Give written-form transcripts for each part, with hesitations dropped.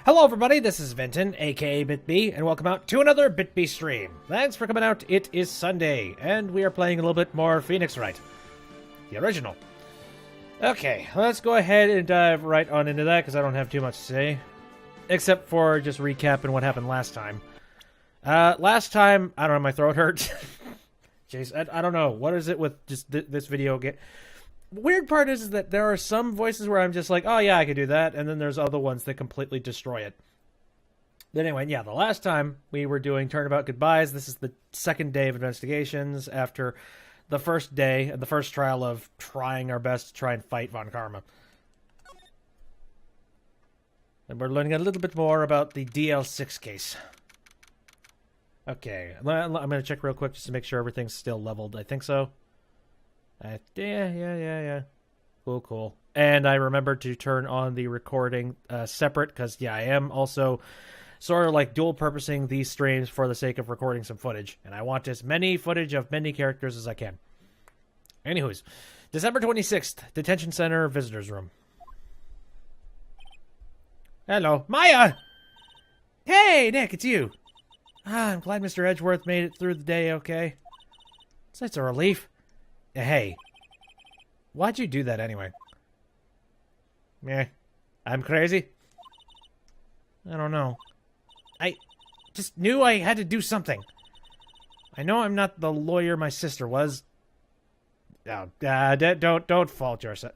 Hello everybody, this is Vinton, aka BitB, and welcome out to another BitB stream. Thanks for coming out. It is Sunday, and we are playing a little bit more Phoenix Wright, the original. Okay, let's go ahead and dive right on into that, because I don't have too much to say. Except for just recapping what happened last time. Last time, I don't know, my throat hurt. Jeez, I don't know. What is it with just this video game? Weird part is that there are some voices where I'm just like, oh yeah, I could do that, and then there's other ones that completely destroy it. But anyway, yeah, the last time we were doing Turnabout Goodbyes, this is the second day of investigations after the first day, the first trial of trying our best to try and fight Von Karma. And we're learning a little bit more about the DL6 case. Okay, I'm going to check real quick just to make sure everything's still leveled. I think so. Yeah. Cool. And I remembered to turn on the recording separate because, yeah, I am also sort of like dual-purposing these streams for the sake of recording some footage. And I want as many footage of many characters as I can. Anywho's, December 26th, Detention Center Visitors Room. Hello. Maya! Hey, Nick, it's you. I'm glad Mr. Edgeworth made it through the day okay. It's a relief. Hey, why'd you do that anyway? Meh, I'm crazy? I don't know. I just knew I had to do something. I know I'm not the lawyer my sister was. Oh, don't fault yourself.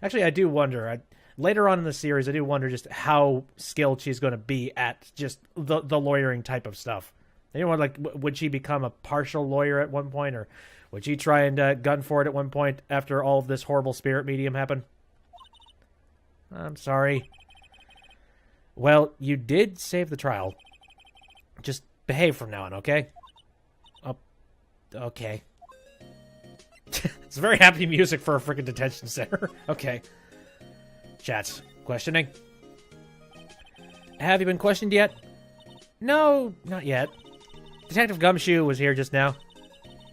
Actually, I do wonder. Later on in the series, I do wonder just how skilled she's going to be at just the lawyering type of stuff. Anyone, like, would she become a partial lawyer at one point, or would she try and gun for it at one point after all of this horrible spirit medium happened? I'm sorry. Well, you did save the trial. Just behave from now on, okay? Oh, okay. It's very happy music for a freaking detention center. Okay. Chats. Questioning? Have you been questioned yet? No, not yet. Detective Gumshoe was here just now.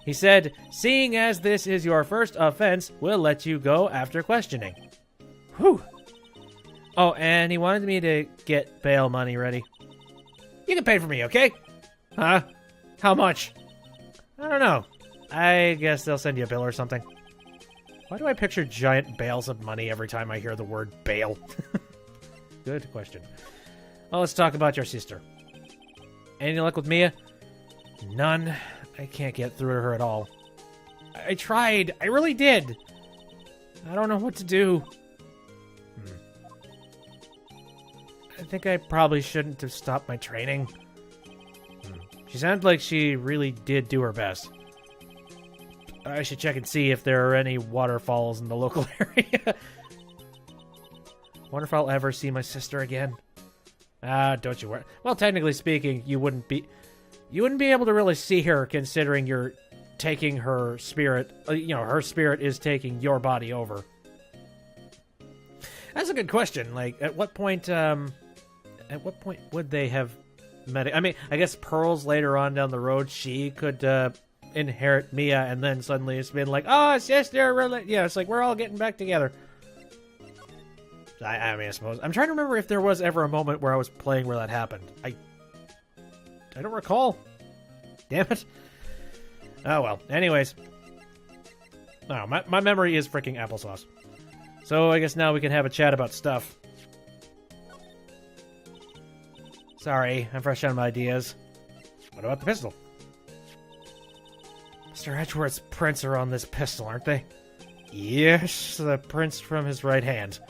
He said, seeing as this is your first offense, we'll let you go after questioning. Whew. Oh, and he wanted me to get bail money ready. You can pay for me, okay? Huh? How much? I don't know. I guess they'll send you a bill or something. Why do I picture giant bales of money every time I hear the word bail? Good question. Well, let's talk about your sister. Any luck with Mia? None. I can't get through to her at all. I tried. I really did. I don't know what to do. I think I probably shouldn't have stopped my training. She sounded like she really did do her best. I should check and see if there are any waterfalls in the local area. Wonder if I'll ever see my sister again. Don't you worry. Well, technically speaking, you wouldn't be able to really see her, considering you're taking her spirit. Her spirit is taking your body over. That's a good question. Like, at what point would they have met? I mean, I guess Pearl's later on down the road. She could inherit Mia, and then suddenly it's been like, oh, sister, really? Yeah, it's like we're all getting back together. I mean, I suppose. I'm trying to remember if there was ever a moment where I was playing where that happened. I don't recall. Damn it. Oh, well. Anyways. No, my memory is freaking applesauce. So I guess now we can have a chat about stuff. Sorry, I'm fresh on my ideas. What about the pistol? Mr. Edgeworth's prints are on this pistol, aren't they? Yes, the prints from his right hand.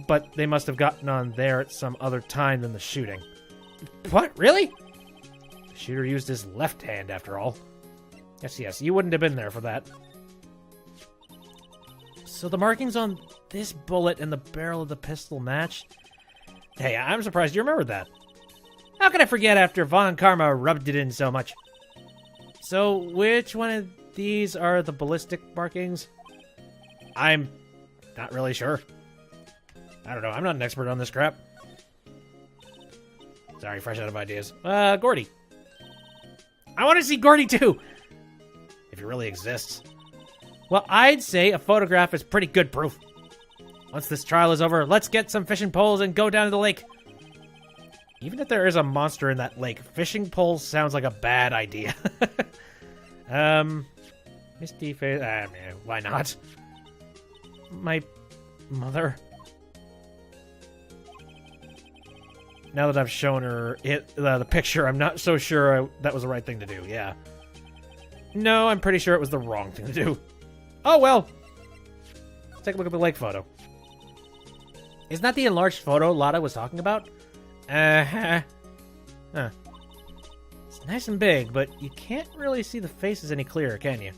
But they must have gotten on there at some other time than the shooting. What? Really? The shooter used his left hand, after all. Yes, you wouldn't have been there for that. So the markings on this bullet and the barrel of the pistol match? Hey, I'm surprised you remembered that. How can I forget after Von Karma rubbed it in so much? So, which one of these are the ballistic markings? I'm not really sure. I don't know. I'm not an expert on this crap. Sorry, fresh out of ideas. Gordy. I want to see Gordy, too! If he really exists. Well, I'd say a photograph is pretty good proof. Once this trial is over, let's get some fishing poles and go down to the lake. Even if there is a monster in that lake, fishing poles sounds like a bad idea. Misty face. Man, why not? My mother. Now that I've shown her the picture, I'm not so sure that was the right thing to do. Yeah. No, I'm pretty sure it was the wrong thing to do. Oh, well. Let's take a look at the lake photo. Isn't that the enlarged photo Lotta was talking about? Huh. It's nice and big, but you can't really see the faces any clearer, can you?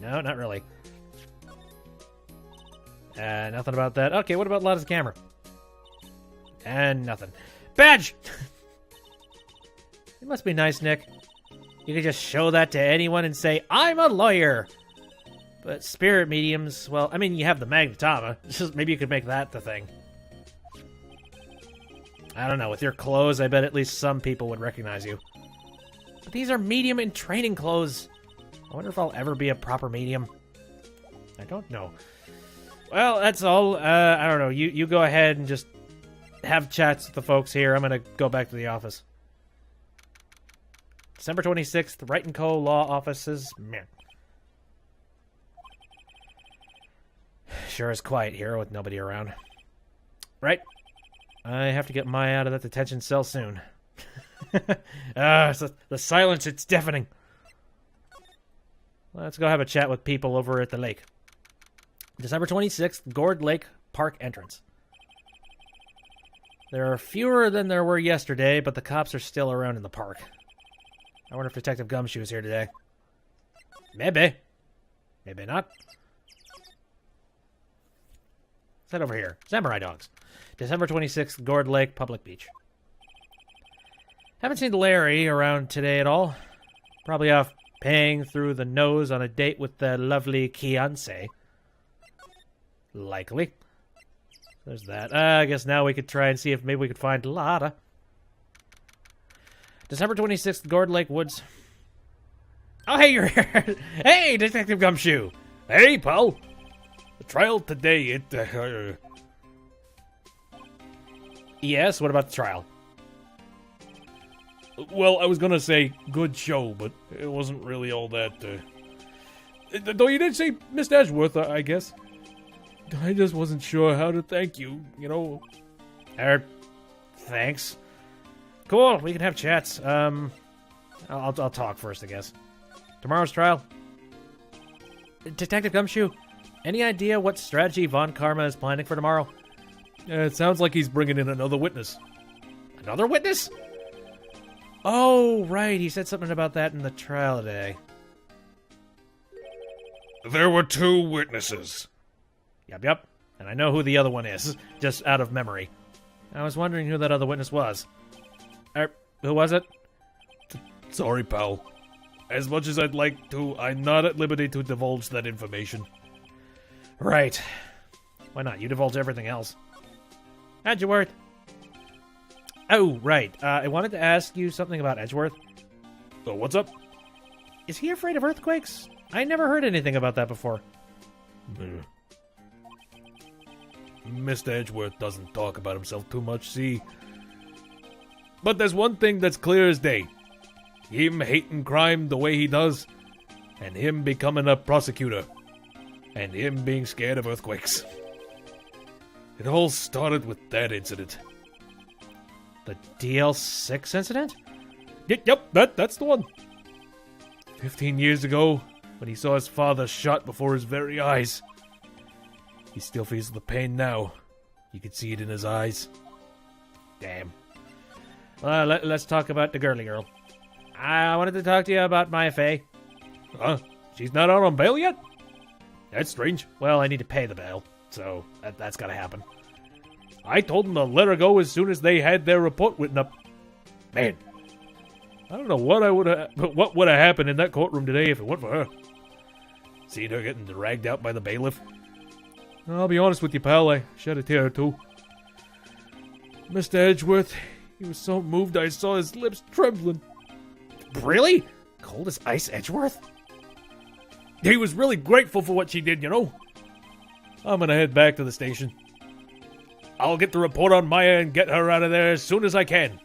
No, not really. Nothing about that. Okay, what about Lotta's camera? And nothing. Badge! It must be nice, Nick. You could just show that to anyone and say, I'm a lawyer! But spirit mediums, well, I mean, you have the magnetama. Just maybe you could make that the thing. I don't know, with your clothes, I bet at least some people would recognize you. But these are medium and training clothes. I wonder if I'll ever be a proper medium. I don't know. Well, that's all. I don't know. You go ahead and just have chats with the folks here. I'm going to go back to the office. December 26th, Wright & Co. Law Offices. Meh. Sure is quiet here with nobody around. Right. I have to get Maya out of that detention cell soon. The silence, it's deafening. Let's go have a chat with people over at the lake. December 26th, Gourd Lake Park entrance. There are fewer than there were yesterday, but the cops are still around in the park. I wonder if Detective Gumshoe is here today. Maybe. Maybe not. Let's head over here. Samurai Dogs. December 26th, Gourd Lake, Public Beach. Haven't seen Larry around today at all. Probably off paying through the nose on a date with the lovely Kianse. Likely. There's that. I guess now we could try and see if maybe we could find Lotta. December 26th, Gourd Lake Woods. Oh, hey, you're here. Hey, Detective Gumshoe. Hey, pal. The trial today, it... Yes, what about the trial? Well, I was gonna say good show, but it wasn't really all that, Though you did say Miss Edgeworth, I guess. I just wasn't sure how to thank you, you know. Thanks. Cool, we can have chats. I'll talk first, I guess. Tomorrow's trial. Detective Gumshoe, any idea what strategy Von Karma is planning for tomorrow? It sounds like he's bringing in another witness. Another witness? Oh, right, he said something about that in the trial today. There were 2 witnesses. Yep. And I know who the other one is, just out of memory. I was wondering who that other witness was. Who was it? Sorry, pal. As much as I'd like to, I'm not at liberty to divulge that information. Right. Why not? You divulge everything else. Edgeworth. Oh, right. I wanted to ask you something about Edgeworth. Oh, what's up? Is he afraid of earthquakes? I never heard anything about that before. Mr. Edgeworth doesn't talk about himself too much, see? But there's one thing that's clear as day. Him hating crime the way he does, and him becoming a prosecutor, and him being scared of earthquakes. It all started with that incident. The DL6 incident? Yep, that's the one. 15 years ago, when he saw his father shot before his very eyes. He still feels the pain now. You can see it in his eyes. Damn. Let's talk about the girly girl. I wanted to talk to you about Maya Fey. Huh? She's not out on bail yet? That's strange. Well, I need to pay the bail, so that's gotta happen. I told them to let her go as soon as they had their report written up. Man, I don't know what would have happened in that courtroom today if it weren't for her. Seeing her getting dragged out by the bailiff. I'll be honest with you, pal, I shed a tear or two. Mr. Edgeworth, he was so moved I saw his lips trembling. Really? Cold as ice, Edgeworth? He was really grateful for what she did, you know. I'm gonna head back to the station. I'll get the report on Maya and get her out of there as soon as I can.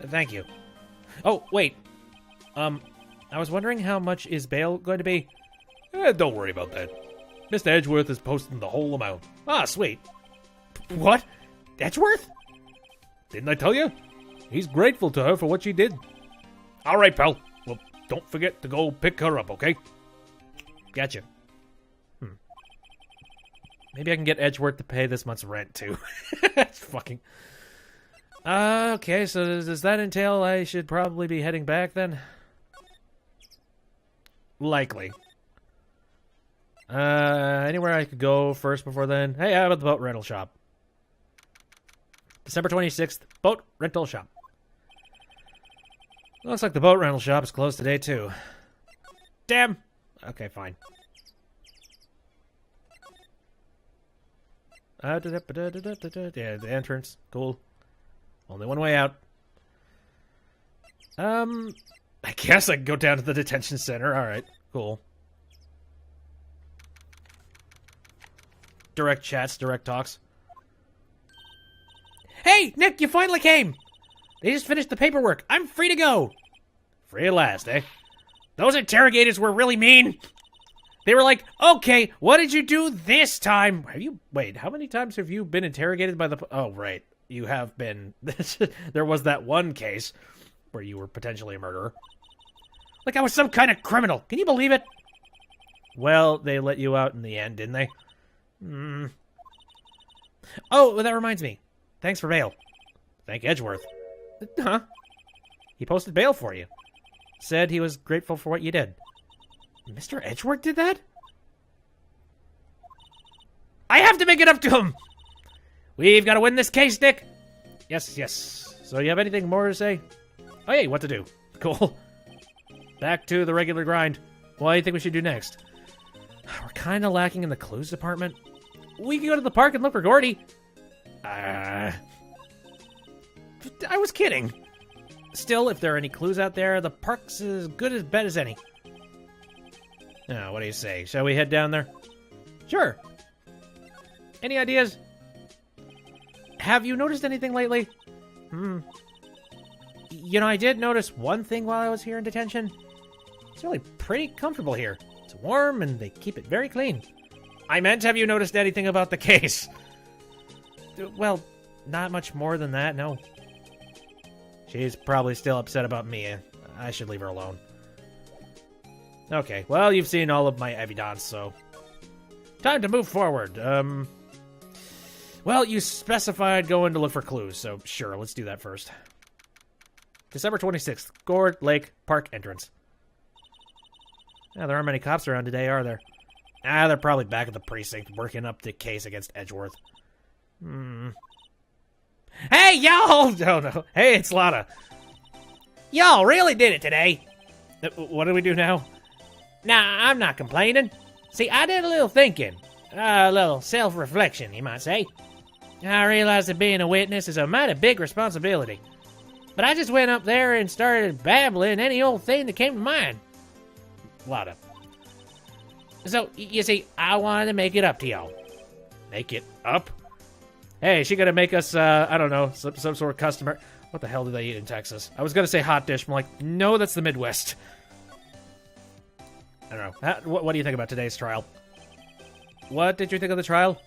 Thank you. Oh, wait. I was wondering how much is bail going to be? Don't worry about that. Mr. Edgeworth is posting the whole amount. Ah, sweet. What? Edgeworth? Didn't I tell you? He's grateful to her for what she did. All right, pal. Well, don't forget to go pick her up, okay? Gotcha. Maybe I can get Edgeworth to pay this month's rent, too. It's fucking... okay, so does that entail I should probably be heading back, then? Likely. Anywhere I could go first before then? Hey, how about the boat rental shop? December 26th, boat rental shop. Looks like the boat rental shop is closed today, too. Damn! Okay, fine. Yeah, the entrance. Cool. Only one way out. I guess I can go down to the detention center. Alright, cool. Direct chats, direct talks. Hey, Nick, you finally came! They just finished the paperwork. I'm free to go! Free at last, eh? Those interrogators were really mean! They were like, okay, what did you do this time? Wait, how many times have you been interrogated by the... Oh, right. You have been... There was that one case where you were potentially a murderer. Like I was some kind of criminal. Can you believe it? Well, they let you out in the end, didn't they? Oh, well, that reminds me. Thanks for bail. Thank Edgeworth. Huh? He posted bail for you. Said he was grateful for what you did. Mr. Edgeworth did that? I have to make it up to him! We've got to win this case, Nick! Yes, yes. So you have anything more to say? Oh, hey, what to do. Cool. Back to the regular grind. What do you think we should do next? We're kind of lacking in the clues department. We can go to the park and look for Gordy. I was kidding. Still, if there are any clues out there, the park's as good as bet as any. Now, what do you say? Shall we head down there? Sure. Any ideas? Have you noticed anything lately? You know, I did notice one thing while I was here in detention. It's really pretty comfortable here. It's warm, and they keep it very clean. I meant, have you noticed anything about the case? Well, not much more than that, no. She's probably still upset about me. I should leave her alone. Okay, well, you've seen all of my evidence, so... Time to move forward. Well, you specified going to look for clues, so sure, let's do that first. December 26th, Gourd Lake Park entrance. There aren't many cops around today, are there? They're probably back at the precinct, working up the case against Edgeworth. Hey, y'all! Oh, no. Hey, it's Lotta. Y'all really did it today. What do we do now? Nah, I'm not complaining. See, I did a little thinking. A little self-reflection, you might say. I realized that being a witness is a mighty big responsibility. But I just went up there and started babbling any old thing that came to mind. Lotta. So, you see, I wanted to make it up to y'all. Make it up? Hey, she gonna make us, I don't know, some sort of customer... What the hell do they eat in Texas? I was gonna say hot dish, but I'm like, no, that's the Midwest. I don't know. What do you think about today's trial? What did you think of the trial?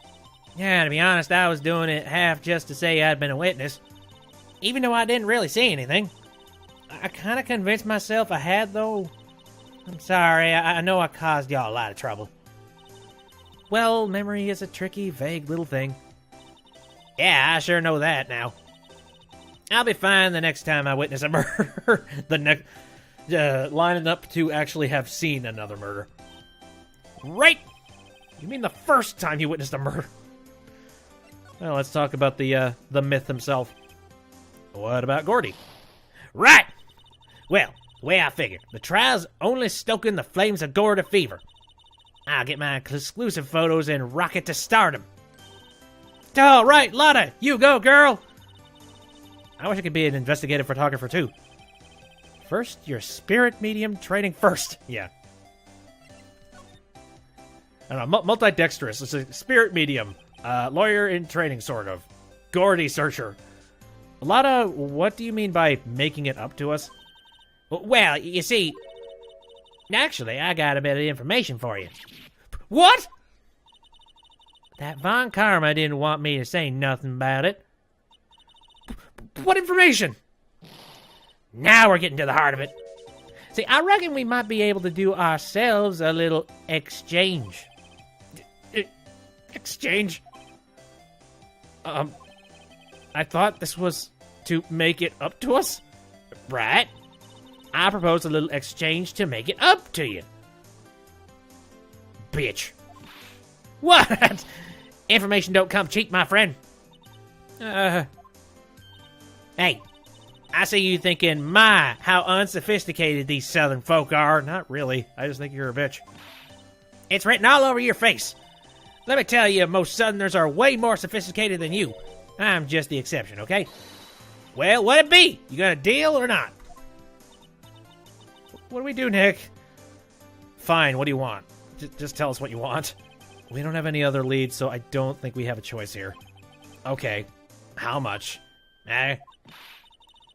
Yeah, to be honest, I was doing it half just to say I'd been a witness. Even though I didn't really see anything. I kind of convinced myself I had, though. I'm sorry, I know I caused y'all a lot of trouble. Well, memory is a tricky, vague little thing. Yeah, I sure know that now. I'll be fine the next time I witness a murder. Lining up to actually have seen another murder. Right! You mean the first time you witnessed a murder? Well, let's talk about the myth himself. What about Gordy? Right! Well, the way I figure, the trial's only stoking the flames of Gordy fever. I'll get my exclusive photos and rocket to stardom. All right, Lotta, you go, girl! I wish I could be an investigative photographer, too. First, your spirit medium training first. Yeah. I don't know, multidextrous. It's a spirit medium. Lawyer in training, sort of. Gordy searcher. Lotta, what do you mean by making it up to us? Well, you see, actually, I got a bit of information for you. What? That Von Karma didn't want me to say nothing about it. What information? Now we're getting to the heart of it. See, I reckon we might be able to do ourselves a little exchange. Exchange? I thought this was to make it up to us? Right. I propose a little exchange to make it up to you. Bitch. What? Information don't come cheap, my friend. Hey, I see you thinking, my, how unsophisticated these southern folk are. Not really. I just think you're a bitch. It's written all over your face. Let me tell you, most southerners are way more sophisticated than you. I'm just the exception, okay? Well, what it be? You gonna deal or not? What do we do, Nick? Fine, what do you want? Just tell us what you want. We don't have any other leads, so I don't think we have a choice here. Okay. How much?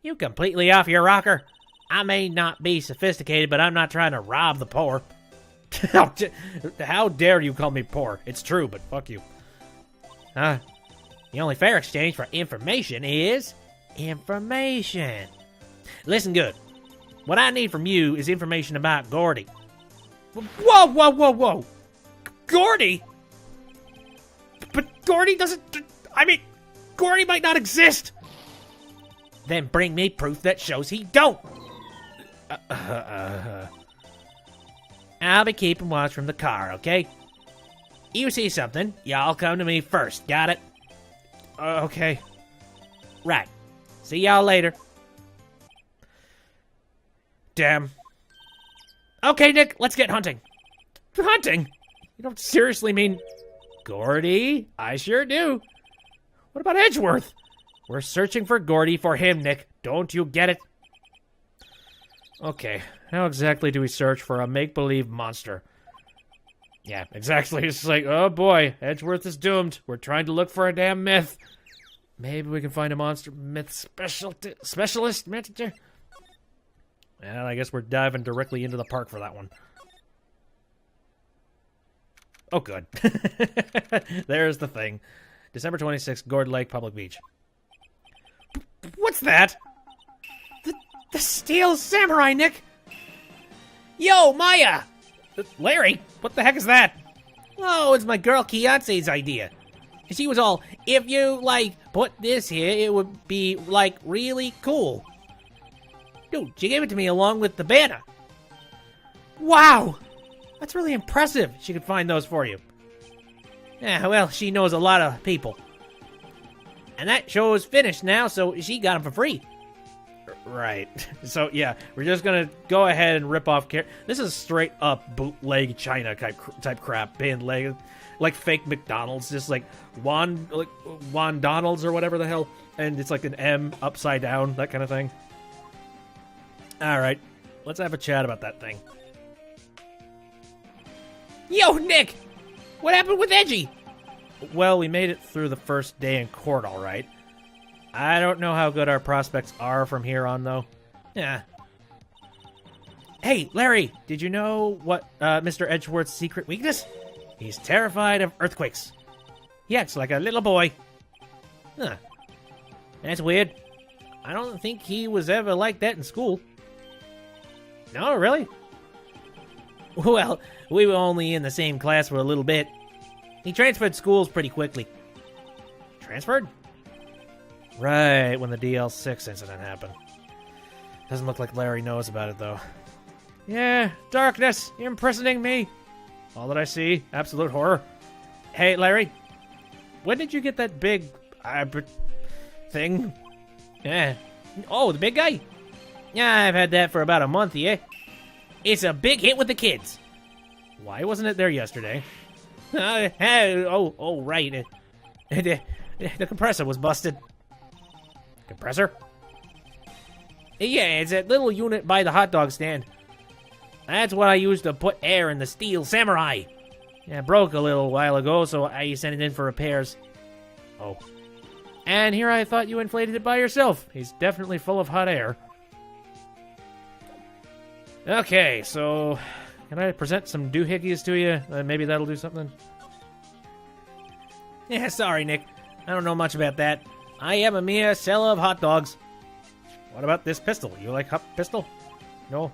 You completely off your rocker? I may not be sophisticated, but I'm not trying to rob the poor. How dare you call me poor? It's true, but fuck you. The only fair exchange for information is information. Listen good. What I need from you is information about Gordy. Whoa! Gordy? But Gordy doesn't... I mean, Gordy might not exist! Then bring me proof that shows he don't. I'll be keeping watch from the car, okay? You see something, y'all come to me first, got it? Okay. Right. See y'all later. Damn. Okay, Nick, let's get hunting. Hunting? You don't seriously mean... Gordy? I sure do. What about Edgeworth? We're searching for Gordy for him, Nick. Don't you get it? Okay, how exactly do we search for a make-believe monster? Yeah, exactly. It's like, oh boy, Edgeworth is doomed. We're trying to look for a damn myth. Maybe we can find a monster myth specialist? Well, I guess we're diving directly into the park for that one. Oh, good. There's the thing. December 26th, Gord Lake, Public Beach. What's that? The Steel Samurai, Nick! Yo, Maya! Larry, what the heck is that? Oh, it's my girl Kiance's idea. She was all, if you, put this here, it would be, really cool. Dude, she gave it to me along with the banner. Wow! That's really impressive. She could find those for you. Yeah, well, she knows a lot of people. And that show is finished now, so she got them for free. Right. So, yeah, we're just gonna go ahead and rip off... This is straight up bootleg China type crap. Bandleg. Like fake McDonald's. Just like Juan Donald's or whatever the hell. And it's like an M upside down. That kind of thing. Alright. Let's have a chat about that thing. Yo, Nick! What happened with Edgy? Well, we made it through the first day in court, all right. I don't know how good our prospects are from here on, though. Yeah. Hey, Larry, did you know what Mr. Edgeworth's secret weakness? He's terrified of earthquakes. He acts like a little boy. Huh. That's weird. I don't think he was ever like that in school. No, really? Well, we were only in the same class for a little bit. He transferred schools pretty quickly. Transferred? Right, when the DL6 incident happened. Doesn't look like Larry knows about it, though. Yeah, darkness, you're imprisoning me. All that I see, absolute horror. Hey, Larry, when did you get that big thing? Yeah. Oh, the big guy? Yeah, I've had that for about a month, yeah. It's a big hit with the kids. Why wasn't it there yesterday? Right. The compressor was busted. Compressor? Yeah, it's that little unit by the hot dog stand. That's what I used to put air in the Steel Samurai. Yeah, it broke a little while ago, so I sent it in for repairs. Oh. And here I thought you inflated it by yourself. He's definitely full of hot air. Okay, so can I present some doohickeys to you? Maybe that'll do something. Yeah, sorry, Nick. I don't know much about that. I am a mere seller of hot dogs. What about this pistol? You like hot pistol? No.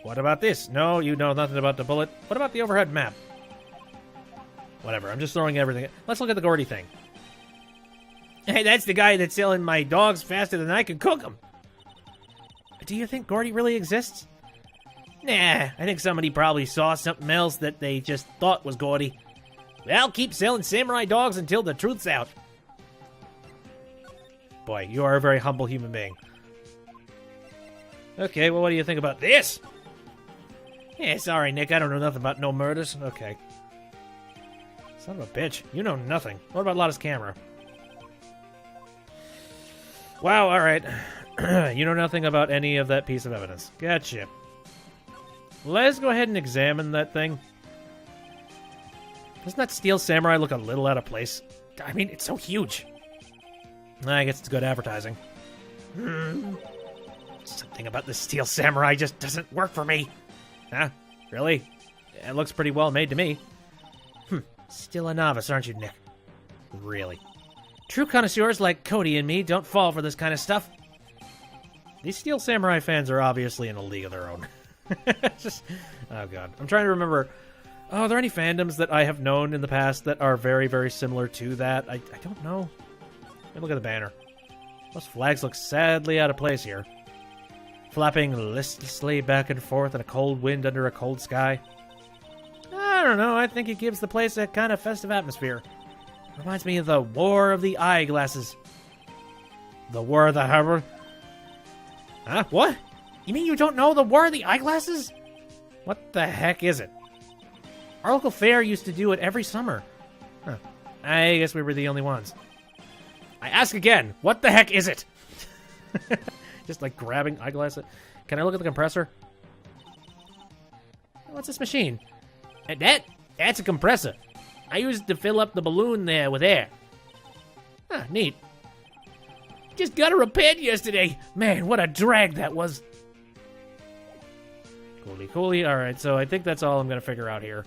What about this? No, you know nothing about the bullet. What about the overhead map? Whatever, I'm just throwing everything. Let's look at the Gordy thing. Hey, that's the guy that's selling my dogs faster than I can cook them. Do you think Gordy really exists? Nah, I think somebody probably saw something else that they just thought was Gordy. Well, keep selling samurai dogs until the truth's out. Boy, you are a very humble human being. Okay, well, what do you think about this? Yeah, sorry, Nick. I don't know nothing about no murders. Okay. Son of a bitch. You know nothing. What about Lotta's camera? Wow, alright. You know nothing about any of that piece of evidence. Gotcha. Let's go ahead and examine that thing. Doesn't that steel samurai look a little out of place? I mean, it's so huge. I guess it's good advertising. Something about this steel samurai just doesn't work for me. Huh? Really? It looks pretty well made to me. Still a novice, aren't you, Nick? Really? True connoisseurs like Cody and me don't fall for this kind of stuff. These Steel Samurai fans are obviously in a league of their own. Oh god. I'm trying to remember. Oh, are there any fandoms that I have known in the past that are very, very similar to that? I don't know. Let me look at the banner. Those flags look sadly out of place here. Flapping listlessly back and forth in a cold wind under a cold sky. I don't know. I think it gives the place a kind of festive atmosphere. Reminds me of the War of the Eyeglasses. The War of the Harbor. Huh? What? You mean you don't know the War of the Eyeglasses? What the heck is it? Our local fair used to do it every summer. Huh. I guess we were the only ones. I ask again, what the heck is it? Just like grabbing eyeglasses. Can I look at the compressor? What's this machine? That's a compressor. I used it to fill up the balloon there with air. Huh, neat. Just got it repaired yesterday. Man, what a drag that was. Coolly. Alright, so I think that's all I'm going to figure out here.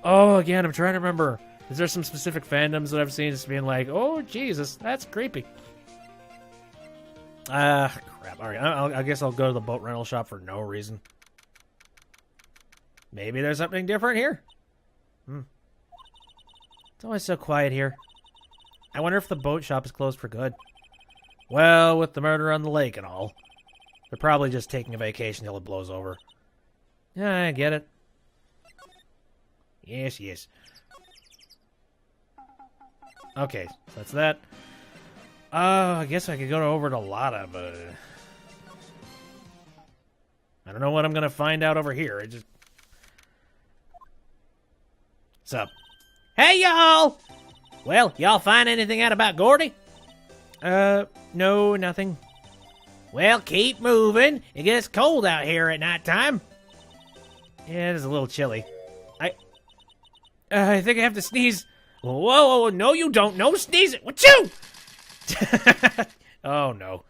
Oh, again, I'm trying to remember. Is there some specific fandoms that I've seen just being like, oh, Jesus, that's creepy. Crap. Alright, I guess I'll go to the boat rental shop for no reason. Maybe there's something different here. It's always so quiet here. I wonder if the boat shop is closed for good. Well, with the murder on the lake and all. They're probably just taking a vacation till it blows over. Yeah, I get it. Yes. Okay, so that's that. I guess I could go over to Lotta, but I don't know what I'm gonna find out over here. It just... What's up? Hey, y'all! Well, y'all find anything out about Gordy? No, nothing. Well, keep moving. It gets cold out here at nighttime. Yeah, it is a little chilly. I think I have to sneeze. Whoa, no you don't. No sneezing. Wachoo! Oh, no.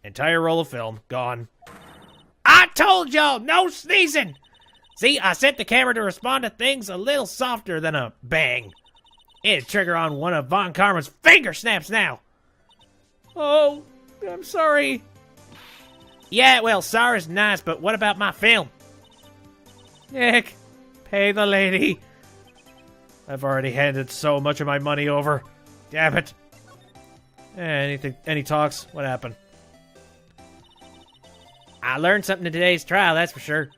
Entire roll of film, gone. I told y'all, no sneezing! See, I set the camera to respond to things a little softer than a bang. It'd trigger on one of Von Karma's finger snaps now. Oh, I'm sorry. Yeah, well, sorry's nice, but what about my film? Nick, pay the lady. I've already handed so much of my money over. Damn it. Any talks? What happened? I learned something in today's trial, that's for sure.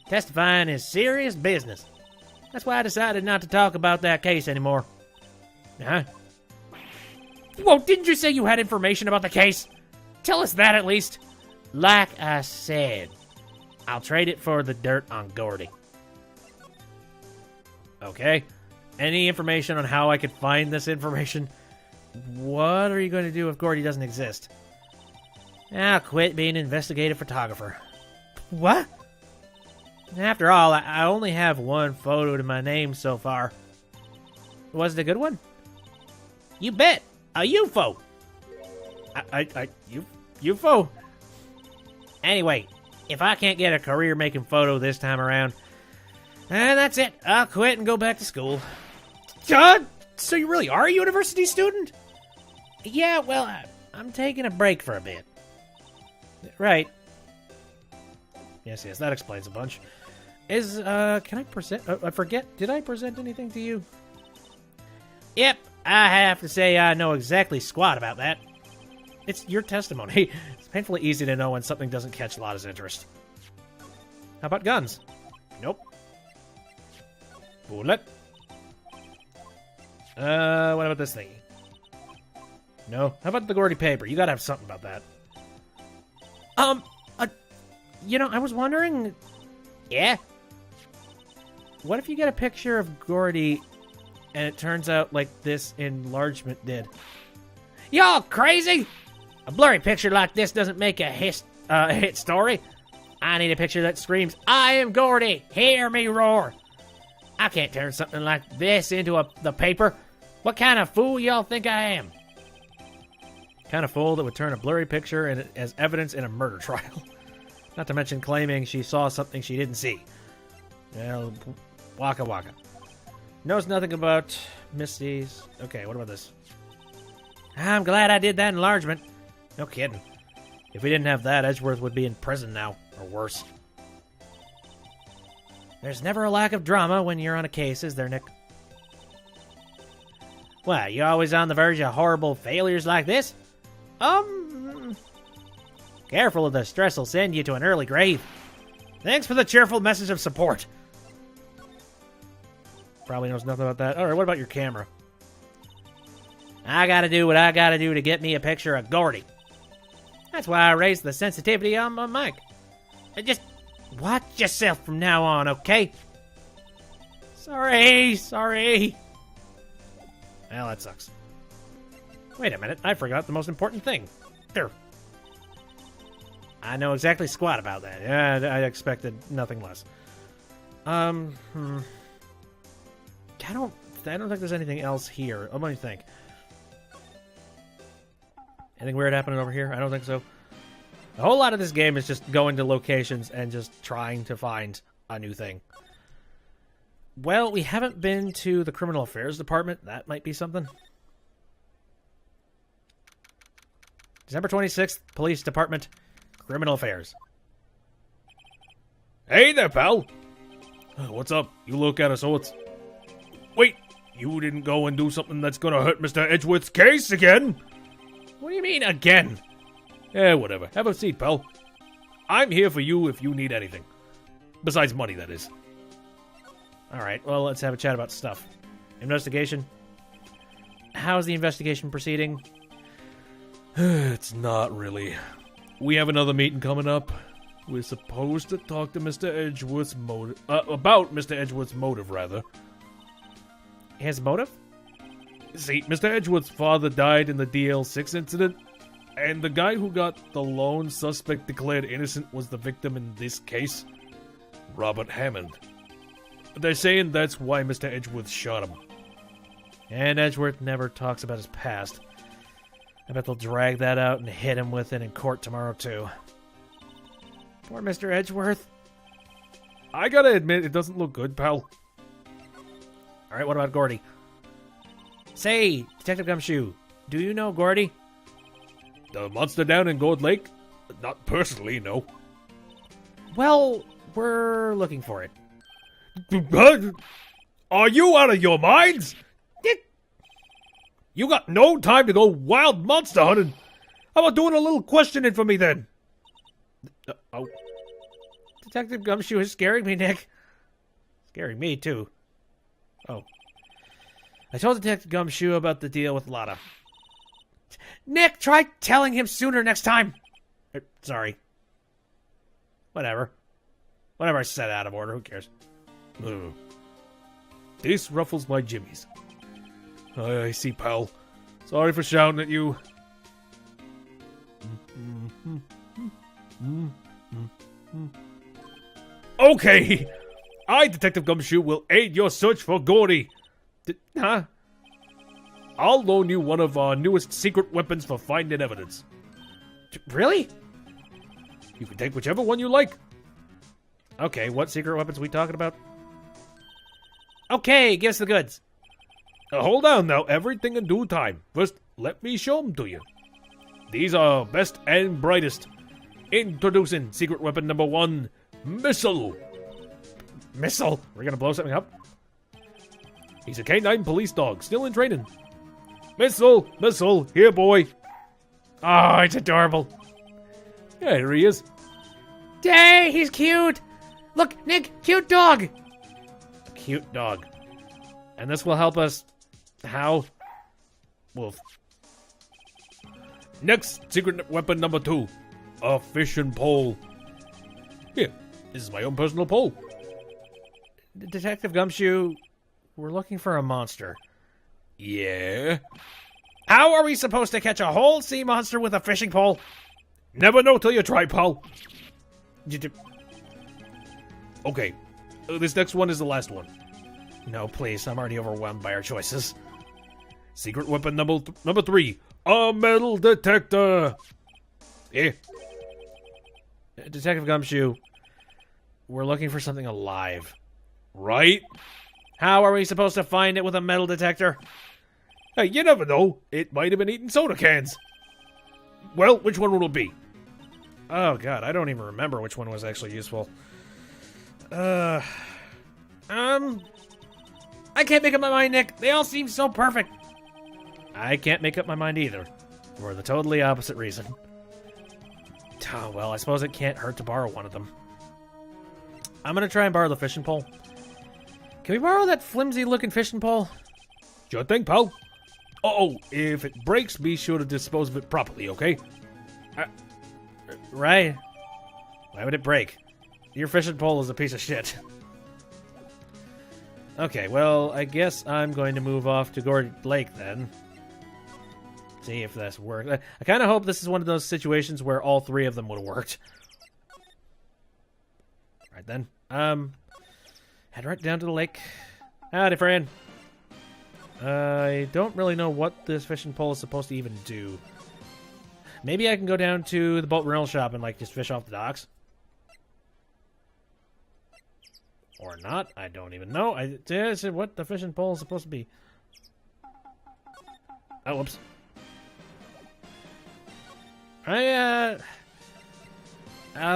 Testifying is serious business. That's why I decided not to talk about that case anymore. Huh? Whoa, didn't you say you had information about the case? Tell us that at least. Like I said, I'll trade it for the dirt on Gordy. Okay. Any information on how I could find this information? What are you going to do if Gordy doesn't exist? I'll quit being an investigative photographer. What? After all, I only have one photo to my name so far. Was it a good one? You bet. A UFO. UFO? Anyway, if I can't get a career making photo this time around, that's it. I'll quit and go back to school. God, so you really are a university student? Yeah, well, I'm taking a break for a bit. Right. Yes, that explains a bunch. Can I present? I forget. Did I present anything to you? Yep, I have to say I know exactly squat about that. It's your testimony. It's painfully easy to know when something doesn't catch Lotta's interest. How about guns? Nope. Bullet? What about this thingy? No. How about the Gordy paper? You gotta have something about that. I was wondering... Yeah? What if you get a picture of Gordy and it turns out like this enlargement did? Y'all crazy? A blurry picture like this doesn't make a hit story. I need a picture that screams, I am Gordy, hear me roar. I can't turn something like this into the paper. What kind of fool y'all think I am? Kind of fool that would turn a blurry picture as evidence in a murder trial. Not to mention claiming she saw something she didn't see. Well, waka waka. Knows nothing about Misty's. Okay, what about this? I'm glad I did that enlargement. No kidding. If we didn't have that, Edgeworth would be in prison now, or worse. There's never a lack of drama when you're on a case, is there, Nick? What, you always on the verge of horrible failures like this? Careful of the stress will send you to an early grave. Thanks for the cheerful message of support. Probably knows nothing about that. Alright, what about your camera? I gotta do what I gotta do to get me a picture of Gordy. That's why I raised the sensitivity on my mic. Just watch yourself from now on, okay? Sorry. Well, that sucks. Wait a minute, I forgot the most important thing. There. I know exactly squat about that. Yeah, I expected nothing less. I don't think there's anything else here. Let me think. Anything weird happening over here? I don't think so. A whole lot of this game is just going to locations and just trying to find a new thing. Well, we haven't been to the Criminal Affairs Department. That might be something. December 26th, Police Department, Criminal Affairs. Hey there, pal. What's up? You look out of sorts. Wait, you didn't go and do something that's gonna hurt Mr. Edgeworth's case again? What do you mean, again? Whatever. Have a seat, pal. I'm here for you if you need anything. Besides money, that is. Alright, well, let's have a chat about stuff. Investigation? How's the investigation proceeding? It's not really. We have another meeting coming up. We're supposed to talk to Mr. Edgeworth's motive. About Mr. Edgeworth's motive, rather. His motive? See, Mr. Edgeworth's father died in the DL6 incident, and the guy who got the lone suspect declared innocent was the victim in this case, Robert Hammond. They're saying that's why Mr. Edgeworth shot him. And Edgeworth never talks about his past. I bet they'll drag that out and hit him with it in court tomorrow, too. Poor Mr. Edgeworth. I gotta admit, it doesn't look good, pal. Alright, what about Gordy? Say, Detective Gumshoe, do you know Gordy? The monster down in Gold Lake? Not personally, no. Well, we're looking for it. Are you out of your minds? You got no time to go wild monster hunting. How about doing a little questioning for me then? Oh. Detective Gumshoe is scaring me, Nick. Scaring me, too. Oh. I told Detective Gumshoe about the deal with Lotta. Nick, try telling him sooner next time. Sorry. Whatever. Whatever I said out of order, who cares? This ruffles my jimmies. I see, pal. Sorry for shouting at you. Okay! I, Detective Gumshoe, will aid your search for Gordy. Huh? I'll loan you one of our newest secret weapons for finding evidence. Really? You can take whichever one you like. Okay, what secret weapons are we talking about? Okay, give us the goods. Hold on now, everything in due time. First, let me show them to you. These are best and brightest. Introducing secret weapon number 1, missile. Missile? We're gonna blow something up? He's a canine police dog, still in training. Missile, missile, here boy. Oh, it's adorable. Yeah, here he is. Hey, he's cute. Look, Nick, cute dog. Cute dog. And this will help us... How? Wolf. Next, secret weapon number 2, a fishing pole. Here, this is my own personal pole. Detective Gumshoe, we're looking for a monster. Yeah? How are we supposed to catch a whole sea monster with a fishing pole? Never know till you try, pal. D- Okay, this next one is the last one. No, please, I'm already overwhelmed by our choices. Secret weapon number 3, a metal detector. Here. Detective Gumshoe, we're looking for something alive. Right? How are we supposed to find it with a metal detector? Hey, you never know. It might have been eating soda cans. Well, which one will it be? Oh, God, I don't even remember which one was actually useful. I can't make up my mind, Nick. They all seem so perfect. I can't make up my mind either. For the totally opposite reason. Oh, well, I suppose it can't hurt to borrow one of them. I'm gonna try and borrow the fishing pole. Can we borrow that flimsy-looking fishing pole? Sure thing, pal. Uh-oh, if it breaks, be sure to dispose of it properly, okay? Right. Why would it break? Your fishing pole is a piece of shit. Okay, well, I guess I'm going to move off to Gourd Lake then. See if this works. I kind of hope this is one of those situations where all 3 of them would have worked. Right then. Head right down to the lake. Howdy, friend. I don't really know what this fishing pole is supposed to even do. Maybe I can go down to the boat rental shop and, like, just fish off the docks. Or not. I don't even know. I said what the fishing pole is supposed to be. Oh, whoops. I'll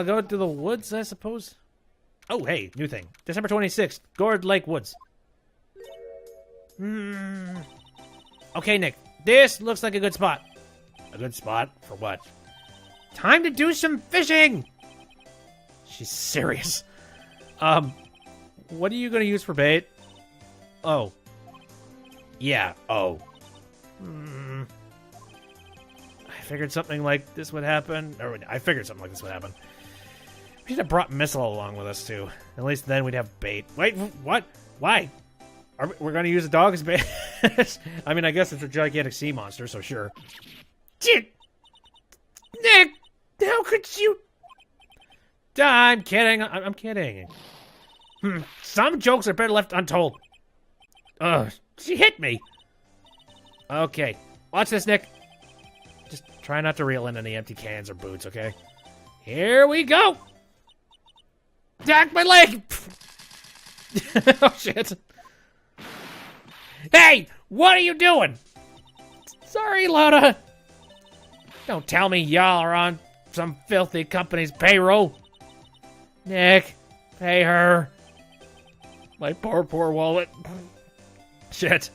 go to the woods, I suppose. Oh, hey, new thing. December 26th, Gourd Lake Woods. Okay, Nick. This looks like a good spot. A good spot? For what? Time to do some fishing! She's serious. What are you going to use for bait? Oh. Yeah, oh. I figured something like this would happen. Or I figured something like this would happen. We should have brought Missile along with us, too. At least then we'd have bait. Wait, what? Why? We're going to use a dog as bait? I mean, I guess it's a gigantic sea monster, so sure. Nick! How could you... I'm kidding. I'm kidding. Some jokes are better left untold. Ugh, she hit me. Okay, watch this, Nick. Just try not to reel in any empty cans or boots, okay? Here we go. Attack my leg. Oh, shit. Hey, what are you doing? Sorry, Lotta. Don't tell me y'all are on some filthy company's payroll. Nick, pay her. My poor, poor wallet. Shit.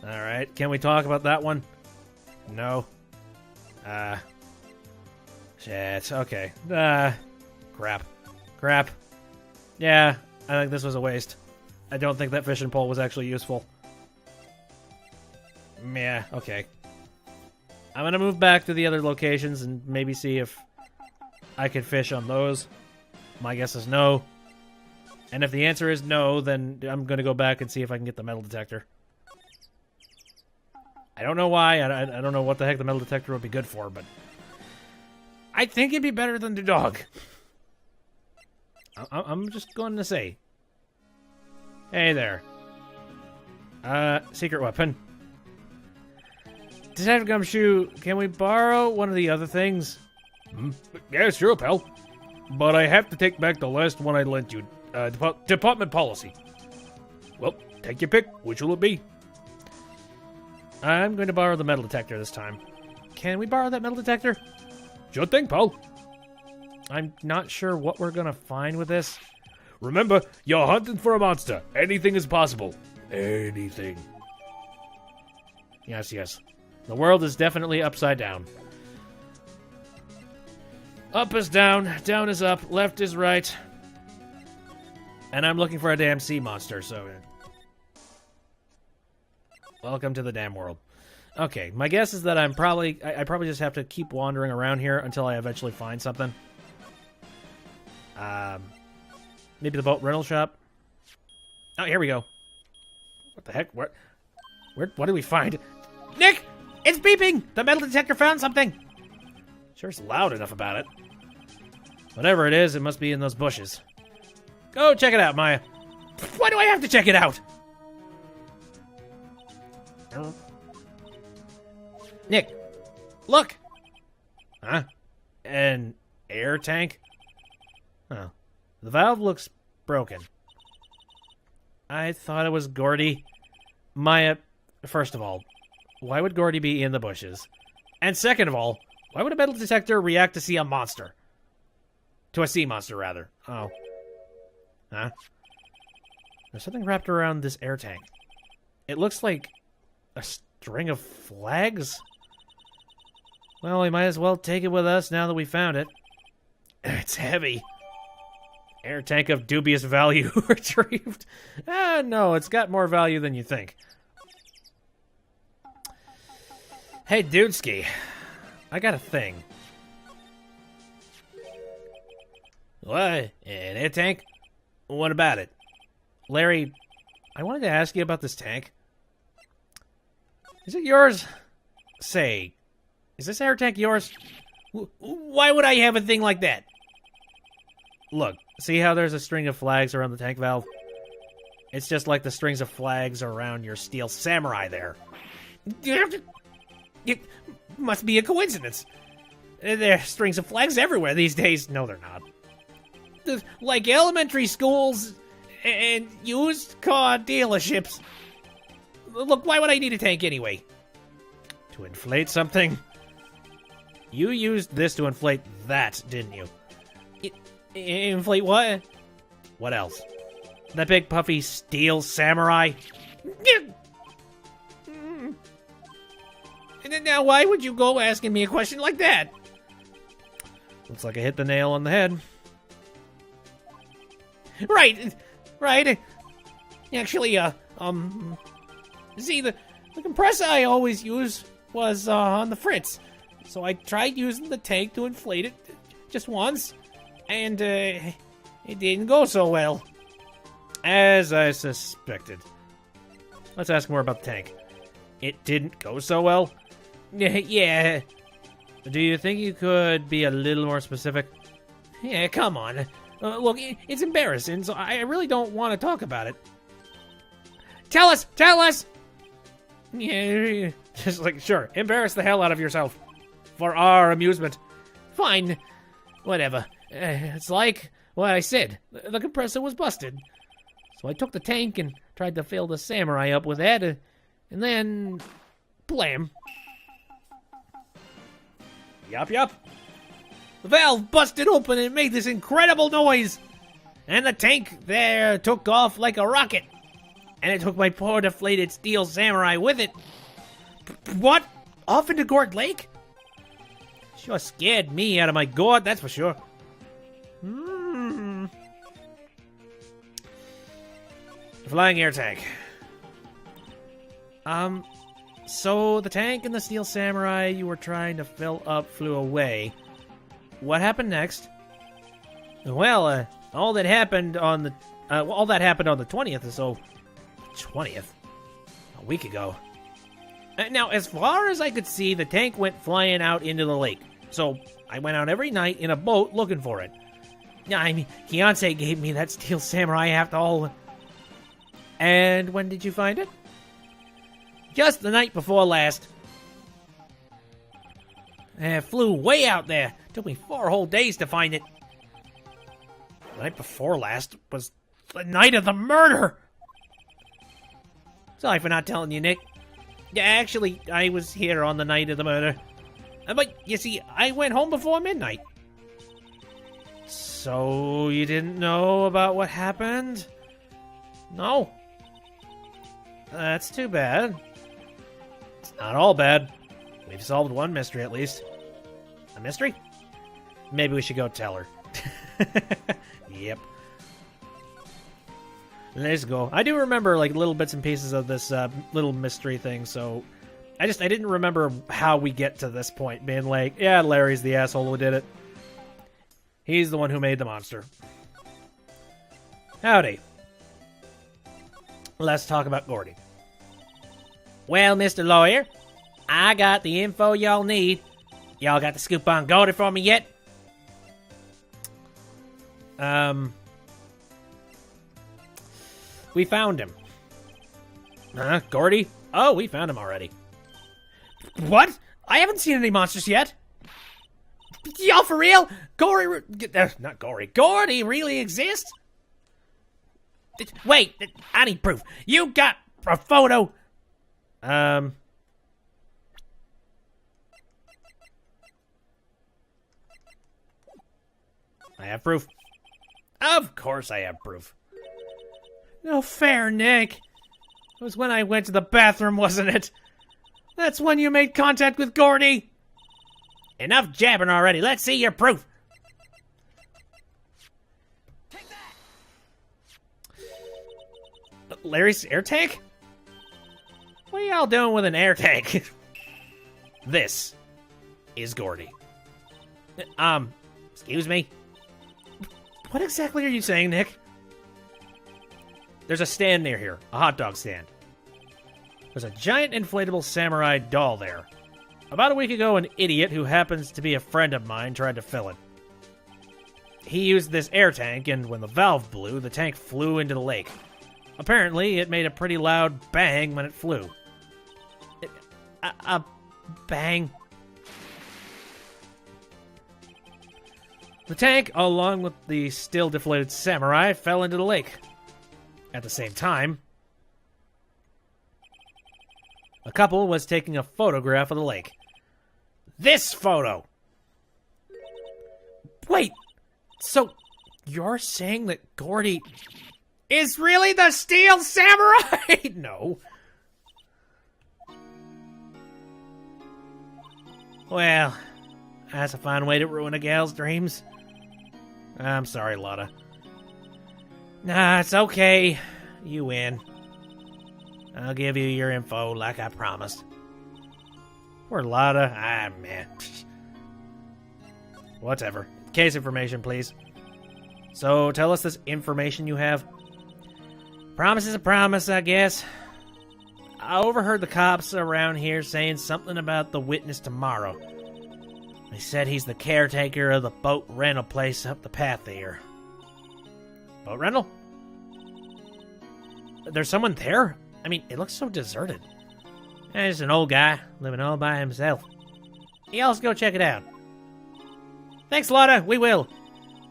Alright, can we talk about that one? No. Shit, okay. Crap. Crap. Yeah, I think this was a waste. I don't think that fishing pole was actually useful. Yeah, okay. I'm gonna move back to the other locations and maybe see if I can fish on those. My guess is no. And if the answer is no, then I'm gonna go back and see if I can get the metal detector. I don't know why. I don't know what the heck the metal detector would be good for, but I think it'd be better than the dog. I'm just going to say. Hey there. Secret weapon. Detective Gumshoe, can we borrow one of the other things? Yeah, sure, pal. But I have to take back the last one I lent you. Department policy. Well, take your pick. Which will it be? I'm going to borrow the metal detector this time. Can we borrow that metal detector? Sure thing, pal. I'm not sure what we're going to find with this. Remember, you're hunting for a monster. Anything is possible. Anything. Yes, yes. The world is definitely upside down. Up is down, down is up, left is right. And I'm looking for a damn sea monster, so... Welcome to the damn world. Okay, my guess is that I probably just have to keep wandering around here until I eventually find something. Maybe the boat rental shop. Oh, here we go. What the heck? What do we find? Nick! It's beeping! The metal detector found something! Sure it's loud enough about it. Whatever it is, it must be in those bushes. Go check it out, Maya. Why do I have to check it out? Nick, look! Huh? An air tank? Oh. The valve looks broken. I thought it was Gordy. Maya, first of all, why would Gordy be in the bushes? And second of all, why would a metal detector react to see a monster? To a sea monster, rather. Oh. Huh? There's something wrapped around this air tank. It looks like a string of flags? Well, we might as well take it with us now that we found it. It's heavy. Air tank of dubious value retrieved. No, it's got more value than you think. Hey, Dudeski. I got a thing. What? An air tank? What about it? Larry, I wanted to ask you about this tank. Is it yours? Say, is this air tank yours? Why would I have a thing like that? Look, see how there's a string of flags around the tank valve? It's just like the strings of flags around your steel samurai there. It must be a coincidence. There are strings of flags everywhere these days. No, they're not. Like elementary schools and used car dealerships. Look, why would I need a tank anyway? To inflate something? You used this to inflate that, didn't you? Inflate what? What else? That big puffy steel samurai? And now why would you go asking me a question like that? Looks like I hit the nail on the head. Right. Actually, see, the compressor I always use was on the fritz. So I tried using the tank to inflate it just once, and it didn't go so well. As I suspected. Let's ask more about the tank. It didn't go so well? Yeah. Do you think you could be a little more specific? Yeah, come on. Look, it's embarrassing, so I really don't want to talk about it. Tell us! Yeah, just like, sure, embarrass the hell out of yourself. For our amusement. Fine. Whatever. It's like what I said. The compressor was busted. So I took the tank and tried to fill the samurai up with that, and then... blam. Yup. The valve busted open and it made this incredible noise. And the tank there took off like a rocket. And it took my poor deflated steel samurai with it. What? Off into Gourd Lake? Sure scared me out of my gourd, that's for sure. Flying air tank. So the tank and the steel samurai you were trying to fill up flew away. What happened next? Well, all that happened on the 20th or so. 20th? A week ago. Now, as far as I could see, the tank went flying out into the lake. So I went out every night in a boat looking for it. I mean, Fiance gave me that steel samurai after all. And when did you find it? Just the night before last. It flew way out there. Took me 4 whole days to find it. The night before last was the night of the murder. Sorry for not telling you, Nick. Yeah, actually, I was here on the night of the murder. But, you see, I went home before midnight. So you didn't know about what happened? No. That's too bad. It's not all bad. We've solved one mystery at least. A mystery? Maybe we should go tell her. Yep. Let's go. I do remember like little bits and pieces of this little mystery thing, so I didn't remember how we get to this point, being like, yeah, Larry's the asshole who did it. He's the one who made the monster. Howdy. Let's talk about Gordy. Well, Mr. Lawyer, I got the info y'all need. Y'all got the scoop on Gordy for me yet? We found him. Huh? Gordy? Oh, we found him already. What? I haven't seen any monsters yet. Y'all for real? Not Gory. Gordy really exists? Wait, I need proof. You got a photo? I have proof. Of course I have proof. No fair, Nick. It was when I went to the bathroom, wasn't it? That's when you made contact with Gordy. Enough jabbing already. Let's see your proof. Take that. Larry's air tank? What are y'all doing with an air tank? This is Gordy. Excuse me? What exactly are you saying, Nick? There's a stand near here, a hot dog stand. There's a giant inflatable samurai doll there. About a week ago, an idiot who happens to be a friend of mine tried to fill it. He used this air tank, and when the valve blew, the tank flew into the lake. Apparently, it made a pretty loud bang when it flew. A bang? The tank, along with the still deflated samurai, fell into the lake. At the same time, a couple was taking a photograph of the lake. This photo! Wait, so you're saying that Gordy is really the Steel Samurai? No. Well, that's a fine way to ruin a gal's dreams. I'm sorry, Lotta. Nah, it's okay. You win. I'll give you your info like I promised. Poor Lotta. Ah, man. Whatever. Case information, please. So, tell us this information you have. Promise is a promise, I guess. I overheard the cops around here saying something about the witness tomorrow. They said he's the caretaker of the boat rental place up the path here. Boat rental? There's someone there? I mean, it looks so deserted. He's an old guy, living all by himself. Y'all go check it out. Thanks, Lotta. We will.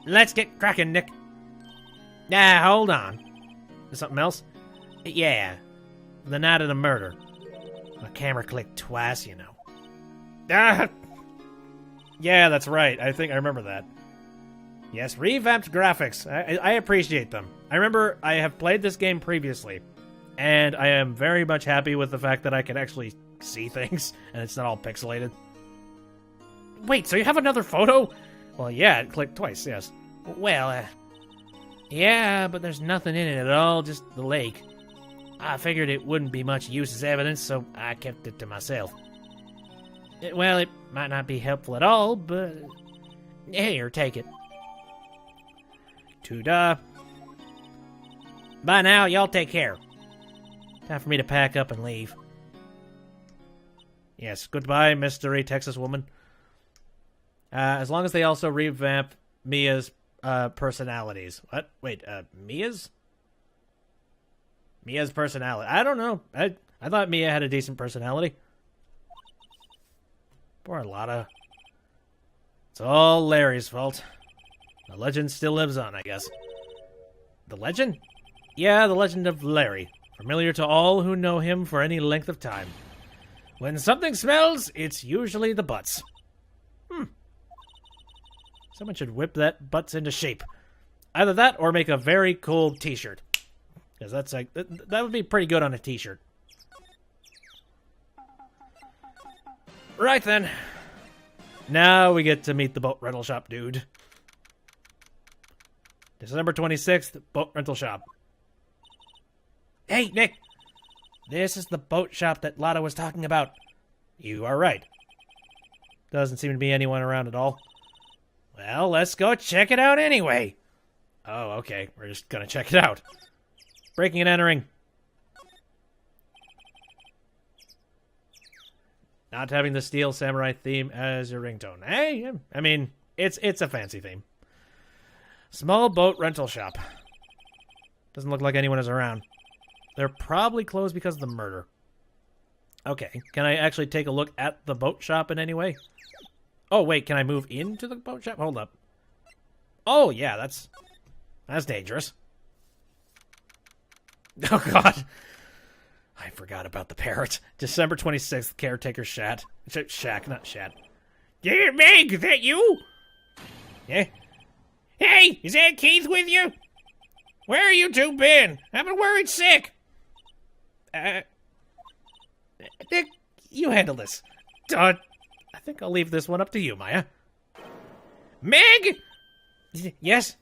Let's get cracking, Nick. Nah, hold on. Is something else? Yeah. The night of the murder. My camera clicked twice, you know. Ah! Yeah, that's right. I think I remember that. Yes, revamped graphics. I appreciate them. I remember I have played this game previously, and I am very much happy with the fact that I can actually see things, and it's not all pixelated. Wait, so you have another photo? Well, yeah, it clicked twice, yes. Well, yeah, but there's nothing in it at all, just the lake. I figured it wouldn't be much use as evidence, so I kept it to myself. Well, it might not be helpful at all, but here, take it. To-da. Bye now, y'all take care. Time for me to pack up and leave. Yes, goodbye, mystery Texas woman. As long as they also revamp Mia's personalities. What? Wait, Mia's? Mia's personality. I don't know. I thought Mia had a decent personality. Poor Lotta. It's all Larry's fault. The legend still lives on, I guess. The legend? Yeah, the legend of Larry. Familiar to all who know him for any length of time. When something smells, it's usually the butts. Someone should whip that butts into shape. Either that or make a very cool t-shirt. Because that's like, that would be pretty good on a t-shirt. Right then. Now we get to meet the boat rental shop dude. December 26th, boat rental shop. Hey, Nick. This is the boat shop that Lotta was talking about. You are right. Doesn't seem to be anyone around at all. Well, let's go check it out anyway. Oh, okay. We're just gonna check it out. Breaking and entering. Not having the Steel Samurai theme as your ringtone. Hey, I mean, it's a fancy theme. Small boat rental shop. Doesn't look like anyone is around. They're probably closed because of the murder. Okay, can I actually take a look at the boat shop in any way? Oh, wait, can I move into the boat shop? Hold up. Oh, yeah, that's dangerous. Oh, God. I forgot about the parrot. December 26th, caretaker Shack, not Shat. Yeah, Meg, is that you? Yeah? Hey, is that Keith with you? Where are you two been? I've been worried sick. Nick, you handle this. I think I'll leave this one up to you, Maya. Meg? Yes?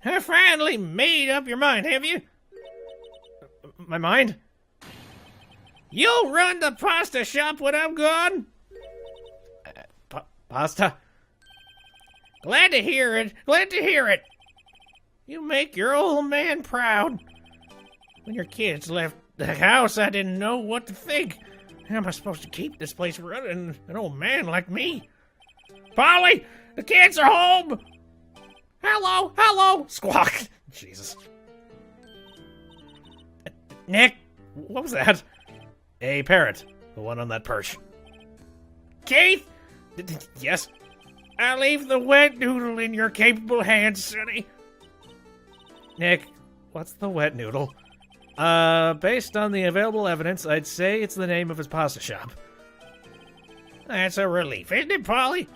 I finally made up your mind, have you? My mind? You'll run the pasta shop when I'm gone? Pasta? Glad to hear it. Glad to hear it. You make your old man proud. When your kids left the house, I didn't know what to think. How am I supposed to keep this place running? An old man like me. Polly, the kids are home. Hello, hello. Squawk. Jesus. Nick, what was that? A parrot. The one on that perch. Keith? Yes? I'll leave the wet noodle in your capable hands, Sonny. Nick, what's the wet noodle? Based on the available evidence, I'd say it's the name of his pasta shop. That's a relief, isn't it, Polly?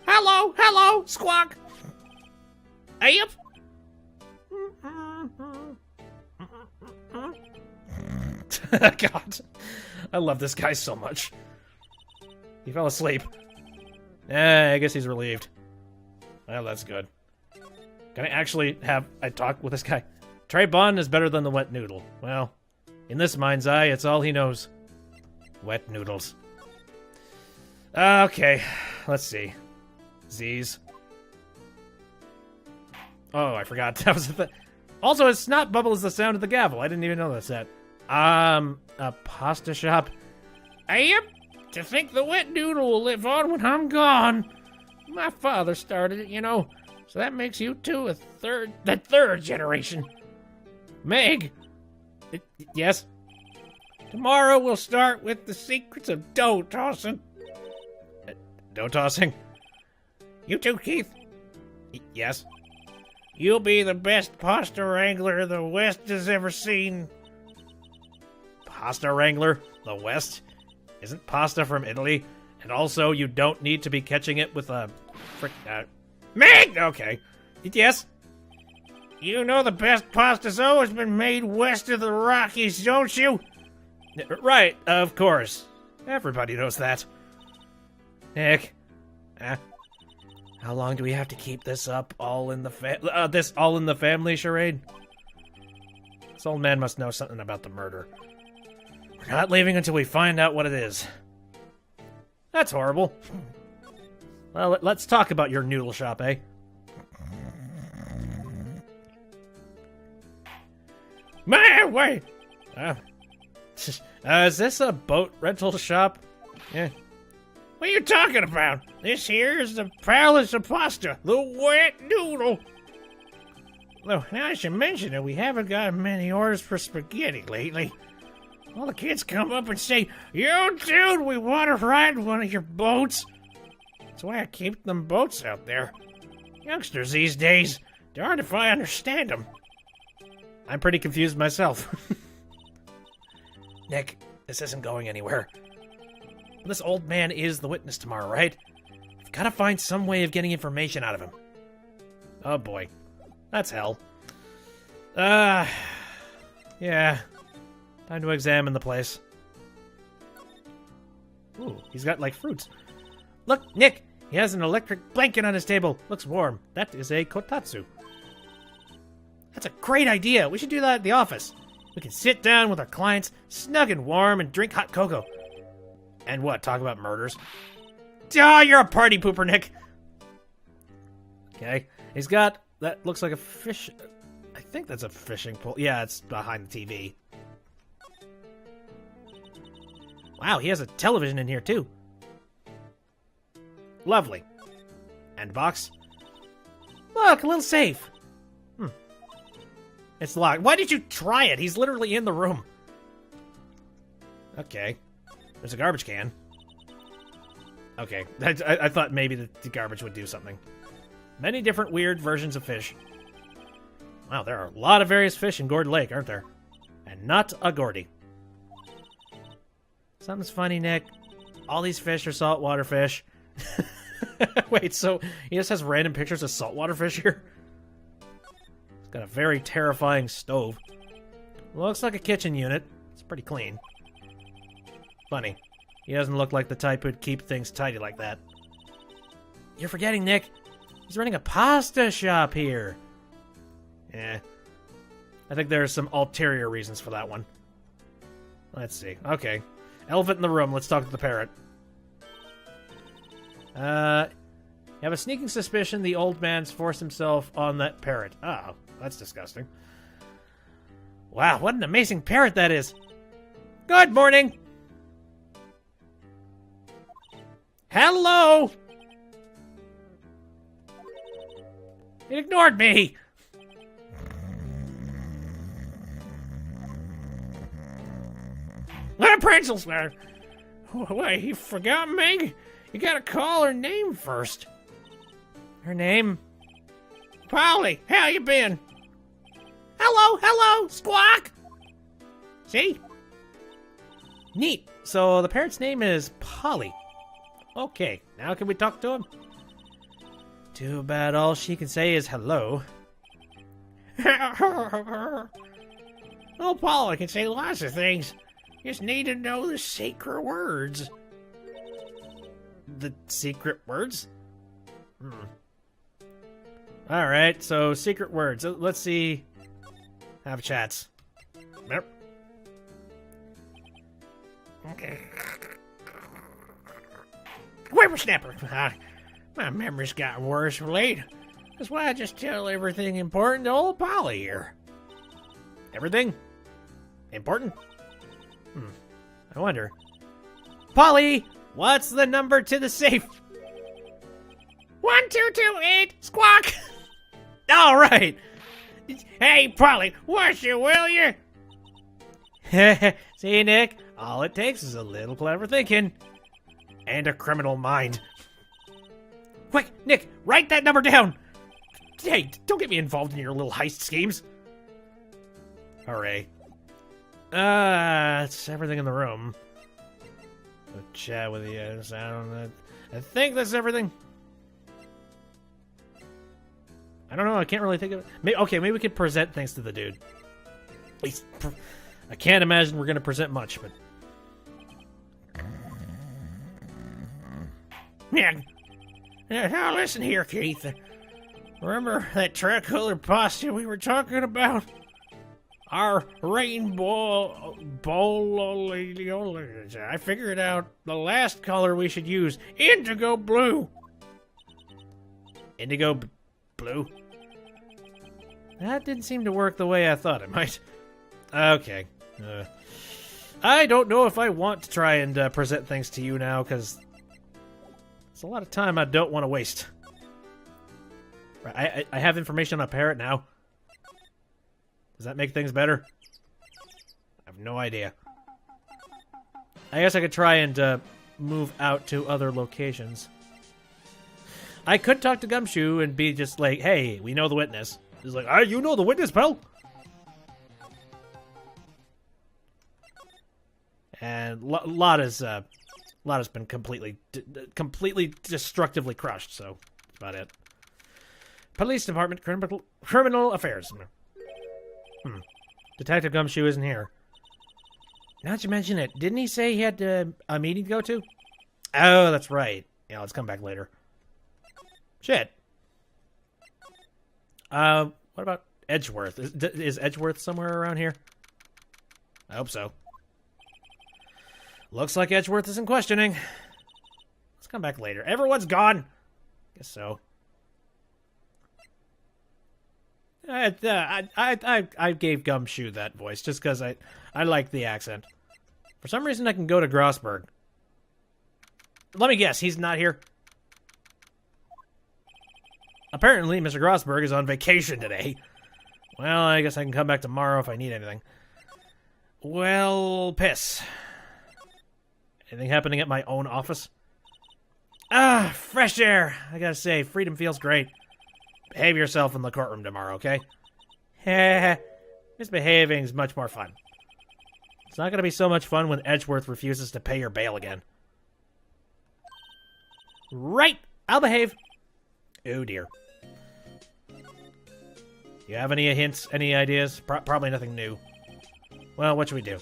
Hello, hello, Squawk. Yep. God, I love this guy so much. He fell asleep. I guess he's relieved. Well, that's good. Can I actually have a talk with this guy? Trey Bond is better than the wet noodle. Well, in this mind's eye, it's all he knows. Wet noodles. Okay, let's see. Z's. Oh, I forgot. That was the thing. Also, his snot bubble is the sound of the gavel. I didn't even know that's that. A pasta shop? Yep. To think the wet noodle will live on when I'm gone. My father started it, you know. So that makes you two the third generation. Meg. Yes? Tomorrow we'll start with the secrets of dough tossing. Dough tossing? You too, Keith. Yes? You'll be the best pasta wrangler the West has ever seen. Pasta wrangler? The West? Isn't pasta from Italy? And also, you don't need to be catching it with a Meg! Okay. Yes? You know the best pasta's always been made west of the Rockies, don't you? Right, of course. Everybody knows that. Nick. How long do we have to keep this up all in the this all in the family charade? This old man must know something about the murder. We're not leaving until we find out what it is. That's horrible. Well, let's talk about your noodle shop, eh? Man, wait! Is this a boat rental shop? Yeah. What are you talking about? This here is the palace of pasta, the wet noodle. Though, now I should mention that we haven't gotten many orders for spaghetti lately. All the kids come up and say, "Yo, dude, we want to ride one of your boats." That's why I keep them boats out there. Youngsters these days, darned if I understand them. I'm pretty confused myself. Nick, this isn't going anywhere. This old man is the witness tomorrow, right? We've got to find some way of getting information out of him. Oh boy. That's hell. Yeah. Time to examine the place. Ooh, he's got, like, fruits. Look, Nick! He has an electric blanket on his table. Looks warm. That is a kotatsu. That's a great idea. We should do that at the office. We can sit down with our clients, snug and warm, and drink hot cocoa. And what, talk about murders? Ah, you're a party pooper, Nick! Okay. He's got... That looks like a fish... I think that's a fishing pole. Yeah, it's behind the TV. Wow, he has a television in here, too. Lovely. And box. Look, a little safe. It's locked. Why did you try it? He's literally in the room. Okay. There's a garbage can. Okay. I thought maybe the garbage would do something. Many different weird versions of fish. Wow, there are a lot of various fish in Gourd Lake, aren't there? And not a Gordy. Something's funny, Nick. All these fish are saltwater fish. Wait, so he just has random pictures of saltwater fish here? It's got a very terrifying stove. Looks like a kitchen unit. It's pretty clean. Funny. He doesn't look like the type who'd keep things tidy like that. You're forgetting, Nick. He's running a pasta shop here. Eh. I think there's some ulterior reasons for that one. Let's see. Okay. Elephant in the room. Let's talk to the parrot. You have a sneaking suspicion the old man's forced himself on that parrot. Oh, that's disgusting. Wow, what an amazing parrot that is. Good morning. Hello. It ignored me. What a pretzel swear. Wait, you forgot me? You gotta call her name first. Her name? Polly, how you been? Hello, squawk! See? Neat. So the parrot's name is Polly. Okay, now can we talk to him? Too bad all she can say is hello. Oh, Polly can say lots of things. Just need to know the secret words. The secret words? Alright, so secret words. Let's see. Have chats. Yep. Okay. Whippersnapper. My memory's gotten worse of late. That's why I just tell everything important to old Polly here. Everything? Important? I wonder. Polly! What's the number to the safe? 1228, squawk! All right. Hey, Polly, wash it, will you? See, Nick, all it takes is a little clever thinking. And a criminal mind. Quick, Nick, write that number down. Hey, don't get me involved in your little heist schemes. Hooray. It's everything in the room. So chat with you. I think that's everything. I don't know. I can't really think of it. Okay, maybe we could present things to the dude. At least, I can't imagine we're going to present much, but... Man. Now listen here, Keith. Remember that tricolor pasta we were talking about? Our rainbow bowl. I figured out the last color we should use. Indigo blue. Indigo blue? That didn't seem to work the way I thought it might. Okay. I don't know if I want to try and present things to you now, because it's a lot of time I don't want to waste. I have information on a parrot now. Does that make things better? I have no idea. I guess I could try and move out to other locations. I could talk to Gumshoe and be just like, hey, we know the witness. He's like, you know the witness, pal. And Lot has been completely destructively crushed, so that's about it. Police Department, Criminal Affairs. Detective Gumshoe isn't here. Now that you mention it, didn't he say he had a meeting to go to? Oh, that's right. Yeah, let's come back later. Shit. What about Edgeworth? Is Edgeworth somewhere around here? I hope so. Looks like Edgeworth isn't questioning. Let's come back later. Everyone's gone. Guess so. I gave Gumshoe that voice just because I like the accent. For some reason, I can go to Grossberg. Let me guess, he's not here. Apparently, Mr. Grossberg is on vacation today. Well, I guess I can come back tomorrow if I need anything. Well, piss. Anything happening at my own office? Ah, fresh air. I gotta say, freedom feels great. Behave yourself in the courtroom tomorrow, okay? Heh. Misbehaving's much more fun. It's not gonna be so much fun when Edgeworth refuses to pay your bail again. Right! I'll behave. Oh, dear. You have any hints, any ideas? Probably nothing new. Well, what should we do?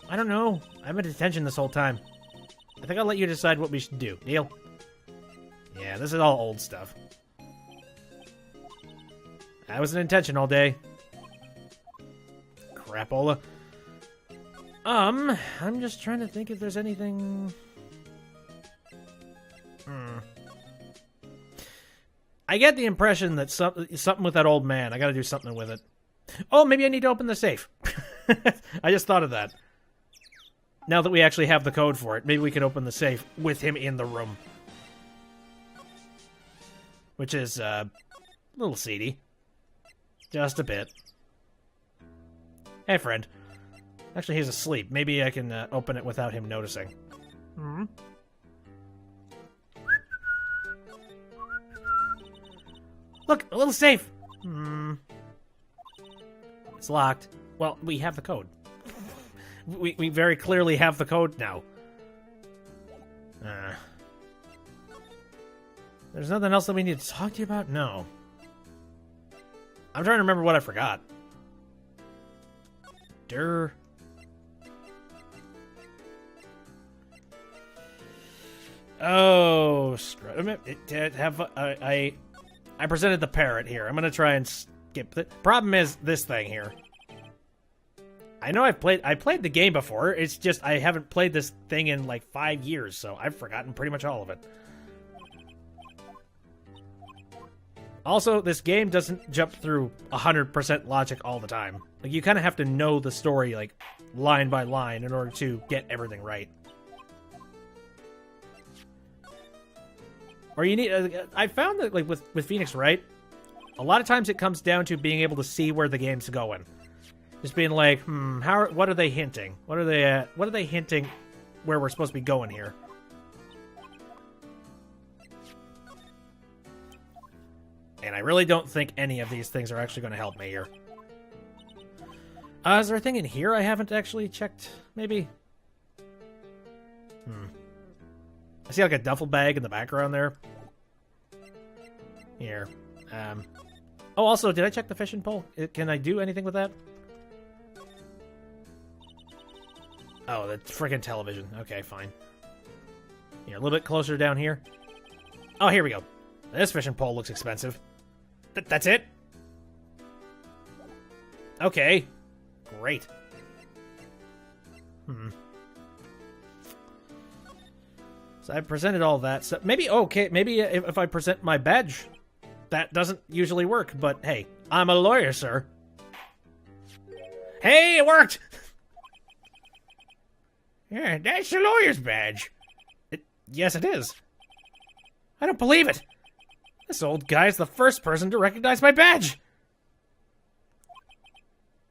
I don't know. I've been in detention this whole time. I think I'll let you decide what we should do. Deal? Yeah, this is all old stuff. I was in detention all day. Crapola. I'm just trying to think if there's anything... I get the impression that something with that old man. I gotta do something with it. Oh, maybe I need to open the safe. I just thought of that. Now that we actually have the code for it, maybe we can open the safe with him in the room. Which is, a little seedy. Just a bit. Hey, friend. Actually, he's asleep. Maybe I can open it without him noticing. Look, a little safe. It's locked. Well, we have the code. We very clearly have the code now. There's nothing else that we need to talk to you about? No. I'm trying to remember what I forgot. Oh, I presented the parrot here. I'm gonna try and skip the problem is this thing here. I know I played the game before. It's just I haven't played this thing in like 5 years, so I've forgotten pretty much all of it. Also, this game doesn't jump through 100% logic all the time. Like, you kind of have to know the story, like, line by line in order to get everything right. Or you need... I found that, like, with Phoenix Wright, a lot of times it comes down to being able to see where the game's going. Just being like, what are they hinting? What are they hinting where we're supposed to be going here? And I really don't think any of these things are actually going to help me here. Is there a thing in here I haven't actually checked? Maybe? I see like a duffel bag in the background there. Here. Oh, also, did I check the fishing pole? Can I do anything with that? Oh, the freaking television. Okay, fine. Here, a little bit closer down here. Oh, here we go. This fishing pole looks expensive. That's it? Okay. Great. So I presented all that. So maybe, okay, maybe if I present my badge, that doesn't usually work. But hey, I'm a lawyer, sir. Hey, it worked! Yeah, that's the lawyer's badge. Yes, it is. I don't believe it. This old guy's the first person to recognize my badge.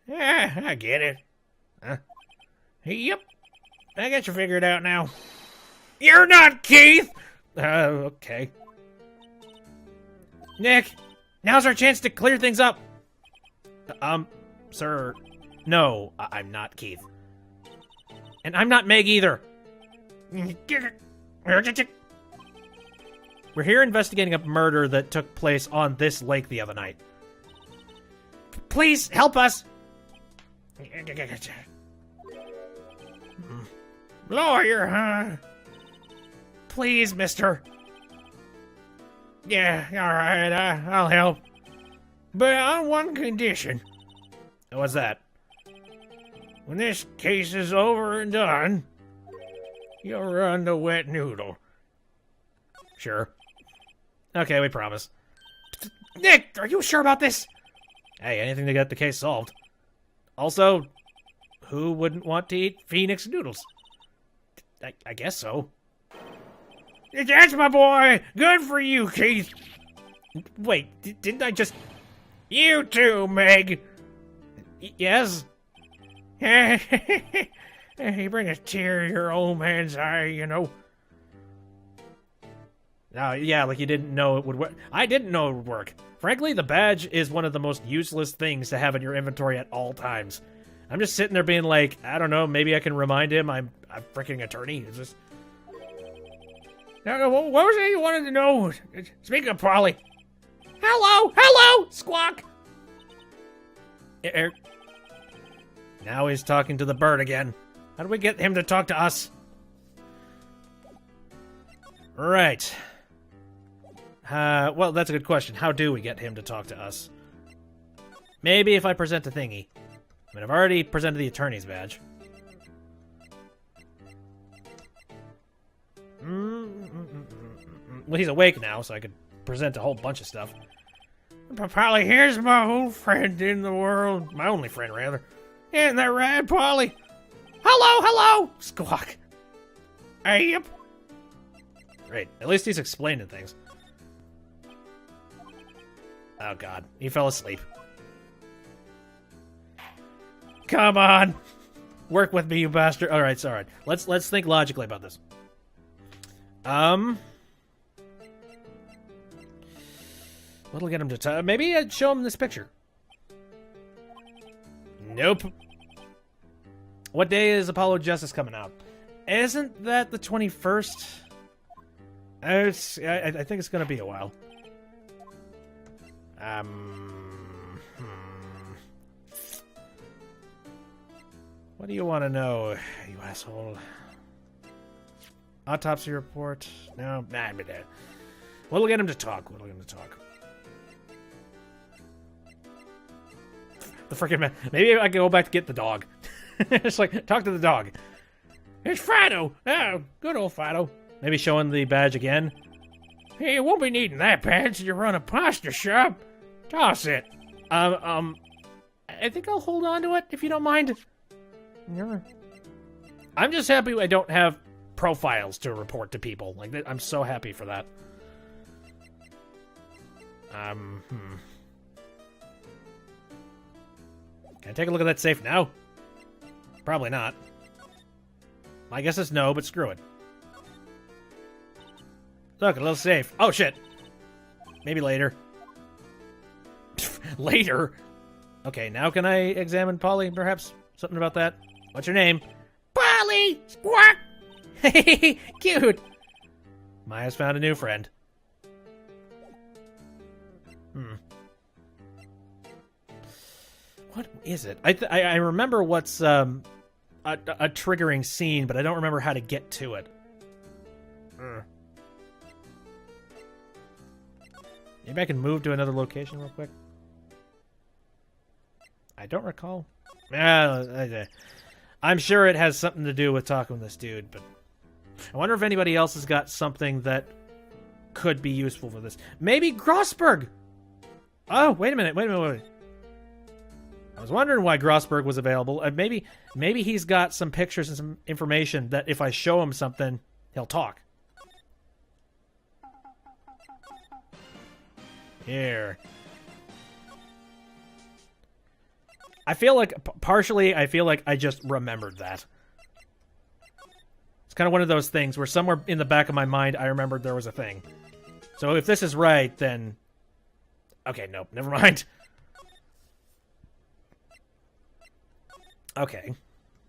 Yeah, I get it. Huh? Yep. I got you figured out now. You're not Keith! Okay. Nick, now's our chance to clear things up. Sir, no, I'm not Keith. And I'm not Meg either. We're here investigating a murder that took place on this lake the other night. Please help us. Lawyer, huh? Please, mister. Yeah, alright, I'll help. But on one condition. What's that? When this case is over and done, you'll run the wet noodle. Sure. Okay, we promise. Nick, are you sure about this? Hey, anything to get the case solved. Also, who wouldn't want to eat Phoenix noodles? I guess so. That's my boy! Good for you, Keith! Wait, didn't I just... You too, Meg! Yes? You bring a tear to your old man's eye, you know. Oh, yeah, like you didn't know it would work. I didn't know it would work. Frankly, the badge is one of the most useless things to have in your inventory at all times. I'm just sitting there being like, I don't know, maybe I can remind him I'm a freaking attorney. Is this... No, what was it you wanted to know? Speaking of Polly. Hello, squawk. Now he's talking to the bird again. How do we get him to talk to us? Right. Well, that's a good question. How do we get him to talk to us? Maybe if I present a thingy. I mean, I've already presented the attorney's badge. Well, he's awake now, so I could present a whole bunch of stuff. Polly, here's my old friend in the world. My only friend, rather. Isn't that right, Polly? Hello! Squawk. Yep. Great. At least he's explaining things. Oh, God. He fell asleep. Come on. Work with me, you bastard. All right, sorry. Let's think logically about this. What'll get him to maybe I'd show him this picture. Nope. What day is Apollo Justice coming out? Isn't that the 21st? I think it's gonna be a while. What do you want to know, you asshole? Autopsy report? No, nah, what'll get him to talk? The freaking man. Maybe I can go back to get the dog. It's like, talk to the dog. It's Fido. Oh, good old Fido. Maybe showing the badge again. Hey, you won't be needing that badge. You run a pasta shop. Toss it. I think I'll hold on to it if you don't mind. Yeah. I'm just happy I don't have profiles to report to people. Like, I'm so happy for that. Can I take a look at that safe now? Probably not. My guess is no, but screw it. Look, a little safe. Oh, shit. Maybe later. Later? Okay, now can I examine Polly, perhaps? Something about that? What's your name? Polly! Squawk! Cute! Maya's found a new friend. What is it? I remember what's a triggering scene, but I don't remember how to get to it. Maybe I can move to another location real quick. I don't recall. I'm sure it has something to do with talking with this dude, but I wonder if anybody else has got something that could be useful for this. Maybe Grossberg! Oh, wait a minute. I was wondering why Grossberg was available. Maybe he's got some pictures and some information that if I show him something, he'll talk. Here. I feel like, partially, I just remembered that. It's kind of one of those things where somewhere in the back of my mind, I remembered there was a thing. So if this is right, then Okay, nope, never mind. Okay,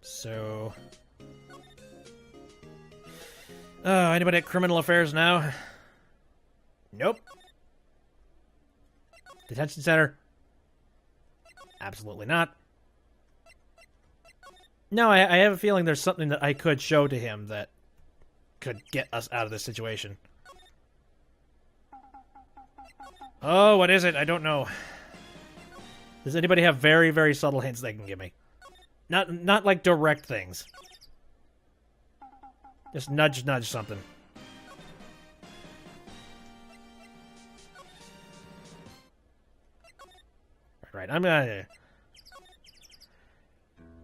so... anybody at Criminal Affairs now? Nope. Detention Center? Absolutely not. No, I have a feeling there's something that I could show to him that could get us out of this situation. Oh, what is it? I don't know. Does anybody have very, very subtle hints they can give me? Not like direct things. Just nudge something. Right, I'm gonna...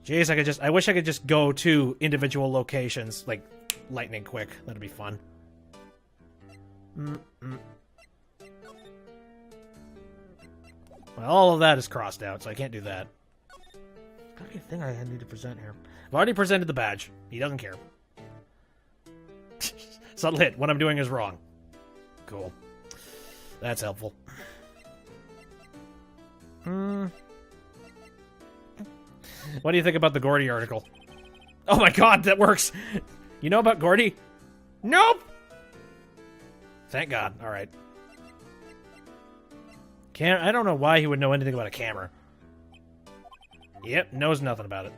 Jeez, I wish I could just go to individual locations, like, lightning quick. That'd be fun. Well, all of that is crossed out, so I can't do that. Got anything I need to present here? I've already presented the badge. He doesn't care. Subtle hit. What I'm doing is wrong. Cool. That's helpful. What do you think about the Gordy article? Oh my god, that works! You know about Gordy? Nope! Thank god. Alright. I don't know why he would know anything about a camera. Yep, knows nothing about it.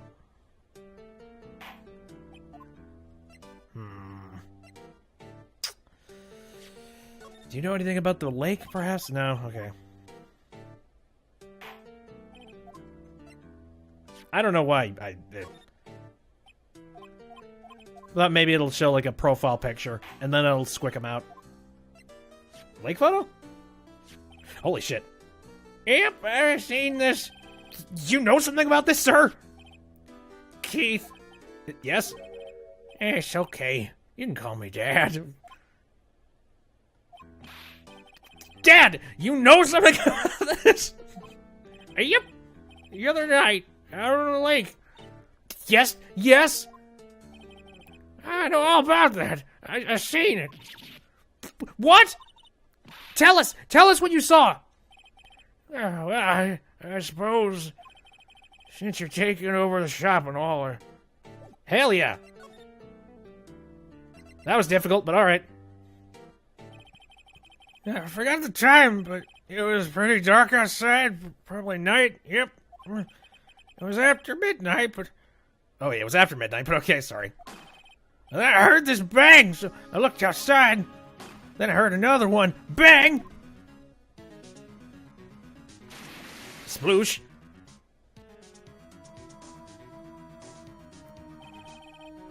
Do you know anything about the lake, perhaps? No? Okay. I don't know why I thought maybe it'll show like a profile picture, and then it'll squick him out. Lake photo? Holy shit. Yep, I've seen this. You know something about this, sir? Keith. Yes? It's okay. You can call me Dad. Dad! You know something about this? Yep. The other night, out on the lake. Yes? Yes? I know all about that. I seen it. What? Tell us what you saw. Well, I suppose since you're taking over the shop and all, or... Hell yeah. That was difficult, but alright. Yeah, I forgot the time, but it was pretty dark outside. Probably night. Yep. It was after midnight, but... Oh yeah, it was after midnight, but okay, sorry. And then I heard this bang, so I looked outside. Then I heard another one. Bang! Sploosh.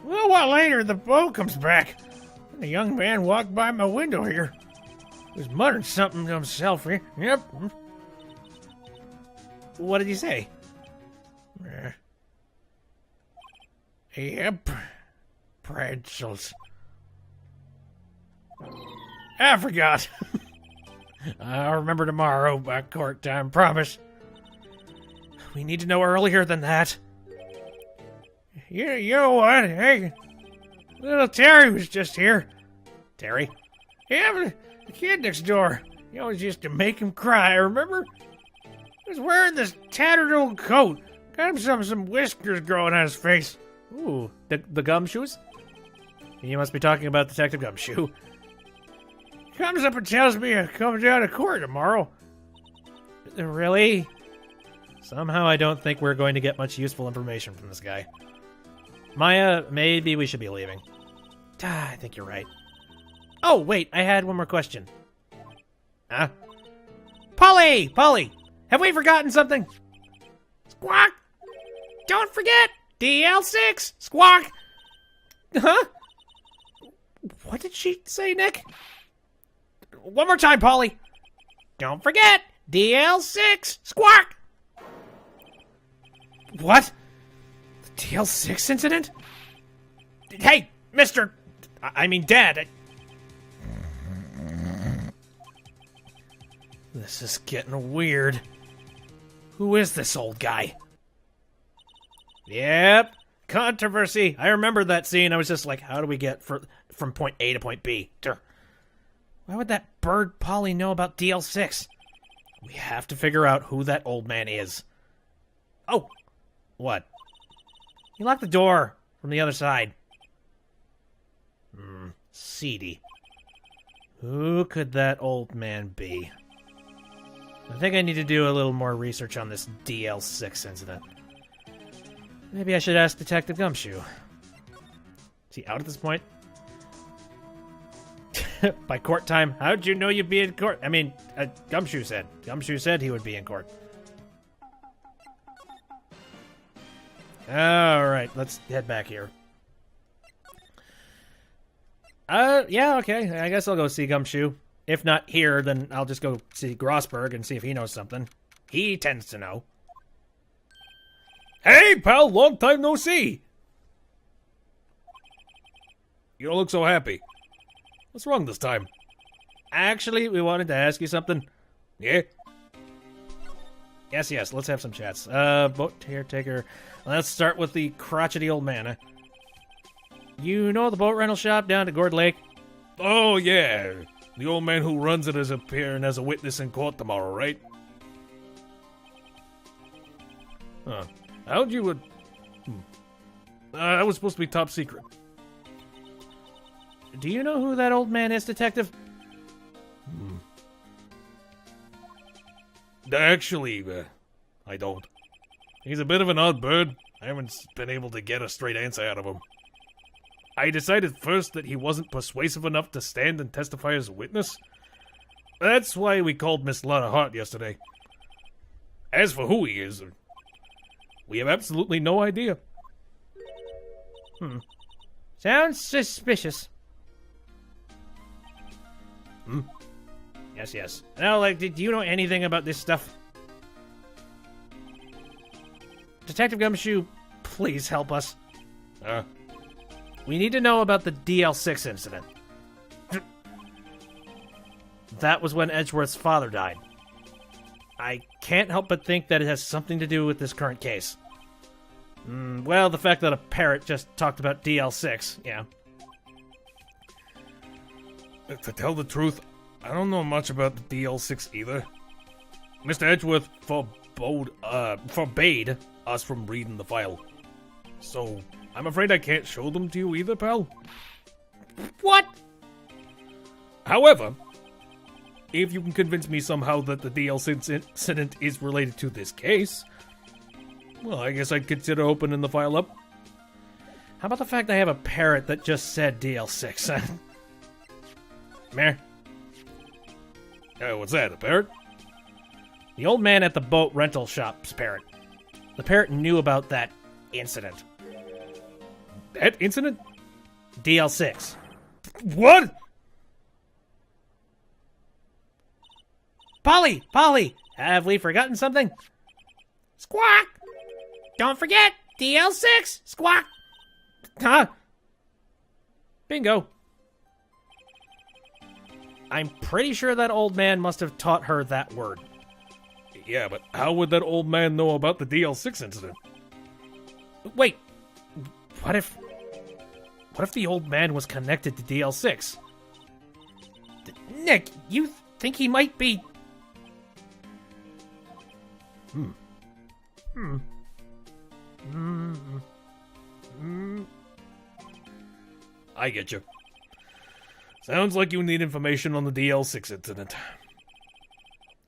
A little while later, the boat comes back. And a young man walked by my window here. He was muttering something to himself here. Yep. What did he say? Yep. Pretzels. I forgot. I'll remember tomorrow by court time, promise. We need to know earlier than that. You know what? Hey, little Terry was just here. Terry? Yeah, the kid next door. He always used to make him cry, remember? He was wearing this tattered old coat. Got him some whiskers growing on his face. Ooh, the gumshoes? You must be talking about Detective Gumshoe. Comes up and tells me I'm coming down to court tomorrow. Really? Somehow I don't think we're going to get much useful information from this guy. Maya, maybe we should be leaving. I think you're right. Oh, wait, I had one more question. Huh? Polly! Polly! Have we forgotten something? Squawk! Don't forget! DL6! Squawk! Huh? What did she say, Nick? One more time, Polly. Don't forget, DL6, squawk! What? The DL6 incident? Hey, Mr. I mean, Dad. This is getting weird. Who is this old guy? Yep, controversy. I remember that scene. I was just like, how do we get from point A to point B? Why would that bird Polly know about DL6? We have to figure out who that old man is. Oh! What? He locked the door from the other side. Seedy. Who could that old man be? I think I need to do a little more research on this DL6 incident. Maybe I should ask Detective Gumshoe. Is he out at this point? By court time? How'd you know you'd be in court? I mean, Gumshoe said. Gumshoe said he would be in court. Alright, let's head back here. Yeah, okay. I guess I'll go see Gumshoe. If not here, then I'll just go see Grossberg and see if he knows something. He tends to know. Hey, pal, long time no see. You don't look so happy. What's wrong this time? Actually, we wanted to ask you something. Yeah? Yes, let's have some chats. Boat caretaker. Let's start with the crotchety old man, huh? You know the boat rental shop down at Gourd Lake? Oh, yeah. The old man who runs it is appearing as a witness in court tomorrow, right? Huh. How'd you... that was supposed to be top secret. Do you know who that old man is, Detective? Actually, I don't. He's a bit of an odd bird. I haven't been able to get a straight answer out of him. I decided first that he wasn't persuasive enough to stand and testify as a witness. That's why we called Miss Lotta Hart yesterday. As for who he is, we have absolutely no idea. Sounds suspicious. Yes. Now, did you know anything about this stuff? Detective Gumshoe, please help us. We need to know about the DL6 incident. That was when Edgeworth's father died. I can't help but think that it has something to do with this current case. Well, the fact that a parrot just talked about DL6, yeah. To tell the truth, I don't know much about the DL6 either. Mr. Edgeworth forbade us from reading the file. So, I'm afraid I can't show them to you either, pal. What? However, if you can convince me somehow that the DL6 incident is related to this case, well, I guess I'd consider opening the file up. How about the fact I have a parrot that just said DL6? Meh. What's that, a parrot? The old man at the boat rental shop's parrot. The parrot knew about that incident. That incident? DL6. What? Polly! Have we forgotten something? Squawk! Don't forget, DL6! Squawk! Huh? Bingo. I'm pretty sure that old man must have taught her that word. Yeah, but how would that old man know about the DL6 incident? Wait, what if the old man was connected to DL6? Nick, you think he might be... I get you. Sounds like you need information on the DL6 incident.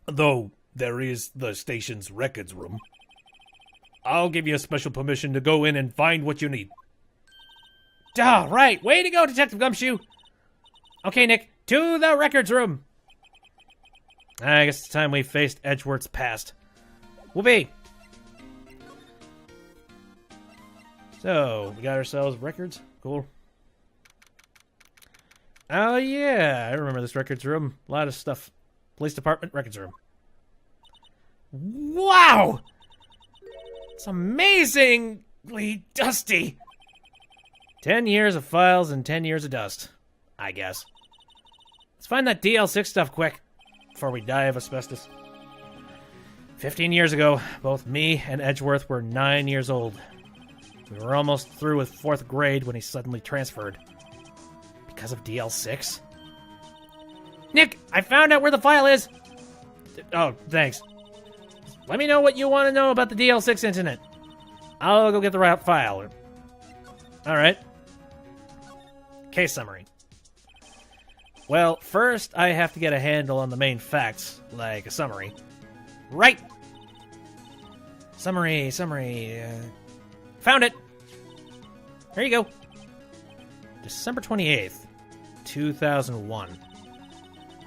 Though there is the station's records room. I'll give you a special permission to go in and find what you need. All right, way to go, Detective Gumshoe. Okay, Nick, to the records room. I guess it's time we faced Edgeworth's past. Whoopee. So, we got ourselves records. Cool. Oh, yeah, I remember this records room. A lot of stuff. Police department, records room. Wow! It's amazingly dusty. 10 years of files and 10 years of dust, I guess. Let's find that DL6 stuff quick, before we die of asbestos. 15 years ago, both me and Edgeworth were 9 years old. We were almost through with 4th grade when he suddenly transferred. Because of DL6? Nick, I found out where the file is! Oh, thanks. Let me know what you want to know about the DL6 incident. I'll go get the right file. All right. Case summary. Well, first I have to get a handle on the main facts, like a summary. Right. Summary. Found it. Here you go. December 28th, 2001.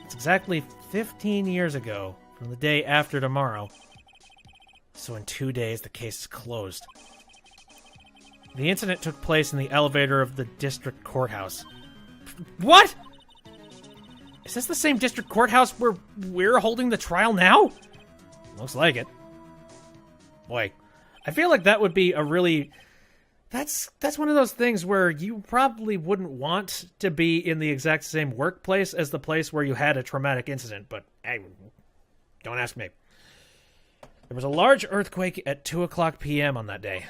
It's exactly 15 years ago from the day after tomorrow. So in 2 days, the case is closed. The incident took place in the elevator of the district courthouse. What? Is this the same district courthouse where we're holding the trial now? Looks like it. Boy, I feel like that would be a really... That's one of those things where you probably wouldn't want to be in the exact same workplace as the place where you had a traumatic incident, but hey, don't ask me. There was a large earthquake at 2 o'clock p.m. on that day.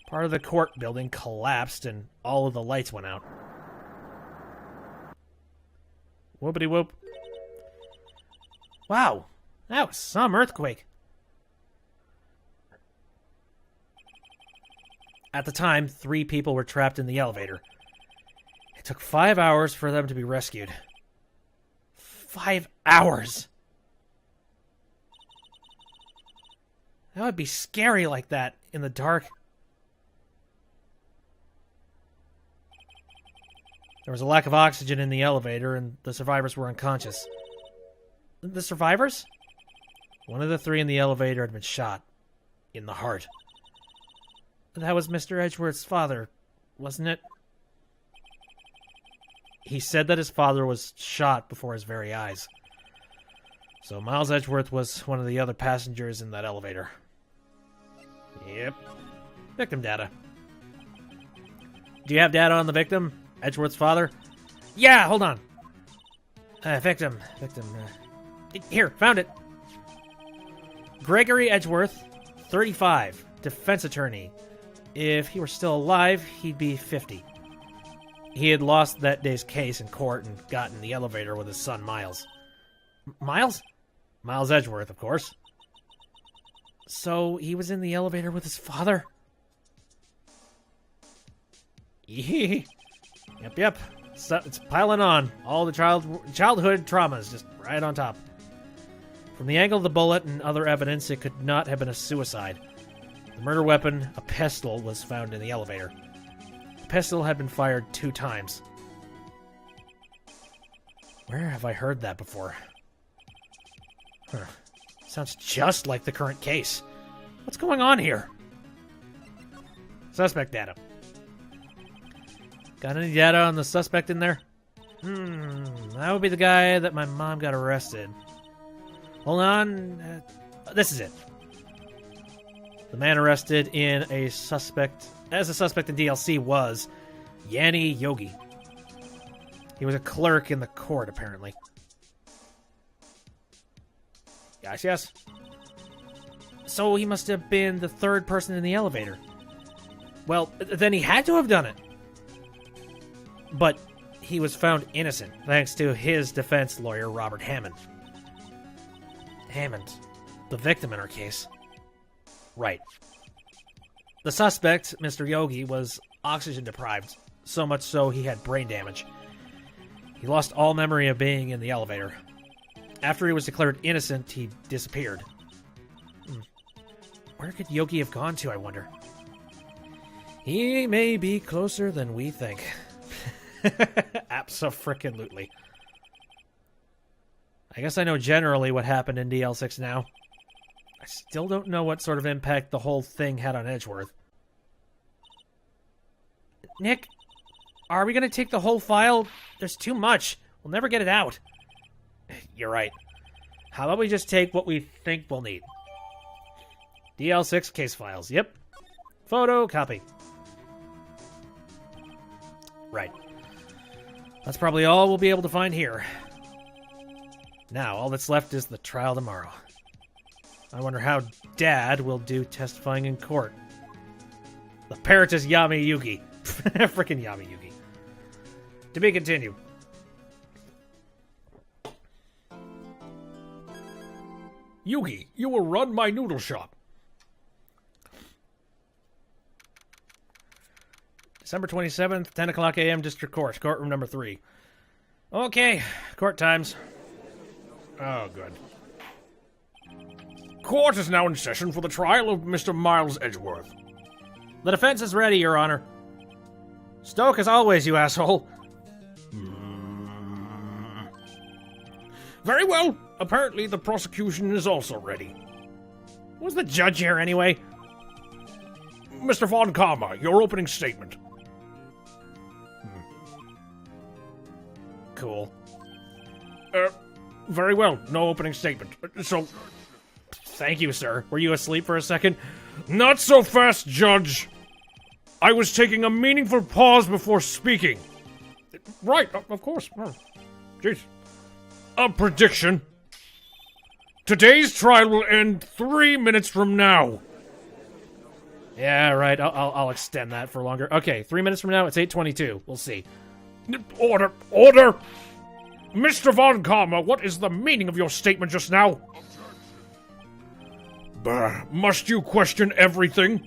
Part of the court building collapsed and all of the lights went out. Whoopity whoop. Wow, that was some earthquake. At the time, 3 people were trapped in the elevator. It took 5 hours for them to be rescued. 5 hours! That would be scary like that, in the dark. There was a lack of oxygen in the elevator, and the survivors were unconscious. The survivors? One of the 3 in the elevator had been shot. In the heart. That was Mr. Edgeworth's father, wasn't it? He said that his father was shot before his very eyes. So Miles Edgeworth was one of the other passengers in that elevator. Yep. Victim data. Do you have data on the victim? Edgeworth's father? Yeah, hold on. Victim. Here, found it. Gregory Edgeworth, 35, defense attorney. If he were still alive, he'd be 50. He had lost that day's case in court and got in the elevator with his son, Miles. Miles? Miles Edgeworth, of course. So he was in the elevator with his father? Yep. It's piling on. All the childhood traumas just right on top. From the angle of the bullet and other evidence, it could not have been a suicide. The murder weapon, a pistol, was found in the elevator. The pistol had been fired 2 times. Where have I heard that before? Sounds just like the current case. What's going on here? Suspect data. Got any data on the suspect in there? That would be the guy that my mom got arrested. Hold on. This is it. The man arrested as a suspect in DLC was Yanni Yogi. He was a clerk in the court, apparently. Yes. So he must have been the 3rd person in the elevator. Well, then he had to have done it. But he was found innocent, thanks to his defense lawyer, Robert Hammond. Hammond, the victim in our case. Right. The suspect, Mr. Yogi, was oxygen deprived, so much so he had brain damage. He lost all memory of being in the elevator. After he was declared innocent, he disappeared. Where could Yogi have gone to, I wonder? He may be closer than we think. Abso-frickin-lutely. I guess I know generally what happened in DL6 now. I still don't know what sort of impact the whole thing had on Edgeworth. Nick, are we going to take the whole file? There's too much. We'll never get it out. You're right. How about we just take what we think we'll need? DL6 case files. Yep. Photo copy. Right. That's probably all we'll be able to find here. Now, all that's left is the trial tomorrow. I wonder how Dad will do testifying in court. The parrot is Yami Yugi. Frickin' Yami Yugi. To be continued. Yugi, you will run my noodle shop. December 27th, 10 o'clock a.m., District Court, courtroom number 3. Okay, court times. Oh, good. Court is now in session for the trial of Mr. Miles Edgeworth. The defense is ready, Your Honor. Stoke as always, you asshole. Very well. Apparently the prosecution is also ready. Who's the judge here, anyway? Mr. Von Karma, your opening statement. Cool. Very well. No opening statement. So, Thank you, sir. Were you asleep for a second? not so fast, Judge. I was taking a meaningful pause before speaking. Right, of course. Oh, jeez. A prediction. Today's trial will end 3 minutes from now. Yeah, right. I'll extend that for longer. Okay, 3 minutes from now, it's 8:22. We'll see. Order! Order! Mr. Von Karma, what is the meaning of your statement just now? Bah, must you question everything?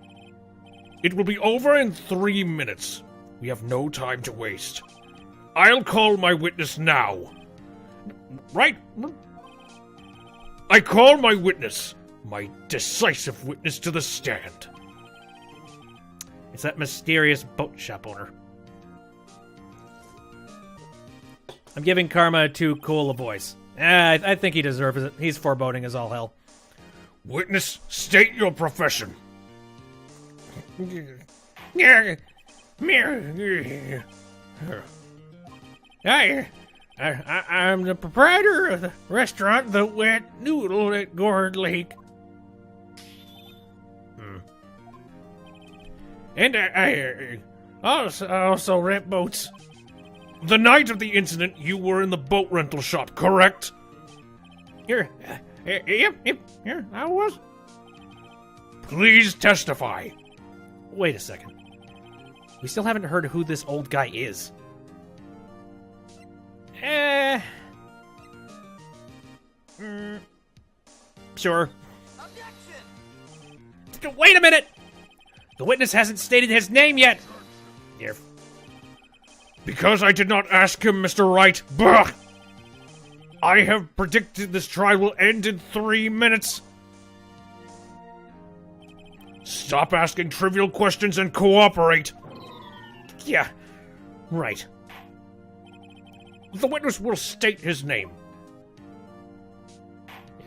It will be over in 3 minutes. We have no time to waste. I'll call my witness now. Right? I call my witness, my decisive witness to the stand. It's that mysterious boat shop owner. I'm giving Karma too cool a voice. I think he deserves it. He's foreboding as all hell. Witness, state your profession. I'm the proprietor of the restaurant The Wet Noodle at Gourd Lake. And I also rent boats. The night of the incident, you were in the boat rental shop, correct? Yep, I was. Please testify. Wait a second. We still haven't heard who this old guy is. Sure. Objection! Wait a minute! The witness hasn't stated his name yet! Here. Because I did not ask him, Mr. Wright. Bah! I have predicted this trial will end in 3 minutes. Stop asking trivial questions and cooperate. Yeah, right. The witness will state his name.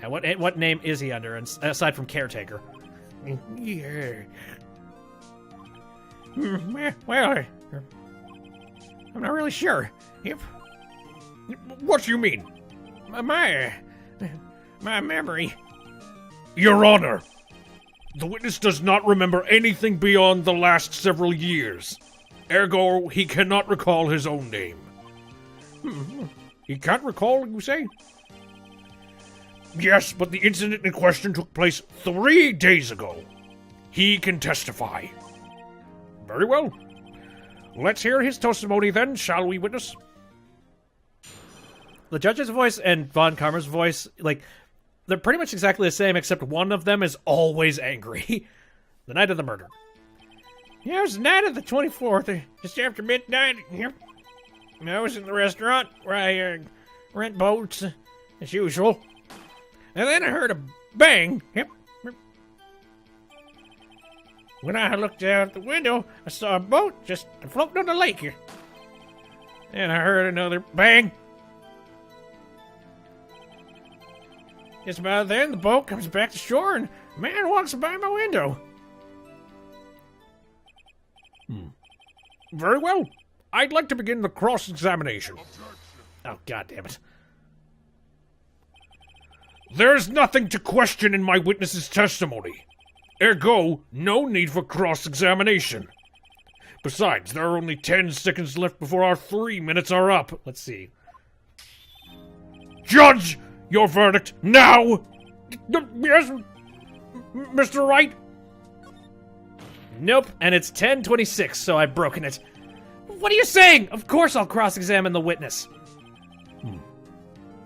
Yeah, what name is he under, aside from caretaker? Yeah. Well, I'm not really sure. Yep. What do you mean? My memory. Your Honor, the witness does not remember anything beyond the last several years. Ergo, he cannot recall his own name. He can't recall, you say? Yes, but the incident in question took place 3 days ago. He can testify. Very well. Let's hear his testimony then, shall we, witness? The judge's voice and Von Karma's voice, they're pretty much exactly the same, except one of them is always angry. The night of the murder. Yeah, it was the night of the 24th, just after midnight. Yep. I was in the restaurant where I rent boats, as usual. And then I heard a bang. Yep. When I looked out the window, I saw a boat just floating on the lake here. And I heard another bang. Just about then, the boat comes back to shore and a man walks by my window. Very well. I'd like to begin the cross-examination. Oh, God damn it. There's nothing to question in my witness's testimony. Ergo, no need for cross-examination. Besides, there are only 10 seconds left before our 3 minutes are up. Let's see. Judge, your verdict now! Yes, Mr. Wright? Nope, and it's 10:26, so I've broken it. What are you saying? Of course I'll cross-examine the witness.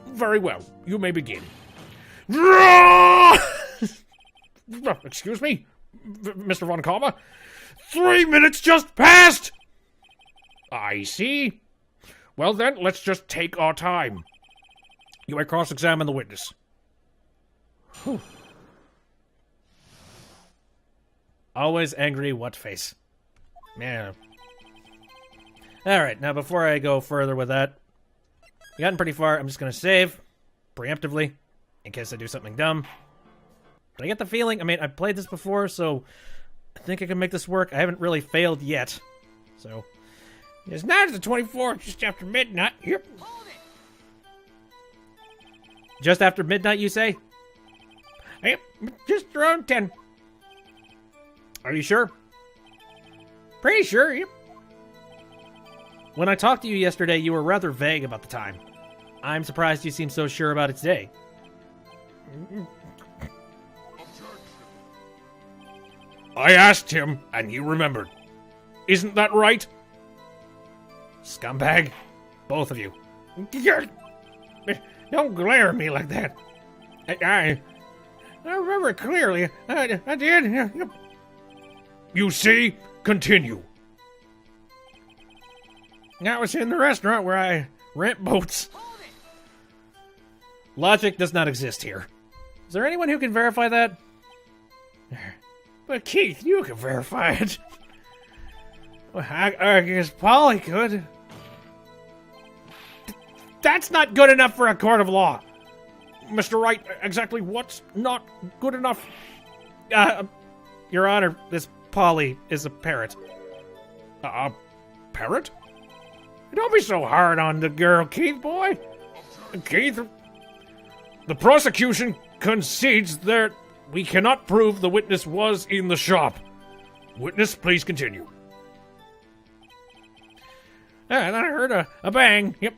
Very well, you may begin. Excuse me, Mr. Von Karma? 3 minutes just passed! I see. Well then, let's just take our time. You may cross-examine the witness. Whew. Always angry, what face? Yeah. Alright, now before I go further with that, we gotten pretty far. I'm just going to save preemptively in case I do something dumb. But I get the feeling, I mean, I've played this before, so I think I can make this work. I haven't really failed yet. So, It's now the 24th, just after midnight. Yep. just after midnight, you say? Yep, just around 10. Are you sure? Pretty sure, yep. When I talked to you yesterday, you were rather vague about the time. I'm surprised you seem so sure about it today. I asked him, and he remembered. Isn't that right? Scumbag. Both of you. Don't glare at me like that. I remember clearly. I did. Yep. You see? Continue. I was in the restaurant where I rent boats. Logic does not exist here. Is there anyone who can verify that? But Keith, you can verify it. Well, I guess Polly could. That's not good enough for a court of law. Mr. Wright, exactly what's not good enough? Your Honor, this Polly is a parrot. A parrot? Don't be so hard on the girl, Keith, boy. Keith, the prosecution concedes that we cannot prove the witness was in the shop. Witness, please continue. And then I heard a bang. Yep.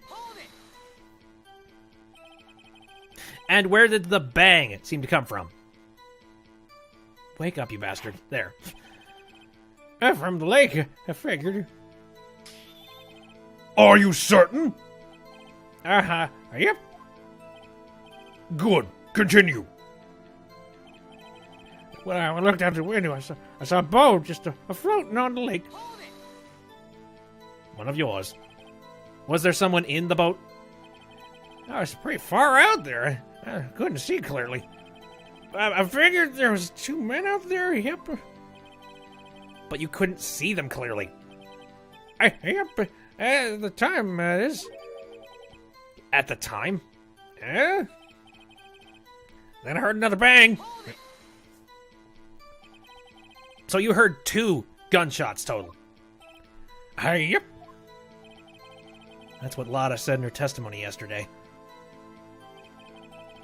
And where did the bang seem to come from? Wake up, you bastard. There. From the lake, I figured. Are you certain? Uh-huh. Yep. Good. Continue. When I looked out the window, I saw a boat just floating on the lake. One of yours. Was there someone in the boat? I was pretty far out there. I couldn't see clearly. I figured there was 2 men out there. Yep. But you couldn't see them clearly. Yep. At the time, that is. At the time? Then I heard another bang. So you heard 2 gunshots total. Yep. That's what Lotta said in her testimony yesterday.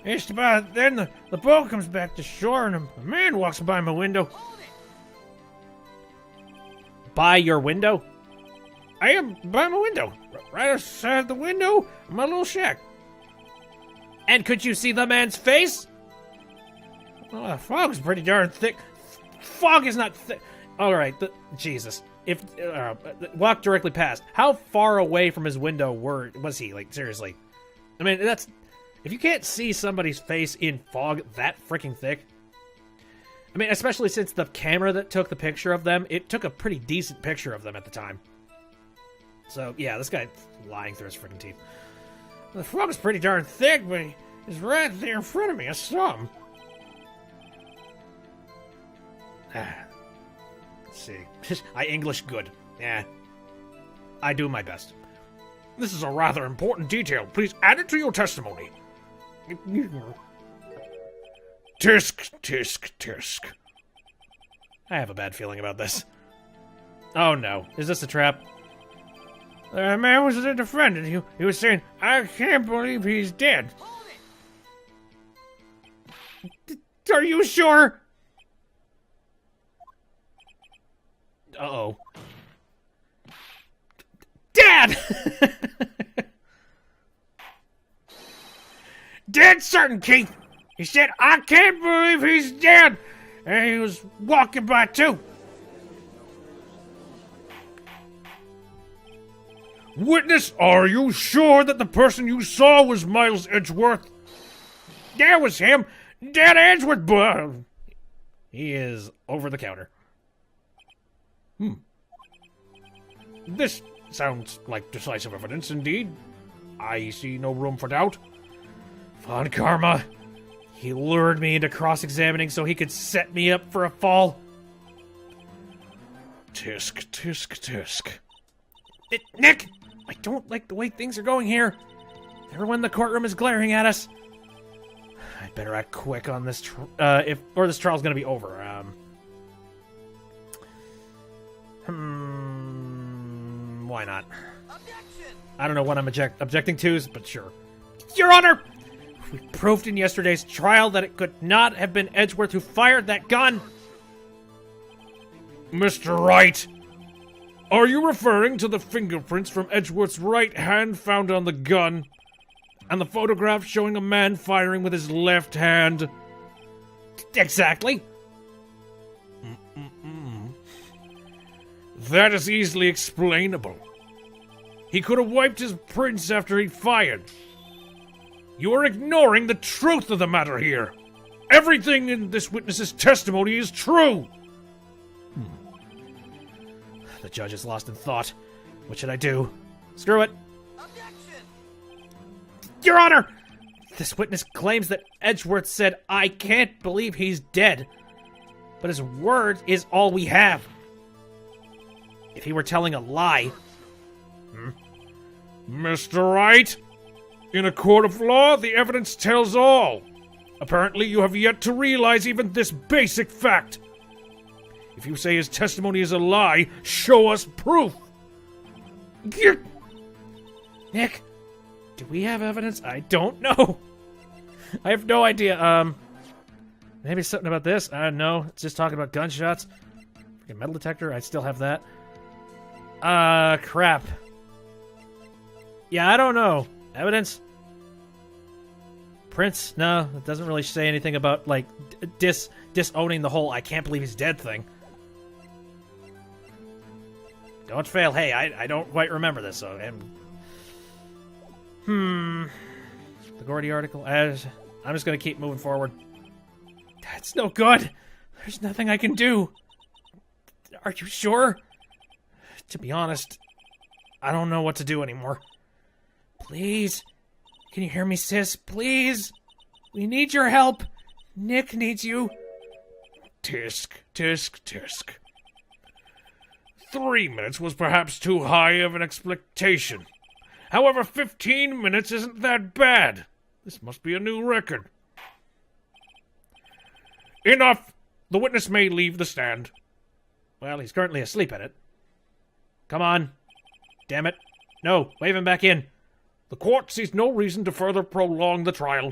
Just about then, the boat comes back to shore and a man walks by my window. By your window? I am by my window. Right outside the window of my little shack. And could you see the man's face? Well, the fog's pretty darn thick. Fog is not thick. Alright, Jesus. If walk directly past. How far away from his window was he? Like, seriously. I mean, that's... If you can't see somebody's face in fog that freaking thick... I mean, especially since the camera that took the picture of them, it took a pretty decent picture of them at the time. So, yeah, this guy's lying through his freaking teeth. The fog's pretty darn thick, but he's right there in front of me. I saw him. Let's see. I English good. Yeah. I do my best. This is a rather important detail. Please add it to your testimony. Tisk, tisk, tisk. I have a bad feeling about this. Oh no. Is this a trap? The man was the defendant. He was saying, I can't believe he's dead. Are you sure? Uh-oh. Dad! Dead certain, Keith. He said, I can't believe he's dead. And he was walking by, too. Witness, are you sure that the person you saw was Miles Edgeworth? That was him. Dan Edgeworth, he is over the counter. This sounds like decisive evidence indeed. I see no room for doubt. Von Karma. He lured me into cross-examining so he could set me up for a fall. Tisk, tisk, tisk. Nick! I don't like the way things are going here. Everyone in the courtroom is glaring at us. I'd better act quick on this, or this trial's gonna be over. Why not? Objection! I don't know what I'm objecting to, but sure. Your Honor! We proved in yesterday's trial that it could not have been Edgeworth who fired that gun. Mr. Wright, are you referring to the fingerprints from Edgeworth's right hand found on the gun, and the photograph showing a man firing with his left hand? Exactly. That is easily explainable. He could have wiped his prints after he fired. You are ignoring the truth of the matter here. Everything in this witness's testimony is true. The judge is lost in thought. What should I do? Screw it. Objection! Your Honor! This witness claims that Edgeworth said, "I can't believe he's dead." But his word is all we have. If he were telling a lie... Mr. Wright, in a court of law, the evidence tells all. Apparently, you have yet to realize even this basic fact. If you say his testimony is a lie, show us proof. Nick, do we have evidence? I don't know. I have no idea. Maybe something about this? No, it's just talking about gunshots. Freaking metal detector, I still have that. Crap. Yeah, I don't know. Evidence? Prince? No, it doesn't really say anything about, like, disowning the whole "I can't believe he's dead" thing. Don't fail. Hey, I don't quite remember this, so... The Gordy article. I'm just gonna keep moving forward. That's no good. There's nothing I can do. Are you sure? To be honest, I don't know what to do anymore. Please. Can you hear me, sis? Please. We need your help. Nick needs you. Tisk, tisk, tisk. 3 minutes was perhaps too high of an expectation. However, 15 minutes isn't that bad. This must be a new record. Enough! The witness may leave the stand. Well, he's currently asleep at it. Come on. Damn it. No, wave him back in. The court sees no reason to further prolong the trial,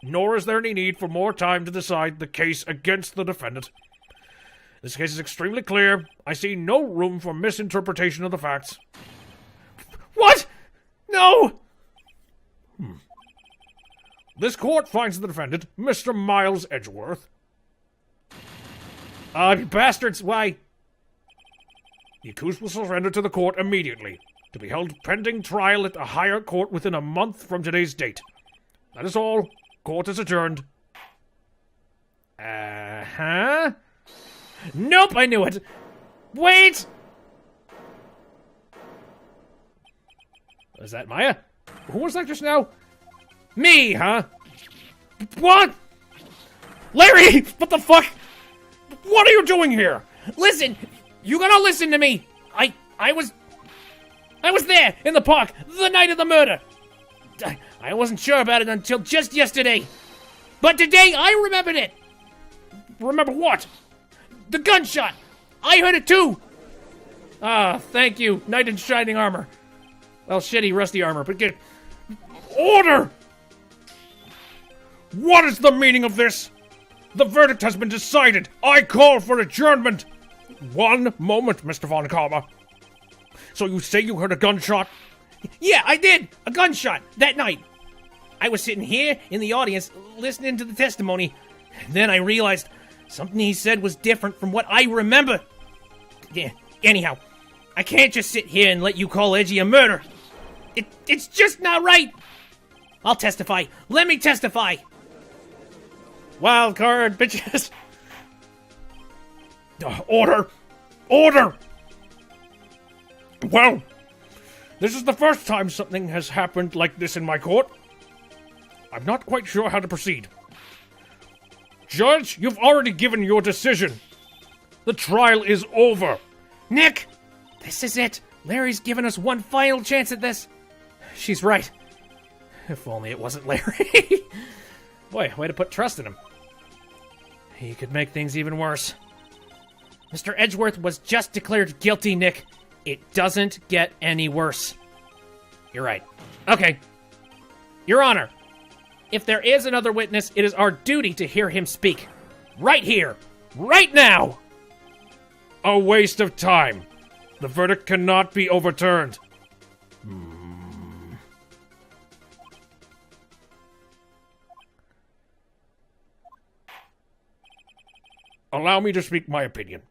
nor is there any need for more time to decide the case against the defendant. This case is extremely clear. I see no room for misinterpretation of the facts. What? No! This court finds the defendant, Mr. Miles Edgeworth. You bastards, why? The accused will surrender to the court immediately, to be held pending trial at a higher court within a month from today's date. That is all. Court is adjourned. Nope, I knew it. Wait! Is that Maya? Who was that just now? Me, huh? What? Larry! What the fuck? What are you doing here? Listen! You gotta listen to me! I was there, in the park, the night of the murder! I wasn't sure about it until just yesterday. But today, I remembered it! Remember what? The gunshot! I heard it too! Thank you, knight in shining armor. Well, shitty, rusty armor, but get... Order! What is the meaning of this? The verdict has been decided. I call for adjournment. One moment, Mr. Von Karma. So you say you heard a gunshot? Yeah, I did! A gunshot, that night. I was sitting here in the audience, listening to the testimony. Then I realized something he said was different from what I remember. Yeah, anyhow, I can't just sit here and let you call Edgy a murderer. It's just not right. I'll testify. Let me testify. Wild card, bitches. Order! Order! Well, this is the first time something has happened like this in my court. I'm not quite sure how to proceed. Judge, you've already given your decision. The trial is over. Nick, this is it. Larry's given us one final chance at this. She's right. If only it wasn't Larry. Boy, way to put trust in him. He could make things even worse. Mr. Edgeworth was just declared guilty, Nick. It doesn't get any worse. You're right. Okay. Your Honor, if there is another witness, it is our duty to hear him speak. Right here. Right now. A waste of time. The verdict cannot be overturned. Allow me to speak my opinion.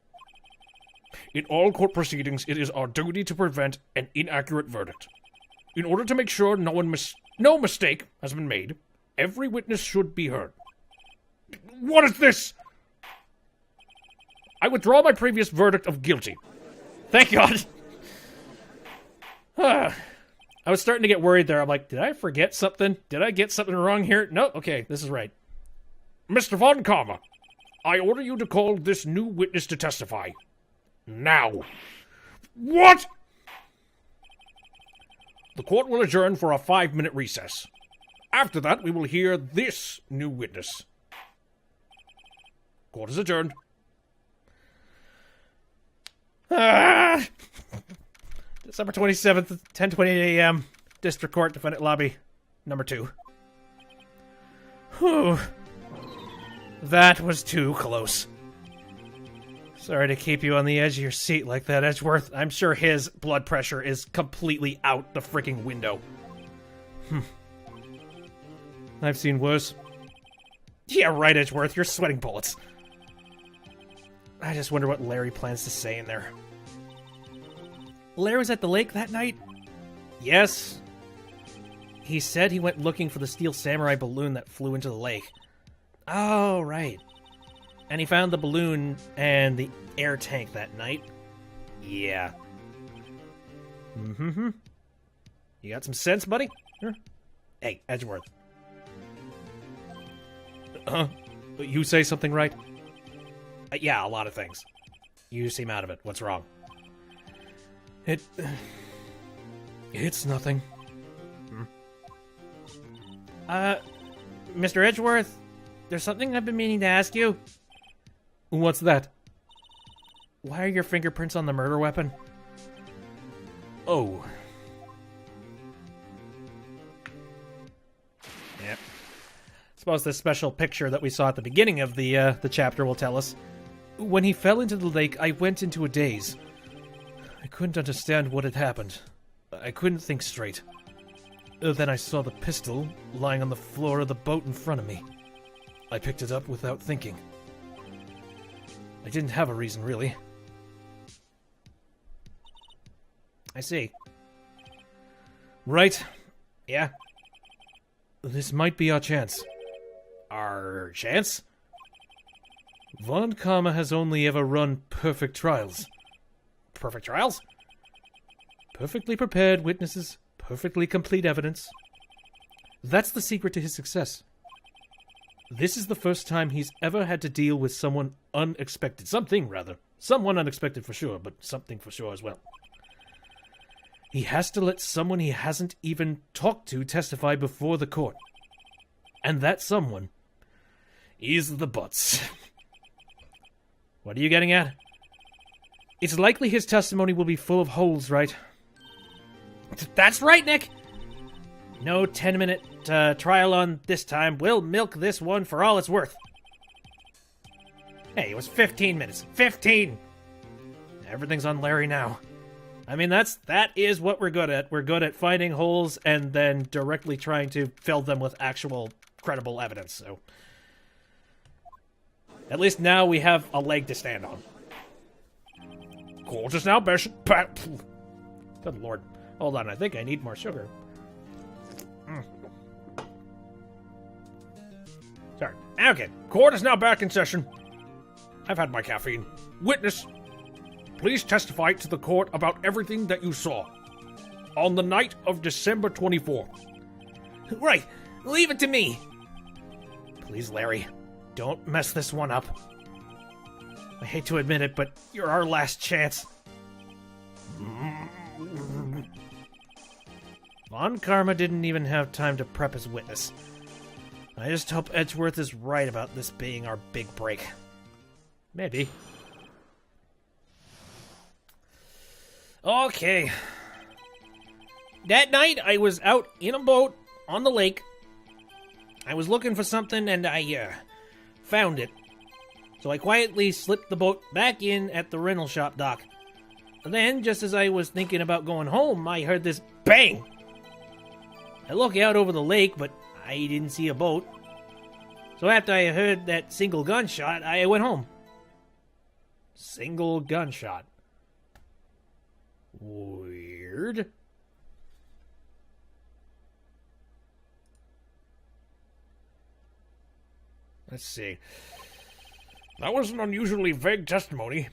In all court proceedings, it is our duty to prevent an inaccurate verdict. In order to make sure no mistake has been made, every witness should be heard. What is this? I withdraw my previous verdict of guilty. Thank God. I was starting to get worried there. I'm like, did I forget something? Did I get something wrong here? No, okay, this is right. Mr. Von Karma, I order you to call this new witness to testify. Now. What? The court will adjourn for a 5-minute recess. After that, we will hear this new witness. Court is adjourned. December 27th, 10:28 a.m. District Court, Defendant Lobby, number 2. Whew. That was too close. Sorry to keep you on the edge of your seat like that, Edgeworth. I'm sure his blood pressure is completely out the freaking window. I've seen worse. Yeah, right, Edgeworth. You're sweating bullets. I just wonder what Larry plans to say in there. Larry was at the lake that night? Yes. He said he went looking for the steel samurai balloon that flew into the lake. Oh, right. And he found the balloon and the air tank that night. Yeah. Mm-hmm. You got some sense, buddy? Sure. Hey, Edgeworth. You say something, right? Yeah, a lot of things. You seem out of it. What's wrong? It's nothing. Mr. Edgeworth, there's something I've been meaning to ask you. What's that? Why are your fingerprints on the murder weapon? Oh. Yep. Suppose this special picture that we saw at the beginning of the chapter will tell us. When he fell into the lake, I went into a daze. I couldn't understand what had happened. I couldn't think straight. Then I saw the pistol lying on the floor of the boat in front of me. I picked it up without thinking. I didn't have a reason, really. I see. Right. Yeah. This might be our chance. Our chance? Von Karma has only ever run perfect trials. Perfect trials? Perfectly prepared witnesses, perfectly complete evidence. That's the secret to his success. This is the first time he's ever had to deal with someone unexpected. Something, rather. Someone unexpected for sure, but something for sure as well. He has to let someone he hasn't even talked to testify before the court. And that someone is the Butts. What are you getting at? It's likely his testimony will be full of holes, right? That's right, Nick! No 10-minute trial on this time. We'll milk this one for all it's worth. Hey, it was 15 minutes. 15! Everything's on Larry now. I mean, that is what we're good at. We're good at finding holes and then directly trying to fill them with actual credible evidence, so... At least now we have a leg to stand on. Court is now best... Good lord. Hold on, I think I need more sugar. Sorry. Okay, court is now back in session. I've had my caffeine. Witness, please testify to the court about everything that you saw on the night of December 24th. Right. Leave it to me. Please, Larry, don't mess this one up. I hate to admit it, but you're our last chance. Von Karma didn't even have time to prep his witness. I just hope Edgeworth is right about this being our big break. Maybe. Okay. That night, I was out in a boat on the lake. I was looking for something, and I found it. So I quietly slipped the boat back in at the rental shop dock. And then, just as I was thinking about going home, I heard this bang! I look out over the lake, but I didn't see a boat. So after I heard that single gunshot, I went home. Single gunshot. Weird. Let's see. That was an unusually vague testimony.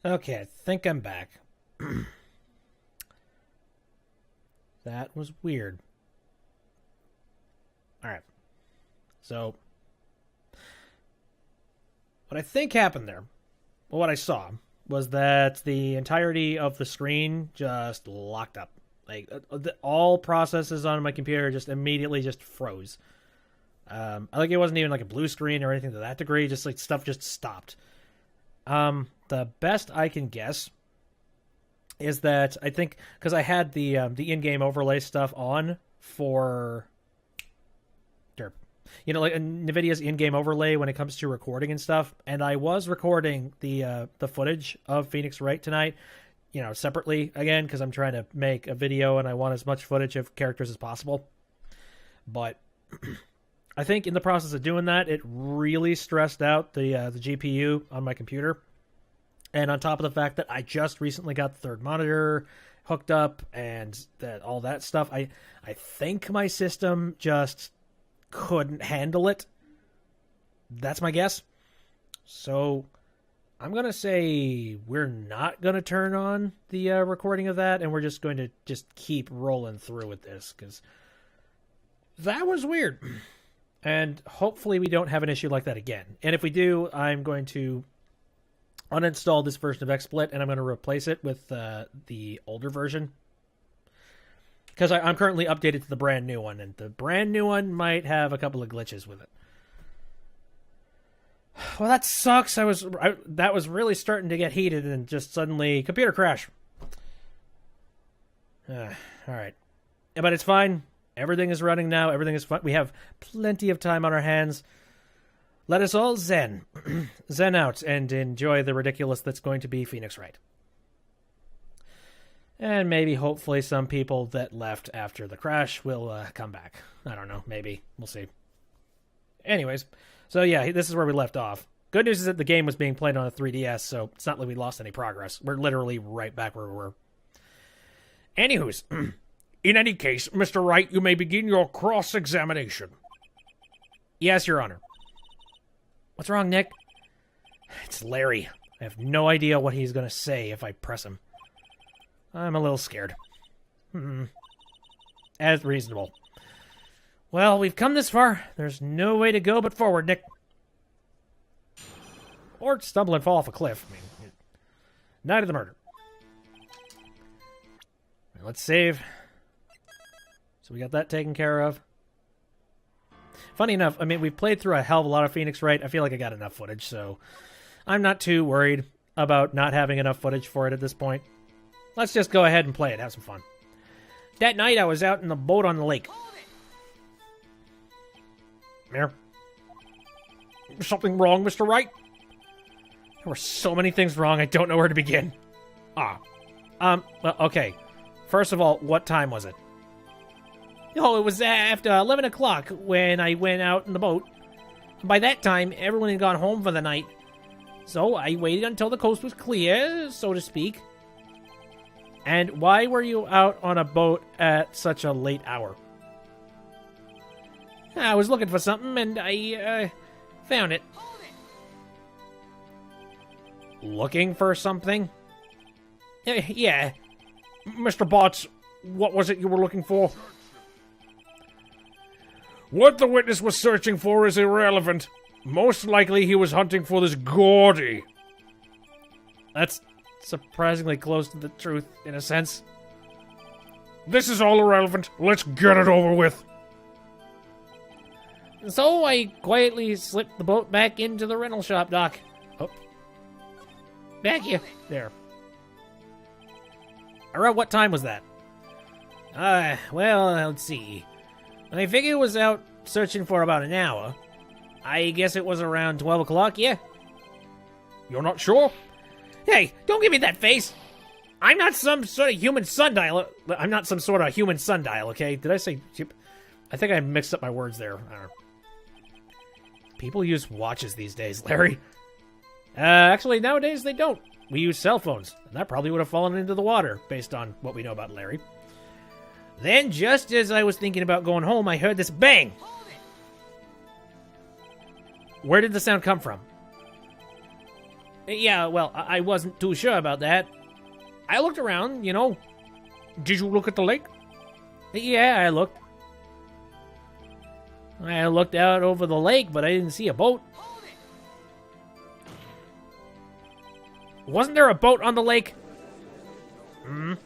Okay, I think I'm back. That was weird. Alright. So, what I think happened there, well, what I saw, was that the entirety of the screen just locked up. Like, all processes on my computer just immediately just froze. Like, it wasn't even like a blue screen or anything to that degree, just like stuff just stopped. The best I can guess is that I think, because I had the in-game overlay stuff on for, you know, like NVIDIA's in-game overlay when it comes to recording and stuff, and I was recording the footage of Phoenix Wright tonight, you know, separately again, because I'm trying to make a video and I want as much footage of characters as possible. But I think in the process of doing that, it really stressed out the GPU on my computer. And on top of the fact that I just recently got the third monitor hooked up and that all that stuff, I think my system just couldn't handle it. That's my guess. So I'm going to say we're not going to turn on the recording of that, and we're just going to just keep rolling through with this, because that was weird. And hopefully we don't have an issue like that again. And if we do, I'm going to uninstall this version of XSplit, and I'm going to replace it with the older version. Because I'm currently updated to the brand new one, and the brand new one might have a couple of glitches with it. Well, that sucks. That was really starting to get heated, and just suddenly computer crash. All right, but it's fine. Everything is running now. Everything is fine. We have plenty of time on our hands. Let us all zen out and enjoy the ridiculous that's going to be Phoenix Wright. And maybe, hopefully, some people that left after the crash will come back. I don't know. Maybe. We'll see. Anyways, so yeah, this is where we left off. Good news is that the game was being played on a 3DS, so it's not like we lost any progress. We're literally right back where we were. Anywho's, in any case, Mr. Wright, you may begin your cross-examination. Yes, Your Honor. What's wrong, Nick? It's Larry. I have no idea what he's going to say if I press him. I'm a little scared. As reasonable. Well, we've come this far. There's no way to go but forward, Nick. Or stumble and fall off a cliff. I mean, night of the murder. Let's save. So we got that taken care of. Funny enough, I mean, we've played through a hell of a lot of Phoenix Wright. I feel like I got enough footage, so I'm not too worried about not having enough footage for it at this point. Let's just go ahead and play it. Have some fun. That night, I was out in the boat on the lake. Mayor? Something wrong, Mr. Wright? There were so many things wrong, I don't know where to begin. Well, okay. First of all, what time was it? Oh, it was after 11 o'clock when I went out in the boat. By that time, everyone had gone home for the night. So I waited until the coast was clear, so to speak. And why were you out on a boat at such a late hour? I was looking for something, and I found it. Looking for something? Yeah. Mr. Botts, what was it you were looking for? What the witness was searching for is irrelevant. Most likely he was hunting for this Gordy. That's surprisingly close to the truth, in a sense. This is all irrelevant. Let's get it over with. So I quietly slipped the boat back into the rental shop, Doc. Oh, Back here. there. Around what time was that? Well, let's see. I figure it was out searching for about an hour. I guess it was around 12 o'clock, yeah? You're not sure? Hey, don't give me that face! I'm not some sort of human sundial. I'm not some sort of human sundial, okay? Did I say... I think I mixed up my words there. I don't know. People use watches these days, Larry. Actually, nowadays they don't. We use cell phones. And that probably would have fallen into the water, based on what we know about Larry. Then, just as I was thinking about going home, I heard this bang. Where did the sound come from? Yeah, well, I wasn't too sure about that. I looked around, you know. Did you look at the lake? Yeah, I looked. I looked out over the lake, but I didn't see a boat. Wasn't there a boat on the lake? And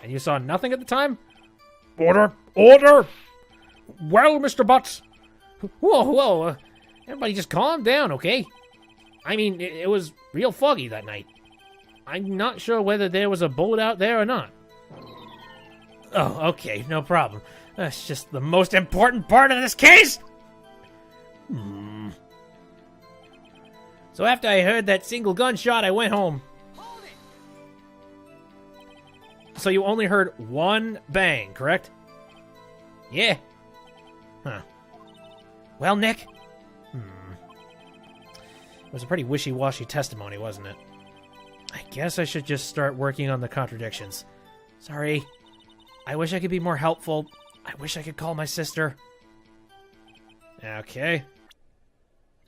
you saw nothing at the time? Order! Order! Well, Mr. Butts. Whoa. Everybody just calm down, okay? I mean, it was real foggy that night. I'm not sure whether there was a boat out there or not. Oh, okay, no problem. That's just the most important part of this case! So after I heard that single gunshot, I went home. So you only heard one bang, correct? Yeah. Huh. Well, Nick? It was a pretty wishy-washy testimony, wasn't it? I guess I should just start working on the contradictions. Sorry. I wish I could be more helpful. I wish I could call my sister. Okay.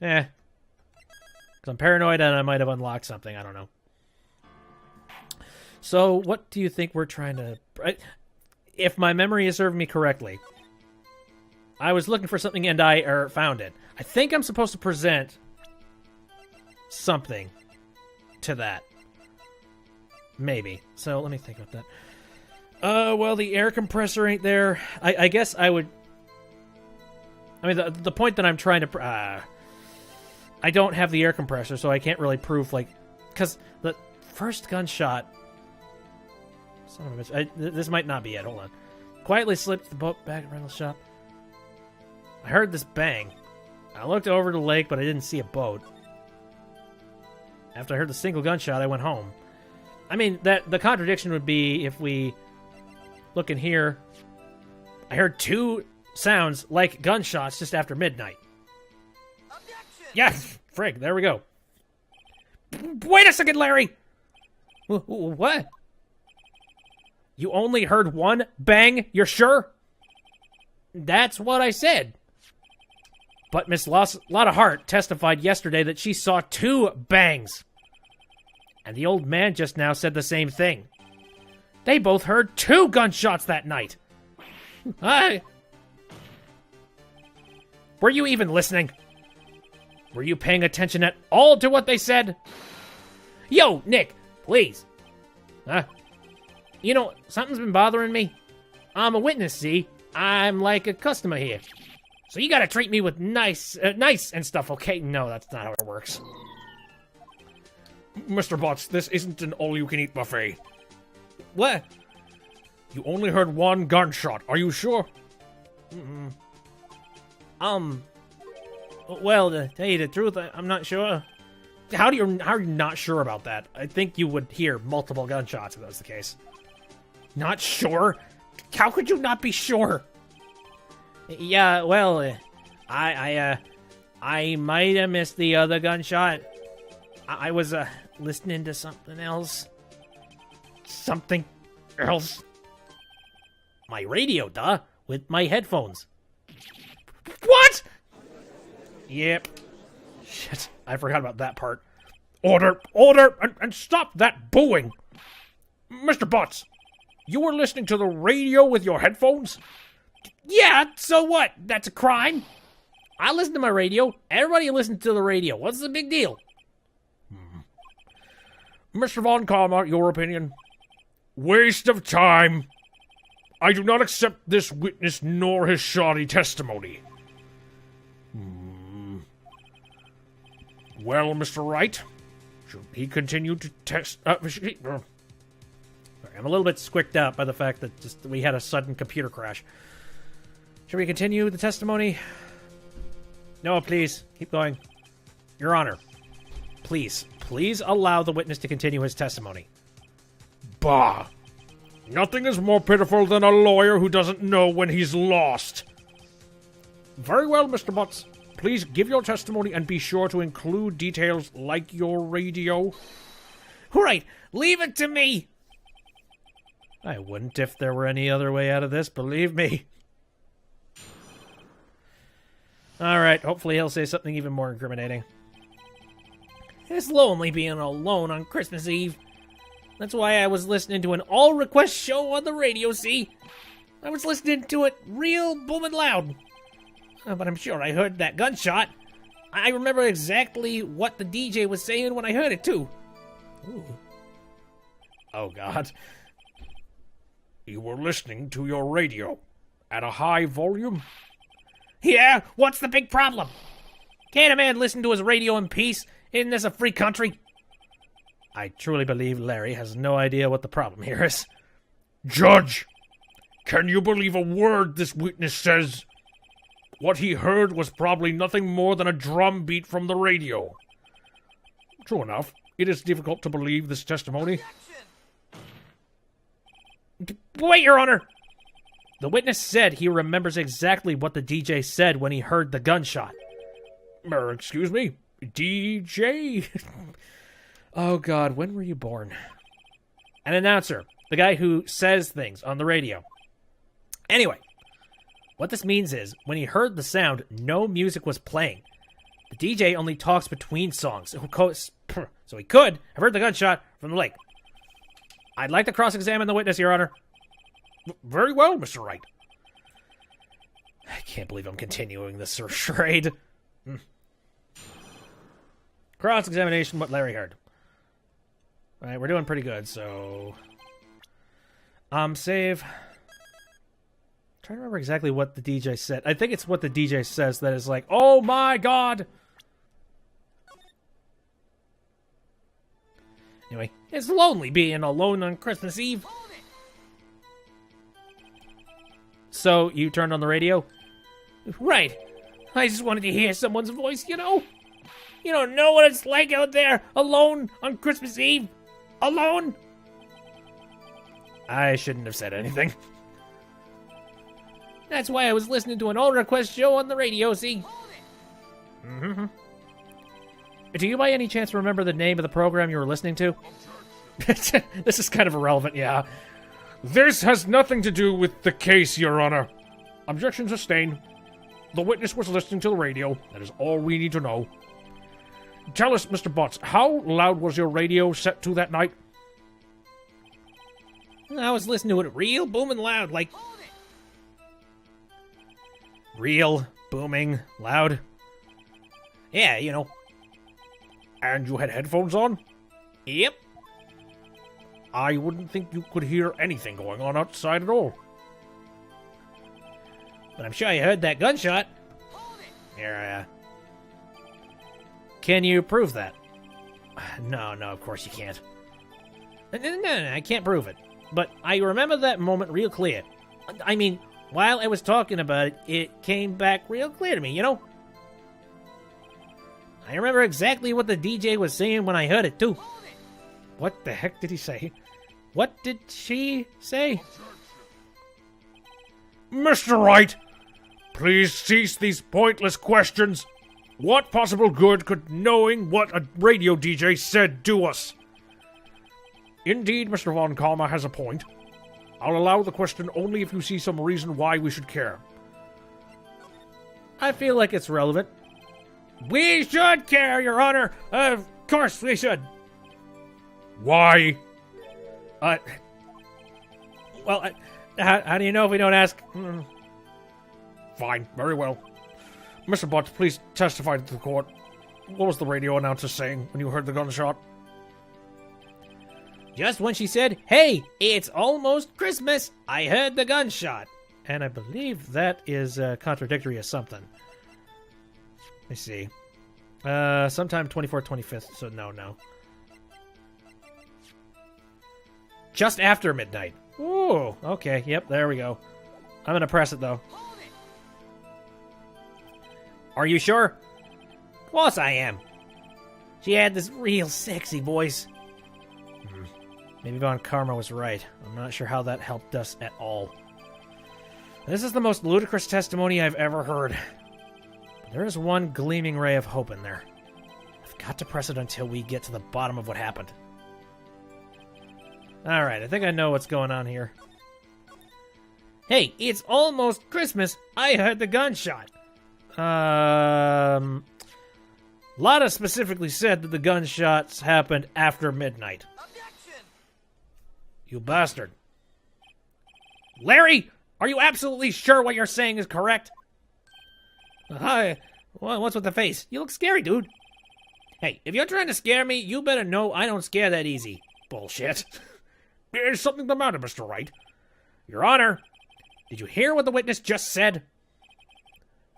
Because I'm paranoid and I might have unlocked something. I don't know. So, what do you think we're trying to... If my memory is serving me correctly, I was looking for something and I found it. I think I'm supposed to present something to that. Maybe. So, let me think about that. Well, the air compressor ain't there. I guess I would... I mean, the point that I'm trying to... I don't have the air compressor, so I can't really prove, like... Because the first gunshot... Son of a bitch. This might not be it. Hold on. Quietly slipped the boat back at rental shop. I heard this bang. I looked over the lake, but I didn't see a boat. After I heard the single gunshot, I went home. I mean, the contradiction would be if we look in here. I heard two sounds like gunshots just after midnight. Objection! Yes, frig, there we go. Wait a second, Larry! What? You only heard one bang? You're sure? That's what I said. But Miss Lotta Hart testified yesterday that she saw two bangs. And the old man just now said the same thing. They both heard two gunshots that night. Were you even listening? Were you paying attention at all to what they said? Yo, Nick, please. Huh? You know, something's been bothering me. I'm a witness, see? I'm like a customer here. So you gotta treat me with nice and stuff, okay? No, that's not how it works. Mr. Botts, this isn't an all-you-can-eat buffet. What? You only heard one gunshot. Are you sure? Well, to tell you the truth, I'm not sure. How are you not sure about that? I think you would hear multiple gunshots if that was the case. Not sure? How could you not be sure? Yeah, well, I might have missed the other gunshot. I was listening to something else. Something else? My radio, duh, with my headphones. What? Yep. Shit, I forgot about that part. Order, order, and stop that booing. Mr. Butts, you were listening to the radio with your headphones? Yeah, so what? That's a crime. I listen to my radio. Everybody listens to the radio. What's the big deal? Mr. Von Karma, your opinion? Waste of time. I do not accept this witness nor his shoddy testimony. Well, Mr. Wright, should he continue to test... Sorry, I'm a little bit squicked out by the fact that we had a sudden computer crash. Should we continue the testimony? No, please. Keep going. Your Honor, please allow the witness to continue his testimony. Bah! Nothing is more pitiful than a lawyer who doesn't know when he's lost. Very well, Mr. Butts. Please give your testimony and be sure to include details like your radio. Right, leave it to me. I wouldn't if there were any other way out of this, believe me. Alright, hopefully he'll say something even more incriminating. It's lonely being alone on Christmas Eve. That's why I was listening to an all-request show on the radio, see? I was listening to it real booming loud. But I'm sure I heard that gunshot. I remember exactly what the DJ was saying when I heard it, too. Ooh. Oh, God. You were listening to your radio at a high volume? Yeah, what's the big problem? Can't a man listen to his radio in peace? Isn't this a free country? I truly believe Larry has no idea what the problem here is. Judge, can you believe a word this witness says? What he heard was probably nothing more than a drum beat from the radio. True enough, it is difficult to believe this testimony. Wait, Your Honor! The witness said he remembers exactly what the DJ said when he heard the gunshot. Excuse me? DJ? Oh, God, when were you born? An announcer. The guy who says things on the radio. Anyway, what this means is, when he heard the sound, no music was playing. The DJ only talks between songs, so he could have heard the gunshot from the lake. I'd like to cross-examine the witness, Your Honor. Very well, Mr. Wright. I can't believe I'm continuing this charade. Cross-examination, what Larry heard. All right, we're doing pretty good, so... save. I'm trying to remember exactly what the DJ said. I think it's what the DJ says that is like, oh my God! Anyway, it's lonely being alone on Christmas Eve. So, you turned on the radio? Right. I just wanted to hear someone's voice, you know? You don't know what it's like out there, alone on Christmas Eve? Alone? I shouldn't have said anything. That's why I was listening to an all-request show on the radio, see? Mm-hmm. Do you by any chance remember the name of the program you were listening to? This is kind of irrelevant, yeah. This has nothing to do with the case, Your Honor. Objection sustained. The witness was listening to the radio. That is all we need to know. Tell us, Mr. Butts, how loud was your radio set to that night? I was listening to it real booming loud, like... Real, booming, loud? Yeah, you know. And you had headphones on? Yep. I wouldn't think you could hear anything going on outside at all. But I'm sure you heard that gunshot. Here, Can you prove that? No, of course you can't. No, I can't prove it. But I remember that moment real clear. I mean, while I was talking about it, it came back real clear to me, you know? I remember exactly what the DJ was saying when I heard it, too. What the heck did he say? What did she say? Mr. Wright, please cease these pointless questions. What possible good could knowing what a radio DJ said do us? Indeed, Mr. Von Kalma has a point. I'll allow the question only if you see some reason why we should care. I feel like it's relevant. We should care, Your Honor. Of course we should. Why? Well, how do you know if we don't ask? Fine, very well. Mr. Butts, please testify to the court. What was the radio announcer saying when you heard the gunshot? Just when she said, "Hey, it's almost Christmas," I heard the gunshot. And I believe that is contradictory of something. Let me see. Sometime 24th, 25th, so no. Just after midnight. Ooh, okay, yep, there we go. I'm gonna press it, though. Are you sure? Of course I am. She had this real sexy voice. Maybe Von Karma was right. I'm not sure how that helped us at all. This is the most ludicrous testimony I've ever heard. There is one gleaming ray of hope in there. I've got to press it until we get to the bottom of what happened. Alright, I think I know what's going on here. Hey, it's almost Christmas. I heard the gunshot. Lana specifically said that the gunshots happened after midnight. Objection! You bastard. Larry, are you absolutely sure what you're saying is correct? Hi. What's with the face? You look scary, dude. Hey, if you're trying to scare me, you better know I don't scare that easy. Bullshit. Is something the matter, Mr. Wright? Your Honor, did you hear what the witness just said?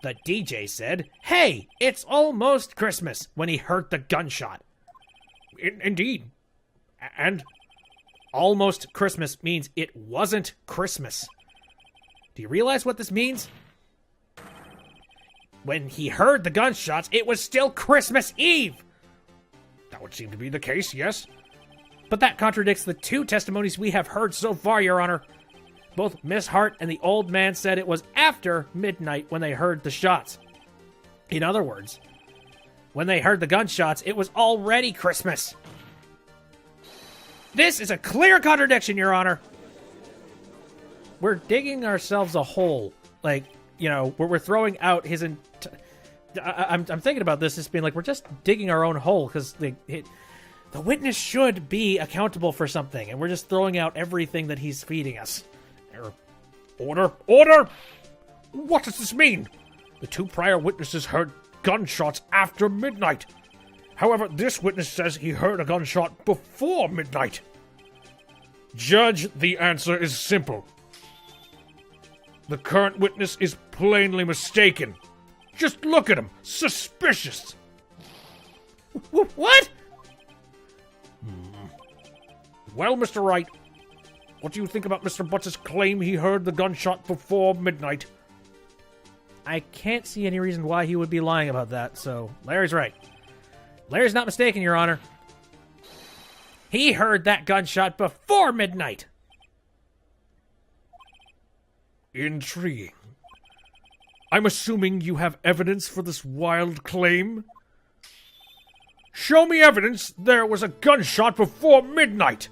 The DJ said, "Hey, it's almost Christmas," when he heard the gunshot. Indeed. And? Almost Christmas means it wasn't Christmas. Do you realize what this means? When he heard the gunshots, it was still Christmas Eve. That would seem to be the case, yes. But that contradicts the two testimonies we have heard so far, Your Honor. Both Miss Hart and the old man said it was after midnight when they heard the shots. In other words, when they heard the gunshots, it was already Christmas. This is a clear contradiction, Your Honor. We're digging ourselves a hole. Like, you know, we're throwing out his... I'm thinking about this as being like, we're just digging our own hole, because the witness should be accountable for something, and we're just throwing out everything that he's feeding us. Order! Order! What does this mean? The two prior witnesses heard gunshots after midnight. However, this witness says he heard a gunshot before midnight. Judge, the answer is simple. The current witness is plainly mistaken. Just look at him. Suspicious. What? Well, Mr. Wright, what do you think about Mr. Butts' claim he heard the gunshot before midnight? I can't see any reason why he would be lying about that, so Larry's right. Larry's not mistaken, Your Honor. He heard that gunshot before midnight. Intriguing. I'm assuming you have evidence for this wild claim? Show me evidence there was a gunshot before midnight!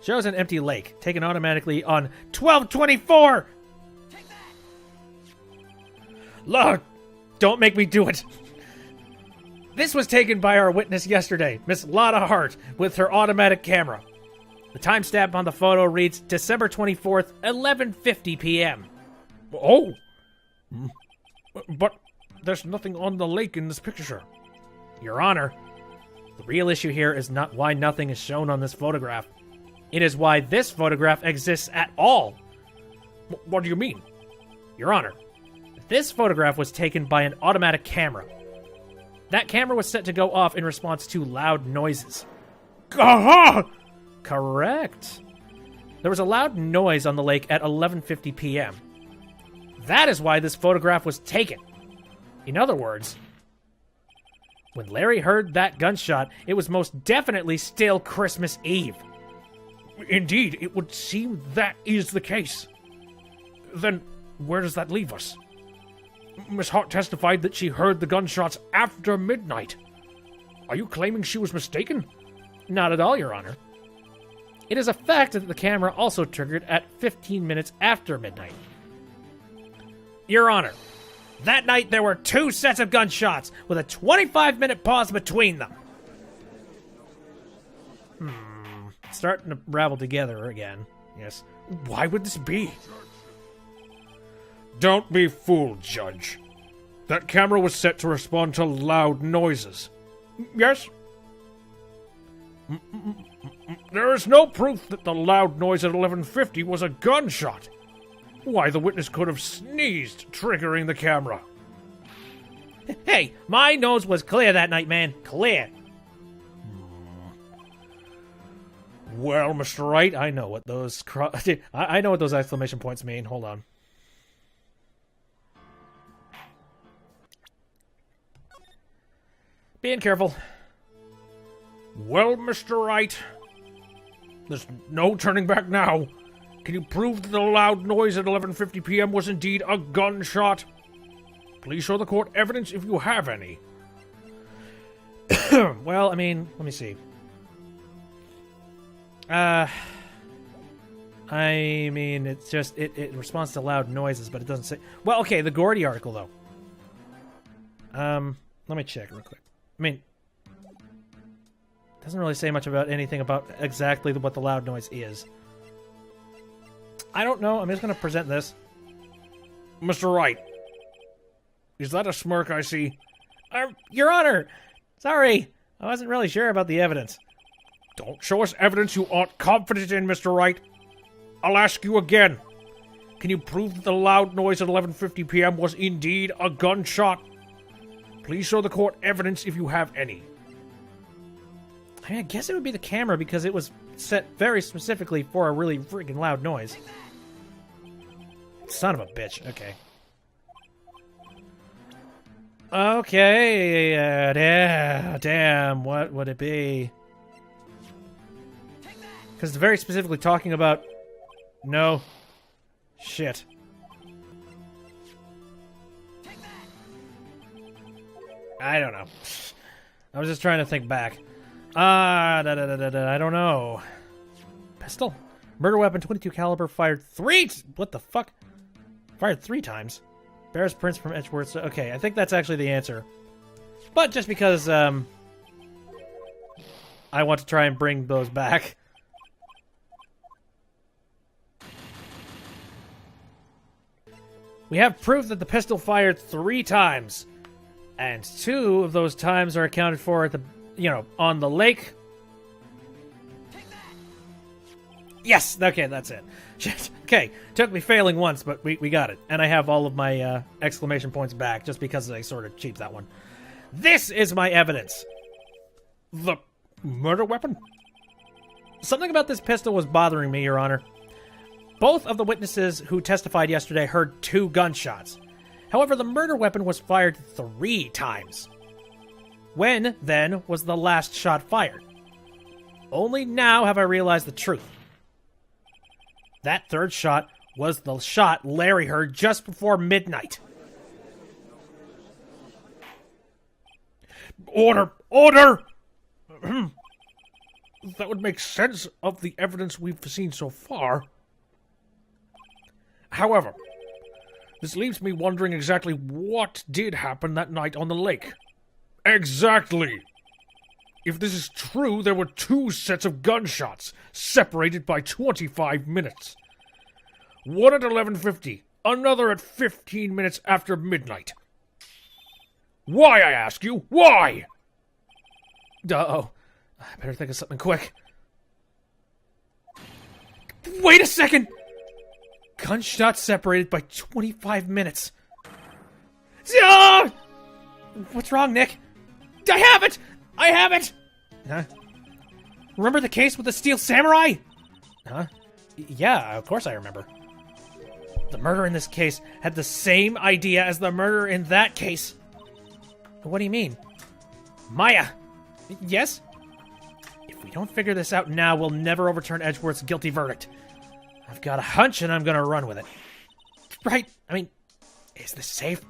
Shows an empty lake, taken automatically on 12/24! Lord, don't make me do it! This was taken by our witness yesterday, Miss Lotta Hart, with her automatic camera. The timestamp on the photo reads December 24th, 11:50 p.m. Oh! But there's nothing on the lake in this picture. Your Honor, the real issue here is not why nothing is shown on this photograph. It is why this photograph exists at all. What do you mean? Your Honor, this photograph was taken by an automatic camera. That camera was set to go off in response to loud noises. Aha! Correct. There was a loud noise on the lake at 11:50 p.m. That is why this photograph was taken. In other words, when Larry heard that gunshot, it was most definitely still Christmas Eve. Indeed, it would seem that is the case. Then, where does that leave us? Miss Hart testified that she heard the gunshots after midnight. Are you claiming she was mistaken? Not at all, Your Honor. It is a fact that the camera also triggered at 15 minutes after midnight. Your Honor, that night there were 2 sets of gunshots with a 25-minute pause between them. Starting to ravel together again. Yes. Why would this be? Don't be fooled, Judge. That camera was set to respond to loud noises. Yes? There is no proof that the loud noise at 11:50 was a gunshot. Why, the witness could have sneezed, triggering the camera. Hey, my nose was clear that night, man. Clear. Well, Mr. Right, I know what those I know what those exclamation points mean. Hold on. Being careful. Well, Mr. Wright, there's no turning back now. Can you prove that the loud noise at 11:50 p.m. was indeed a gunshot? Please show the court evidence if you have any. Well, I mean, let me see. I mean, it's just, it responds to loud noises, but it doesn't say... Well, okay, the Gordy article, though. Let me check real quick. I mean, it doesn't really say much about anything about exactly what the loud noise is. I don't know. I'm just going to present this. Mr. Wright, is that a smirk I see? Your Honor! Sorry, I wasn't really sure about the evidence. Don't show us evidence you aren't confident in, Mr. Wright. I'll ask you again. Can you prove that the loud noise at 11:50 p.m. was indeed a gunshot? Please show the court evidence if you have any. I mean, I guess it would be the camera because it was set very specifically for a really freaking loud noise. Son of a bitch. Okay. Okay. Damn. What would it be? Because it's very specifically talking about... No. Shit. I don't know. I was just trying to think back. I don't know. Pistol? Murder weapon, 22 caliber, fired 3... What the fuck? Fired 3 times. Bears prints from Edgeworth. Okay, I think that's actually the answer. But just because, I want to try and bring those back. We have proof that the pistol fired 3 times. And 2 of those times are accounted for at the, on the lake. Yes! Okay, that's it. Shit. Okay, took me failing once, but we got it. And I have all of my exclamation points back, just because I sort of cheaped that one. This is my evidence. The murder weapon? Something about this pistol was bothering me, Your Honor. Both of the witnesses who testified yesterday heard 2 gunshots. However, the murder weapon was fired 3 times. When, then, was the last shot fired? Only now have I realized the truth. That 3rd shot was the shot Larry heard just before midnight. Order! Order! That would make sense of the evidence we've seen so far. However, this leaves me wondering exactly what did happen that night on the lake. Exactly! If this is true, there were 2 sets of gunshots, separated by 25 minutes. One at 11:50, another at 15 minutes after midnight. Why, I ask you? Why? Uh-oh. I better think of something quick. Wait a second! Gunshots separated by 25 minutes. Ah! What's wrong, Nick? I have it! I have it! Huh? Remember the case with the Steel Samurai? Huh? Yeah, of course I remember. The murderer in this case had the same idea as the murderer in that case. What do you mean? Maya! Yes? If we don't figure this out now, we'll never overturn Edgeworth's guilty verdict. I've got a hunch and I'm gonna run with it. Right, I mean, is this safe?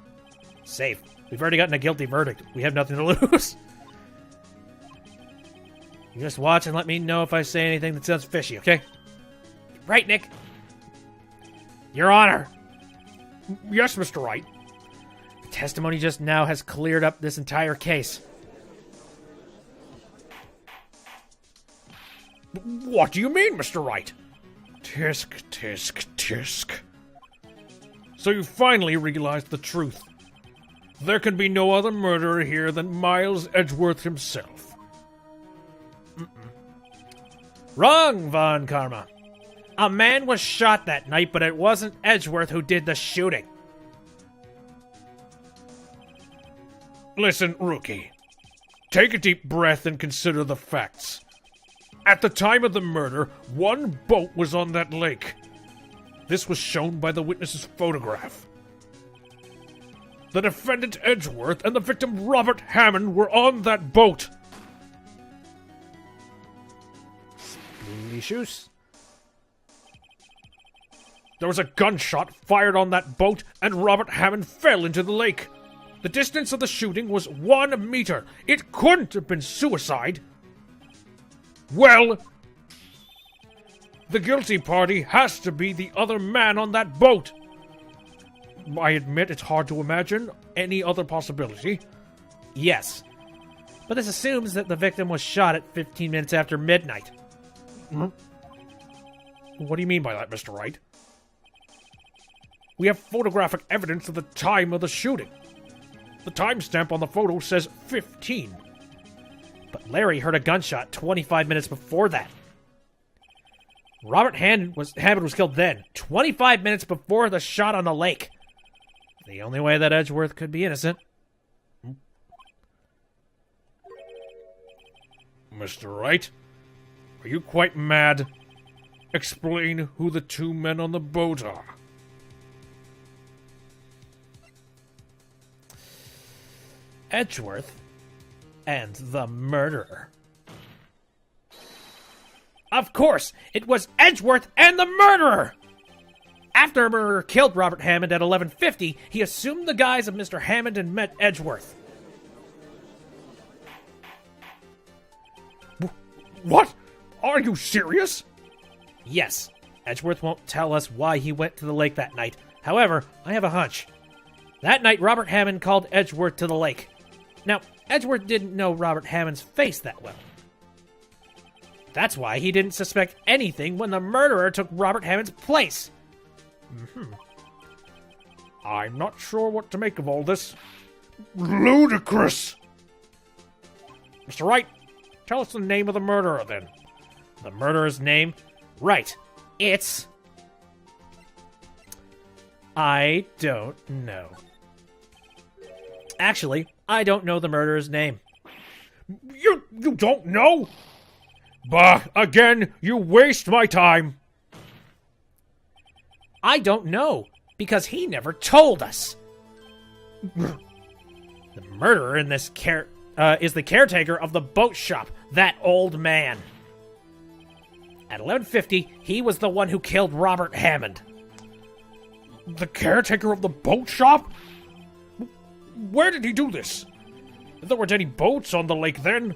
Safe. We've already gotten a guilty verdict. We have nothing to lose. You just watch and let me know if I say anything that sounds fishy, okay? Right, Nick? Your Honor! Yes, Mr. Wright. The testimony just now has cleared up this entire case. What do you mean, Mr. Wright? Tisk, tisk, tisk. So you finally realized the truth. There can be no other murderer here than Miles Edgeworth himself. Wrong, Von Karma. A man was shot that night, but it wasn't Edgeworth who did the shooting. Listen, rookie. Take a deep breath and consider the facts. At the time of the murder, one boat was on that lake. This was shown by the witness's photograph. The defendant Edgeworth and the victim Robert Hammond were on that boat. Shoes. There was a gunshot fired on that boat, and Robert Hammond fell into the lake. The distance of the shooting was 1 meter. It couldn't have been suicide. Well, the guilty party has to be the other man on that boat. I admit it's hard to imagine any other possibility. Yes. But this assumes that the victim was shot at 15 minutes after midnight. What do you mean by that, Mr. Wright? We have photographic evidence of the time of the shooting. The timestamp on the photo says 15. But Larry heard a gunshot 25 minutes before that. Robert Hammond was killed then, 25 minutes before the shot on the lake. The only way that Edgeworth could be innocent. Mr. Wright, are you quite mad? Explain who the two men on the boat are. Edgeworth and the murderer. Of course, it was Edgeworth and the murderer! After a murderer killed Robert Hammond at 11:50, he assumed the guise of Mr. Hammond and met Edgeworth. What? Are you serious? Yes, Edgeworth won't tell us why he went to the lake that night. However, I have a hunch. That night, Robert Hammond called Edgeworth to the lake. Now, Edgeworth didn't know Robert Hammond's face that well. That's why he didn't suspect anything when the murderer took Robert Hammond's place. I'm not sure what to make of all this. Ludicrous! Mr. Wright, tell us the name of the murderer, then. The murderer's name? Right. It's... I don't know. Actually, I don't know the murderer's name. You don't know? Bah, again, you waste my time. I don't know, because he never told us. The murderer in this is the caretaker of the boat shop, that old man. At 11:50, he was the one who killed Robert Hammond. The caretaker of the boat shop? Where did he do this? There weren't any boats on the lake then.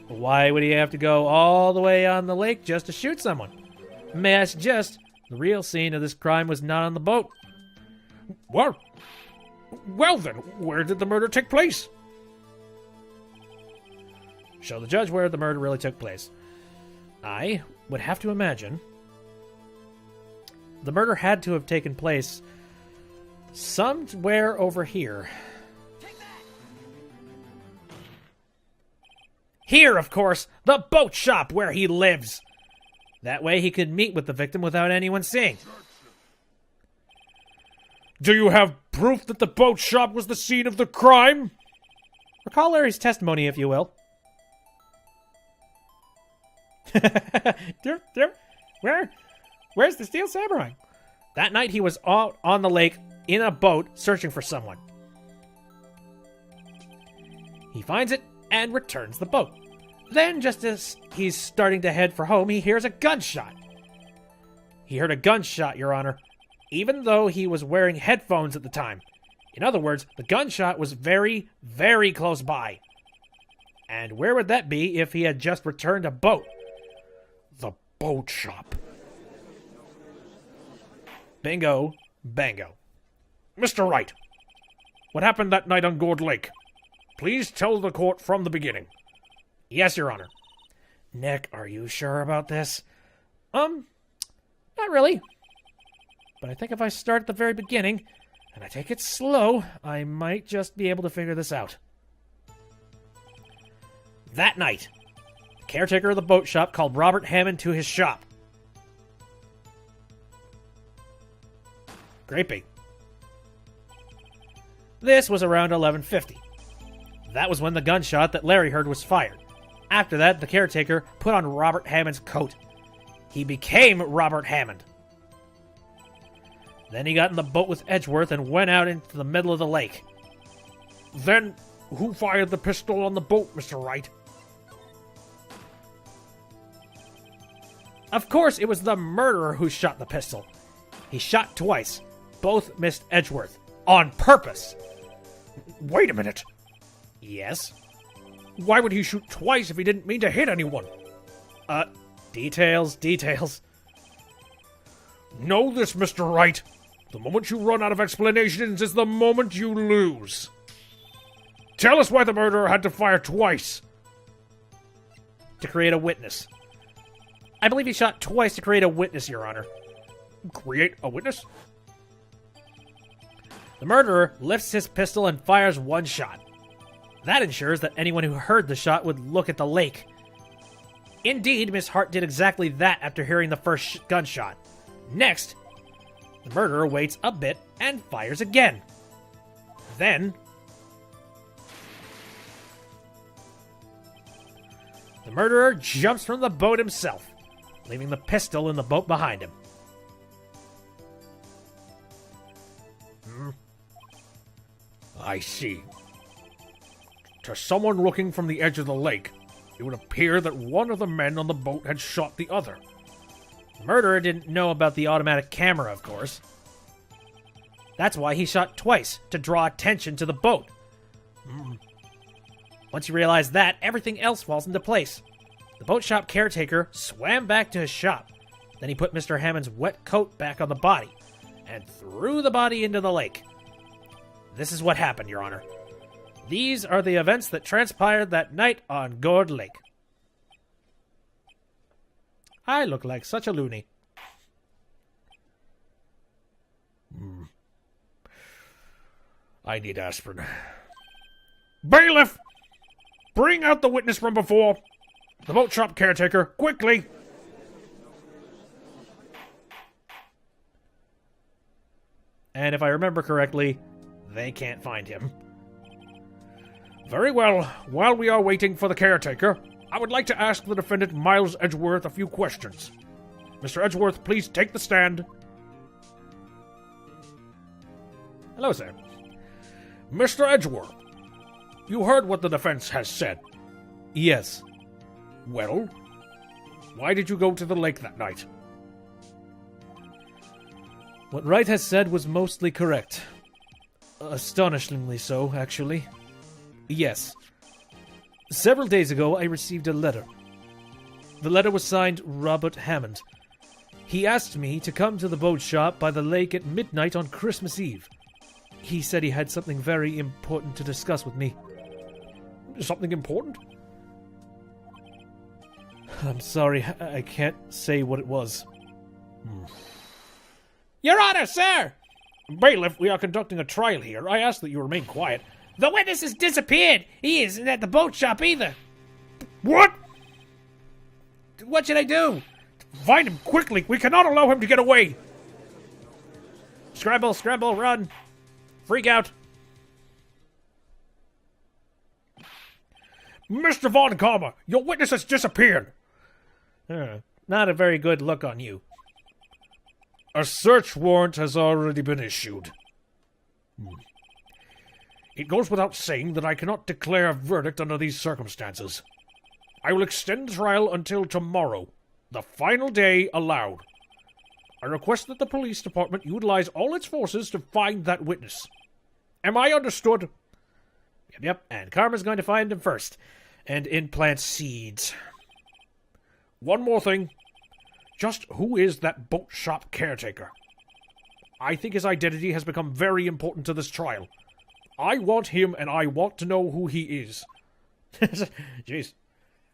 Why would he have to go all the way on the lake just to shoot someone? May I suggest the real scene of this crime was not on the boat? Well then, where did the murder take place? Show the judge where the murder really took place. I would have to imagine the murder had to have taken place somewhere over here. Here, of course, the boat shop where he lives. That way he could meet with the victim without anyone seeing. Do you have proof that the boat shop was the scene of the crime? Recall Larry's testimony, if you will. Where's the Steel Samurai? That night he was out on the lake in a boat searching for someone. He finds it and returns the boat. Then, just as he's starting to head for home, he hears a gunshot. He heard a gunshot, Your Honor, even though he was wearing headphones at the time. In other words, the gunshot was very, very close by. And where would that be if he had just returned a boat? The boat shop. Bingo, bango. Mr. Wright, what happened that night on Gourd Lake? Please tell the court from the beginning. Yes, Your Honor. Nick, are you sure about this? Not really. But I think if I start at the very beginning, and I take it slow, I might just be able to figure this out. That night, the caretaker of the boat shop called Robert Hammond to his shop. Grapey. This was around 11:50. That was when the gunshot that Larry heard was fired. After that, the caretaker put on Robert Hammond's coat. He became Robert Hammond. Then he got in the boat with Edgeworth and went out into the middle of the lake. Then, who fired the pistol on the boat, Mr. Wright? Of course, it was the murderer who shot the pistol. He shot twice. Both missed Edgeworth. On purpose. Wait a minute. Yes? Why would he shoot twice if he didn't mean to hit anyone? Details. Know this, Mr. Wright. The moment you run out of explanations is the moment you lose. Tell us why the murderer had to fire twice. To create a witness. I believe he shot twice to create a witness, Your Honor. Create a witness? The murderer lifts his pistol and fires one shot. That ensures that anyone who heard the shot would look at the lake. Indeed, Miss Hart did exactly that after hearing the first gunshot. Next, the murderer waits a bit and fires again. Then, the murderer jumps from the boat himself, leaving the pistol in the boat behind him. I see. To someone looking from the edge of the lake, it would appear that one of the men on the boat had shot the other. The murderer didn't know about the automatic camera, of course. That's why he shot twice, to draw attention to the boat. Once you realize that, everything else falls into place. The boat shop caretaker swam back to his shop. Then he put Mr. Hammond's wet coat back on the body and threw the body into the lake. This is what happened, Your Honor. These are the events that transpired that night on Gourd Lake. I look like such a loony. I need aspirin. Bailiff! Bring out the witness from before. The boat shop caretaker, quickly! And if I remember correctly, they can't find him. Very well. While we are waiting for the caretaker, I would like to ask the defendant Miles Edgeworth a few questions. Mr. Edgeworth, please take the stand. Hello, sir. Mr. Edgeworth, you heard what the defense has said. Yes. Well, why did you go to the lake that night? What Wright has said was mostly correct. Astonishingly so, actually. Yes. Several days ago, I received a letter. The letter was signed Robert Hammond. He asked me to come to the boat shop by the lake at midnight on Christmas Eve. He said he had something very important to discuss with me. Something important? I'm sorry, I can't say what it was. Your Honor, sir! Bailiff, we are conducting a trial here. I ask that you remain quiet. The witness has disappeared. He isn't at the boat shop either. What? What should I do? Find him quickly. We cannot allow him to get away. Scramble, scramble, run. Freak out. Mr. Von Karma, your witness has disappeared. Not a very good look on you. A search warrant has already been issued. It goes without saying that I cannot declare a verdict under these circumstances. I will extend the trial until tomorrow, the final day allowed. I request that the police department utilize all its forces to find that witness. Am I understood? Yep, and Karma's going to find him first. and implant seeds. One more thing. Just who is that boat shop caretaker? I think his identity has become very important to this trial. I want him, and I want to know who he is. Jeez.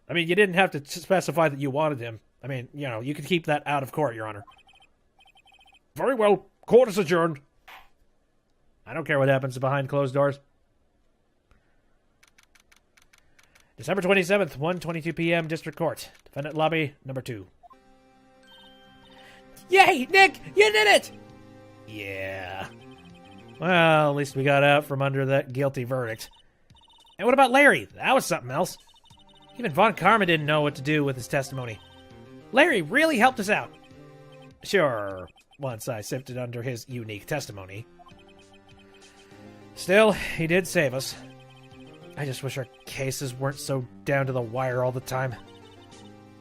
I mean, you didn't have to specify that you wanted him. I mean, you know, you could keep that out of court, Your Honor. Very well. Court is adjourned. I don't care what happens behind closed doors. December 27th, 1:22 p.m., District Court. Defendant Lobby, number 2. Yay, Nick, you did it! Yeah. Well, at least we got out from under that guilty verdict. And what about Larry? That was something else. Even Von Karma didn't know what to do with his testimony. Larry really helped us out. Sure, once I sifted under his unique testimony. Still, he did save us. I just wish our cases weren't so down to the wire all the time.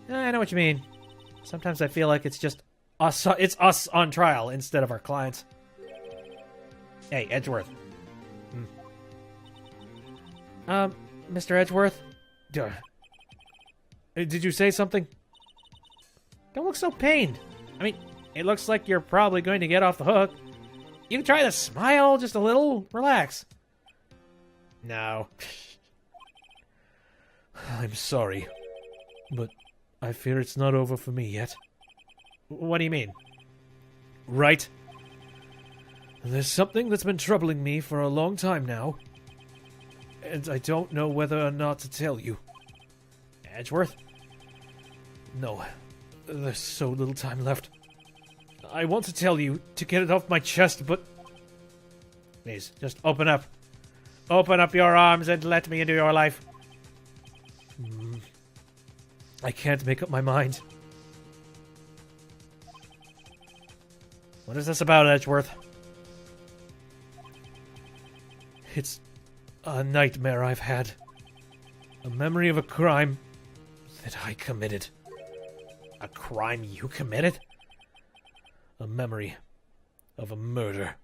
I know what you mean. Sometimes I feel like it's just us. It's us on trial instead of our clients. Hey, Edgeworth. Mr. Edgeworth? Did you say something? Don't look so pained. I mean, it looks like you're probably going to get off the hook. You can try to smile just a little. Relax. No. I'm sorry, but I fear it's not over for me yet. What do you mean? Right. There's something that's been troubling me for a long time now, and I don't know whether or not to tell you. Edgeworth? No, there's so little time left. I want to tell you to get it off my chest, but... Please, just open up. Open up your arms and let me into your life. I can't make up my mind. What is this about, Edgeworth? It's a nightmare I've had. A memory of a crime that I committed. A crime you committed? A memory of a murder.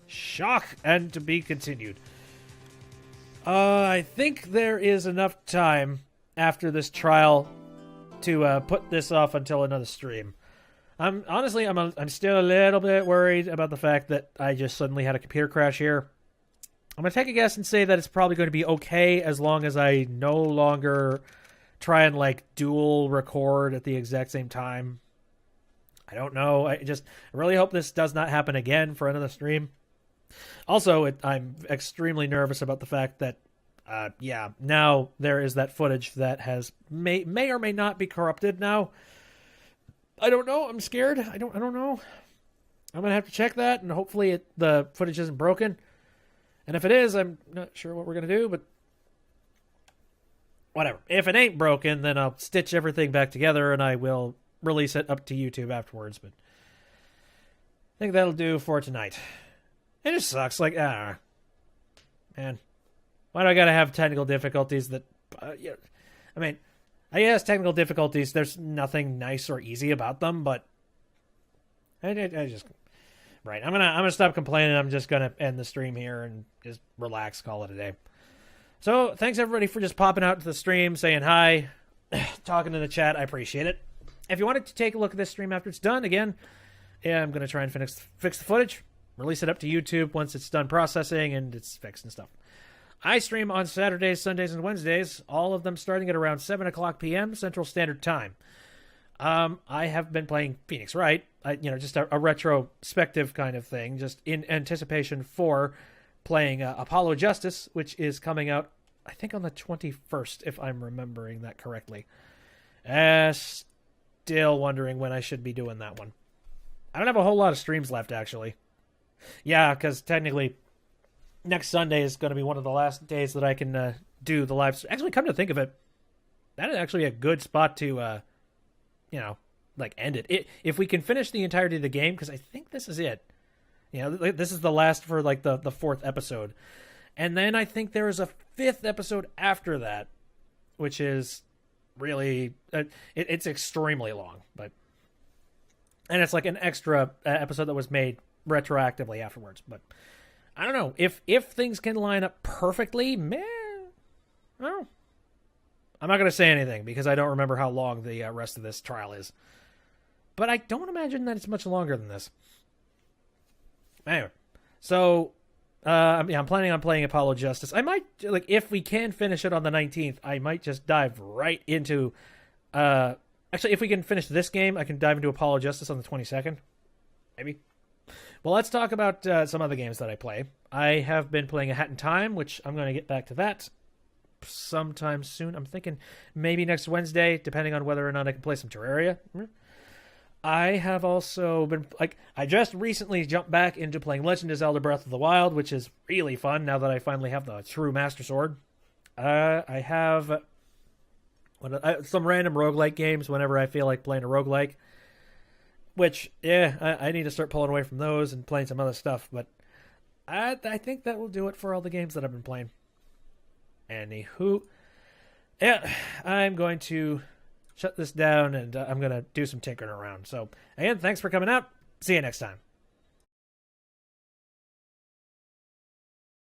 Shock, and to be continued. I think there is enough time after this trial to put this off until another stream. I'm still a little bit worried about the fact that I just suddenly had a computer crash here. I'm going to take a guess and say that it's probably going to be okay as long as I no longer try and, like, dual record at the exact same time. I don't know. I really hope this does not happen again for another stream. Also, I'm extremely nervous about the fact that, now there is that footage that may or may not be corrupted now. I don't know. I'm scared. I don't know. I'm gonna have to check that, and hopefully the footage isn't broken. And if it is, I'm not sure what we're gonna do, but whatever. If it ain't broken, then I'll stitch everything back together, and I will release it up to YouTube afterwards. But I think that'll do for tonight. It just sucks. Like, man, why do I gotta have technical difficulties that, I mean, I guess technical difficulties, there's nothing nice or easy about them, but I just, right. I'm gonna stop complaining. I'm just gonna end the stream here and just relax, call it a day. So, thanks everybody for just popping out to the stream, saying hi, talking in the chat. I appreciate it. If you wanted to take a look at this stream after it's done, again, I'm gonna try and fix the footage. Release it up to YouTube once it's done processing and it's fixed and stuff. I stream on Saturdays, Sundays, and Wednesdays, all of them starting at around 7 o'clock p.m. Central Standard Time. I have been playing Phoenix Wright, just a retrospective kind of thing, just in anticipation for playing Apollo Justice, which is coming out, I think, on the 21st, if I'm remembering that correctly. Still wondering when I should be doing that one. I don't have a whole lot of streams left, actually. Yeah, because technically, next Sunday is going to be one of the last days that I can do the live stream. Actually, come to think of it, that is actually a good spot to, end it. If we can finish the entirety of the game, because I think this is it. This is the last for, like, the fourth episode. And then I think there is a fifth episode after that, which is really, it's extremely long. And it's like an extra episode that was made retroactively afterwards, but I don't know. If things can line up perfectly, man, I don't know. I'm not going to say anything because I don't remember how long the rest of this trial is. But I don't imagine that it's much longer than this. Anyway, so I'm planning on playing Apollo Justice. I might, like, if we can finish it on the 19th, I might just dive right into... actually, if we can finish this game, I can dive into Apollo Justice on the 22nd. Maybe. Well, let's talk about some other games that I play. I have been playing A Hat in Time, which I'm going to get back to that sometime soon. I'm thinking maybe next Wednesday, depending on whether or not I can play some Terraria. I have also been, like, I just recently jumped back into playing Legend of Zelda Breath of the Wild, which is really fun now that I finally have the true Master Sword. I have some random roguelike games whenever I feel like playing a roguelike, which, yeah, I need to start pulling away from those and playing some other stuff, but I think that will do it for all the games that I've been playing. Anywho, yeah, I'm going to shut this down, and I'm going to do some tinkering around. So, again, thanks for coming out. See you next time.